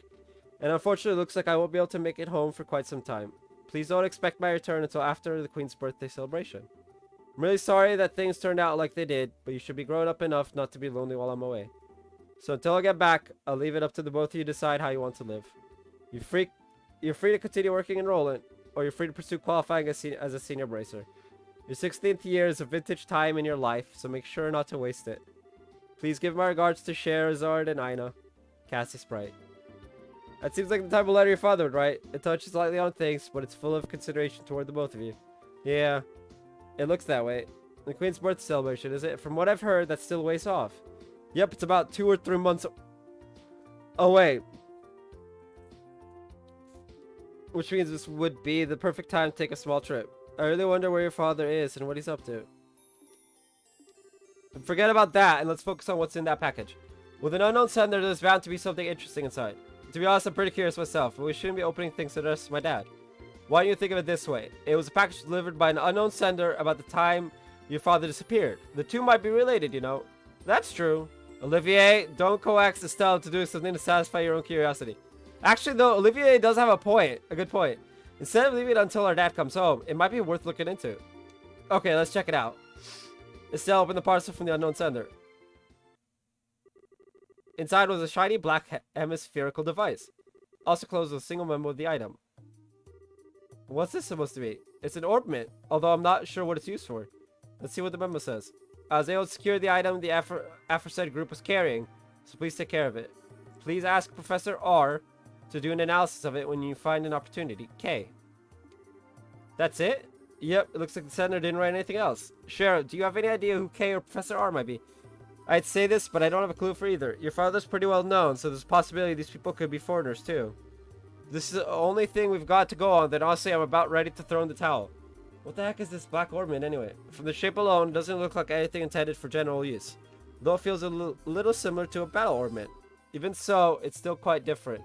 And unfortunately, it looks like I won't be able to make it home for quite some time. Please don't expect my return until after the Queen's birthday celebration. I'm really sorry that things turned out like they did, but you should be grown up enough not to be lonely while I'm away. So until I get back, I'll leave it up to the both of you to decide how you want to live. You're free to continue working in Roland, or you're free to pursue qualifying as a senior bracer. Your 16th year is a vintage time in your life, so make sure not to waste it. Please give my regards to Sherazard and Ina. Cassie Sprite. That seems like the type of letter your father would write. It touches lightly on things, but it's full of consideration toward the both of you. Yeah, it looks that way. The Queen's birthday celebration, is it? From what I've heard, that's still a ways off. Yep, it's about 2 or 3 months away. Which means this would be the perfect time to take a small trip. I really wonder where your father is and what he's up to. Forget about that and let's focus on what's in that package. With an unknown sender, there's bound to be something interesting inside. To be honest, I'm pretty curious myself, but we shouldn't be opening things to the rest of my dad. Why don't you think of it this way? It was a package delivered by an unknown sender about the time your father disappeared. The two might be related, you know. That's true. Olivier, don't coax Estelle to do something to satisfy your own curiosity. Actually, though, Olivier does have a good point. Instead of leaving it until our dad comes home, it might be worth looking into. Okay, let's check it out. Estelle opened the parcel from the unknown sender. Inside was a shiny black hemispherical device. Also closed with a single memo of the item. What's this supposed to be? It's an orbment, although I'm not sure what it's used for. Let's see what the memo says. I was able to secure the item the aforesaid group was carrying, so please take care of it. Please ask Professor R to do an analysis of it when you find an opportunity. K. That's it? Yep, it looks like the sender didn't write anything else. Cheryl, do you have any idea who K or Professor R might be? I'd say this, but I don't have a clue for either. Your father's pretty well known, so there's a possibility these people could be foreigners too. This is the only thing we've got to go on, then honestly I'm about ready to throw in the towel. What the heck is this black ornament anyway? From the shape alone, it doesn't look like anything intended for general use. Though it feels a little similar to a battle ornament. Even so, it's still quite different.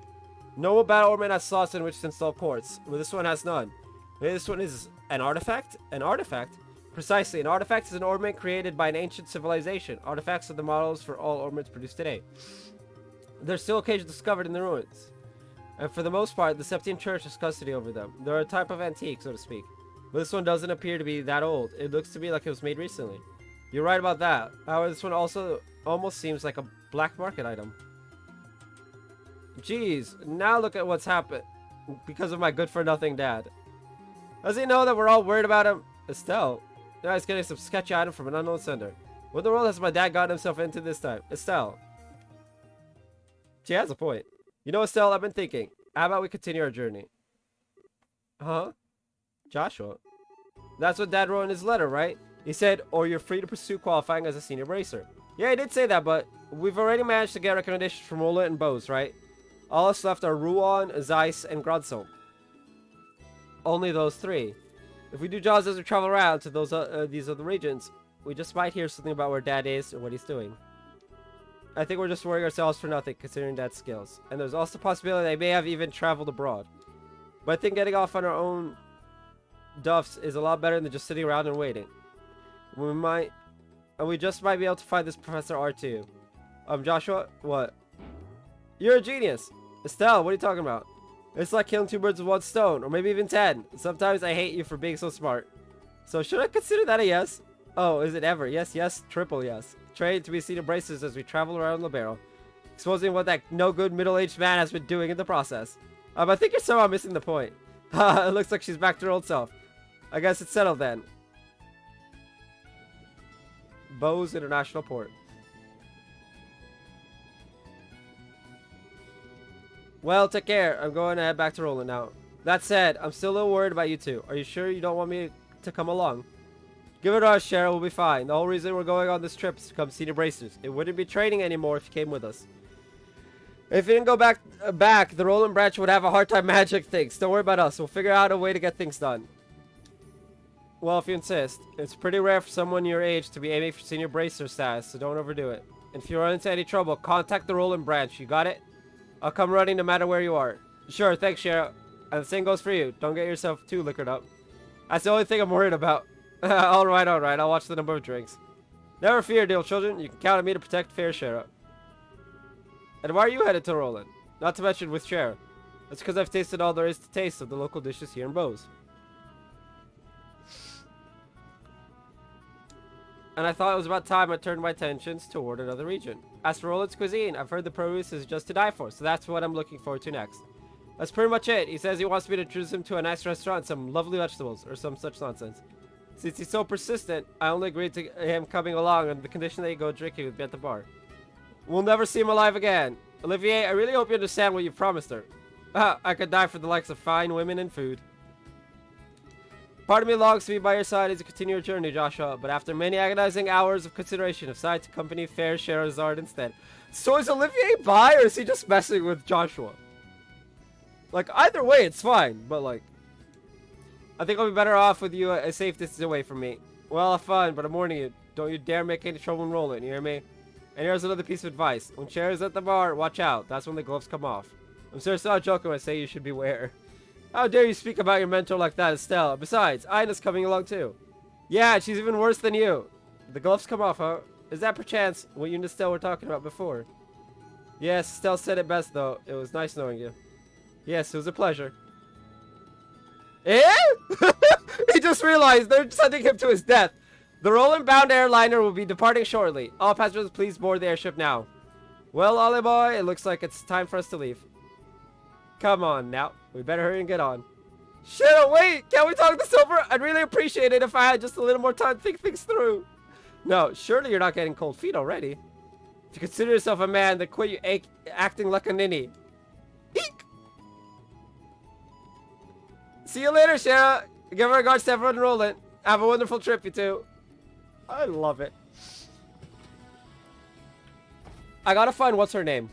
No battle ornament has slots in which to install quartz, but this one has none. Maybe this one is an artifact? An artifact? Precisely, an artifact is an ornament created by an ancient civilization. Artifacts are the models for all ornaments produced today. They're still occasionally discovered in the ruins. And for the most part, the Septine Church has custody over them. They're a type of antique, so to speak. But this one doesn't appear to be that old. It looks to me like it was made recently. You're right about that. However, this one also almost seems like a black market item. Jeez, now look at what's happened because of my good-for-nothing dad. Does he know that we're all worried about him? Estelle. Now he's getting some sketchy item from an unknown sender. What in the world has my dad gotten himself into this time? Estelle. She has a point. You know, Estelle, I've been thinking. How about we continue our journey? Huh? Joshua. That's what Dad wrote in his letter, right? He said, or you're free to pursue qualifying as a senior bracer. Yeah, he did say that, but we've already managed to get recommendations from Roland and Bose, right? All that's left are Ruan, Zeiss, and Grodson. Only those three. If we do jobs as we travel around to these other regions, we just might hear something about where Dad is or what he's doing. I think we're just worrying ourselves for nothing, considering Dad's skills. And there's also the possibility they may have even traveled abroad. But I think getting off on our own duffs is a lot better than just sitting around and waiting. We just might be able to find this Professor R2. Joshua? What? You're a genius! Estelle, what are you talking about? It's like killing 2 birds with 1 stone, or maybe even 10. Sometimes I hate you for being so smart. So should I consider that a yes? Oh, is it ever? Yes, yes, triple yes. Trained to be seen in braces as we travel around Libero, exposing what that no-good middle-aged man has been doing in the process. I think you're somehow missing the point. It looks like she's back to her old self. I guess it's settled then. Bose International Port. Well, take care. I'm going to head back to Roland now. That said, I'm still a little worried about you two. Are you sure you don't want me to come along? Give it to us, Cheryl. We'll be fine. The whole reason we're going on this trip is to become senior bracers. It wouldn't be training anymore if you came with us. If you didn't go back, the Roland branch would have a hard time managing things. Don't worry about us. We'll figure out a way to get things done. Well, if you insist. It's pretty rare for someone your age to be aiming for senior bracer status, so don't overdo it. And if you run into any trouble, contact the Roland branch. You got it? I'll come running no matter where you are. Sure, thanks, Cheryl. And the same goes for you. Don't get yourself too liquored up. That's the only thing I'm worried about. Alright. I'll watch the number of drinks. Never fear, dear children. You can count on me to protect fair Cheryl. And why are you headed to Roland? Not to mention with Cheryl. That's because I've tasted all there is to taste of the local dishes here in Bose. And I thought it was about time I turned my attentions toward another region. As for Roland's cuisine, I've heard the produce is just to die for, so that's what I'm looking forward to next. That's pretty much it. He says he wants me to introduce him to a nice restaurant and some lovely vegetables, or some such nonsense. Since he's so persistent, I only agreed to him coming along on the condition that he go drinking with me at the bar. We'll never see him alive again. Olivier, I really hope you understand what you promised her. I could die for the likes of fine women and food. Part of me longs to be by your side as you continue your journey, Joshua, but after many agonizing hours of consideration, I've decided to accompany fair Scheherazade instead. So is Olivier bi, or is he just messing with Joshua? Like, either way, it's fine, but like... I think I'll be better off with you a safe distance away from me. Well, have fun, but I'm warning you, don't you dare make any trouble in Roland, you hear me? And here's another piece of advice. When Cher's at the bar, watch out. That's when the gloves come off. I'm seriously not joking when I say you should beware. How dare you speak about your mentor like that, Estelle? Besides, Ina's coming along too. Yeah, she's even worse than you. The gloves come off, huh? Is that perchance what you and Estelle were talking about before? Yes, Estelle said it best though. It was nice knowing you. Yes, it was a pleasure. Eh? He just realized they're sending him to his death. The Roland-bound airliner will be departing shortly. All passengers, please board the airship now. Well, Ollie boy, it looks like it's time for us to leave. Come on now. We better hurry and get on. Shit, wait! Can't we talk this over? I'd really appreciate it if I had just a little more time to think things through. No, surely you're not getting cold feet already. If you consider yourself a man, then quit you acting like a ninny. Eek! See you later, Shara. Give regards to everyone in Roland. Have a wonderful trip, you two. I love it. I gotta find what's her name.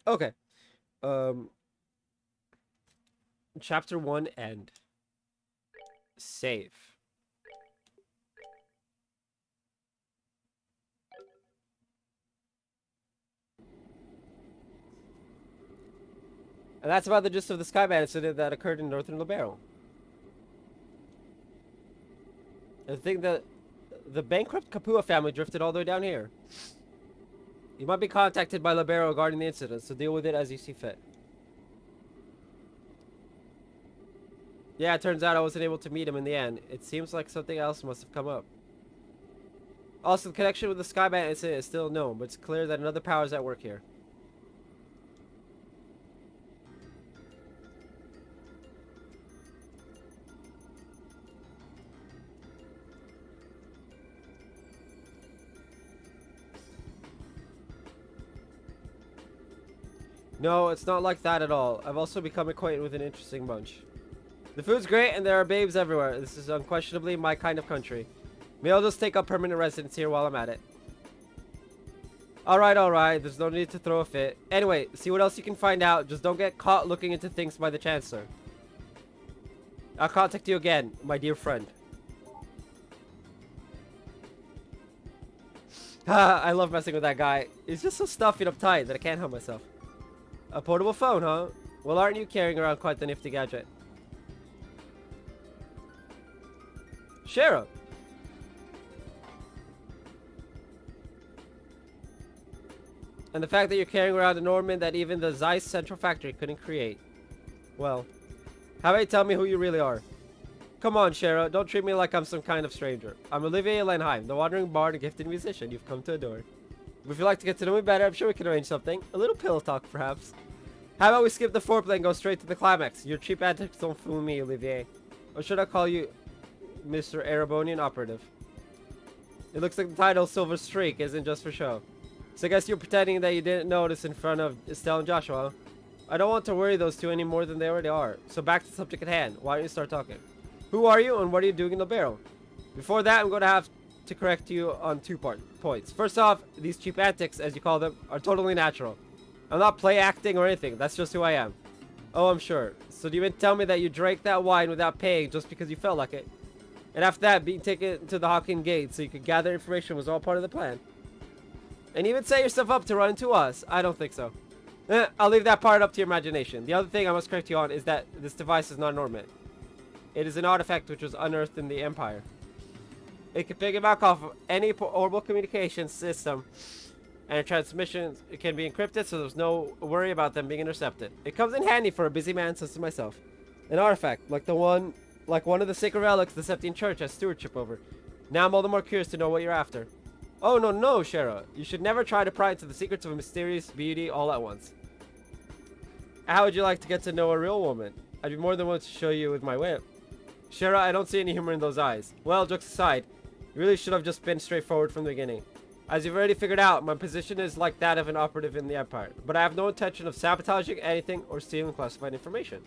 Okay. Chapter 1 end. Save. And that's about the gist of the Skyman incident that occurred in Northern Libero. I think that the bankrupt Kapua family drifted all the way down here. You might be contacted by Libero regarding the incident, so deal with it as you see fit. Yeah, it turns out I wasn't able to meet him in the end. It seems like something else must have come up. Also, the connection with the Skyman incident is still known, but it's clear that another power is at work here. No, it's not like that at all. I've also become acquainted with an interesting bunch. The food's great and there are babes everywhere. This is unquestionably my kind of country. Maybe I'll just take up permanent residence here while I'm at it. Alright. There's no need to throw a fit. Anyway, see what else you can find out. Just don't get caught looking into things by the Chancellor. I'll contact you again, my dear friend. I love messing with that guy. He's just so stuffy and uptight that I can't help myself. A portable phone, huh? Well, aren't you carrying around quite the nifty gadget? Sheriff. And the fact that you're carrying around an ornament that even the Zeiss Central Factory couldn't create. Well, how about you tell me who you really are? Come on, Shara, don't treat me like I'm some kind of stranger. I'm Olivier Lenheim, the wandering bard and gifted musician you've come to adore. If you'd like to get to know me better, I'm sure we can arrange something. A little pillow talk, perhaps. How about we skip the foreplay and go straight to the climax? Your cheap antics don't fool me, Olivier. Or should I call you Mr. Erebonian Operative? It looks like the title Silver Streak isn't just for show. So I guess you're pretending that you didn't notice in front of Estelle and Joshua, huh? I don't want to worry those two any more than they already are. So back to the subject at hand. Why don't you start talking? Who are you and what are you doing in the barrel? Before that, I'm going to have to correct you on two points. First off, these cheap antics, as you call them, are totally natural. I'm not play acting or anything. That's just who I am. Oh, I'm sure. So do you mean to tell me that you drank that wine without paying just because you felt like it? And after that, being taken to the Hawking Gate so you could gather information was all part of the plan? And even set yourself up to run into us? I don't think so. I'll leave that part up to your imagination. The other thing I must correct you on is that this device is not an ornament. It is an artifact which was unearthed in the Empire. It can piggyback off of any orbital communication system, and transmissions can be encrypted, so there's no worry about them being intercepted. It comes in handy for a busy man such as myself. An artifact, like one of the sacred relics the Septine Church has stewardship over. Now I'm all the more curious to know what you're after. Oh, no, Shara. You should never try to pry into the secrets of a mysterious beauty all at once. How would you like to get to know a real woman? I'd be more than willing to show you with my whip. Shara, I don't see any humor in those eyes. Well, jokes aside, you really should have just been straightforward from the beginning. As you've already figured out, my position is like that of an operative in the Empire, but I have no intention of sabotaging anything or stealing classified information.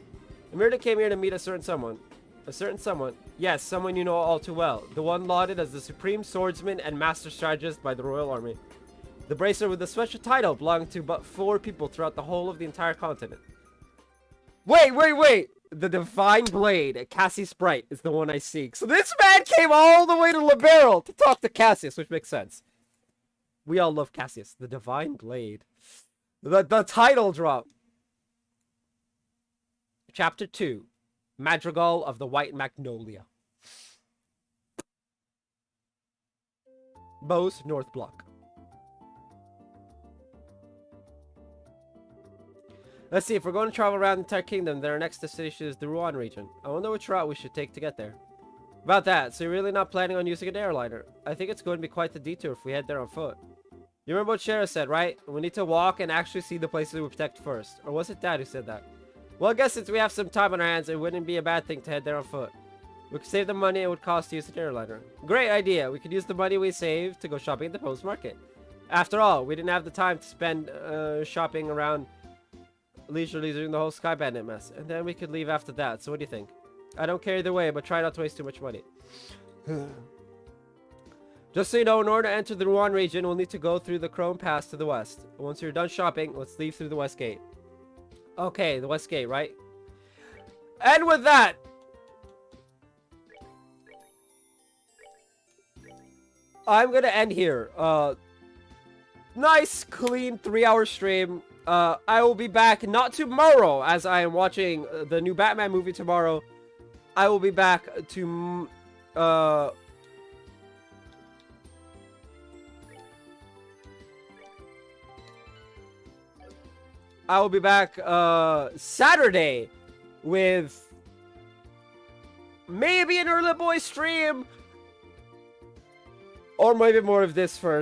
I merely came here to meet a certain someone. A certain someone? Yes, someone you know all too well. The one lauded as the supreme swordsman and master strategist by the Royal Army. The bracer with the special title belonging to but 4 people throughout the whole of the entire continent. Wait! The Divine Blade, Cassius Bright, is the one I seek. So this man came all the way to Liberal to talk to Cassius, which makes sense. We all love Cassius. The Divine Blade. The title drop. Chapter 2. Madrigal of the White Magnolia. Bose North Block. Let's see, if we're going to travel around the entire kingdom, then our next destination is the Rouen region. I wonder which route we should take to get there. About that, so you're really not planning on using an airliner? I think it's going to be quite the detour if we head there on foot. You remember what Shara said, right? We need to walk and actually see the places we protect first. Or was it Dad who said that? Well, I guess since we have some time on our hands, it wouldn't be a bad thing to head there on foot. We could save the money it would cost to use an airliner. Great idea! We could use the money we saved to go shopping at the post market. After all, we didn't have the time to spend shopping around leisurely during the whole Sky Bandit mess. And then we could leave after that, so what do you think? I don't care either way, but try not to waste too much money. Just so you know, in order to enter the Rouen region, we'll need to go through the Chrome Pass to the west. Once you're done shopping, let's leave through the west gate. Okay, the west gate, right? And with that, I'm gonna end here. Nice, clean 3-hour stream. I will be back not tomorrow, as I am watching the new Batman movie tomorrow. I will be back to I will be back Saturday with maybe an early boy stream, or maybe more of this first.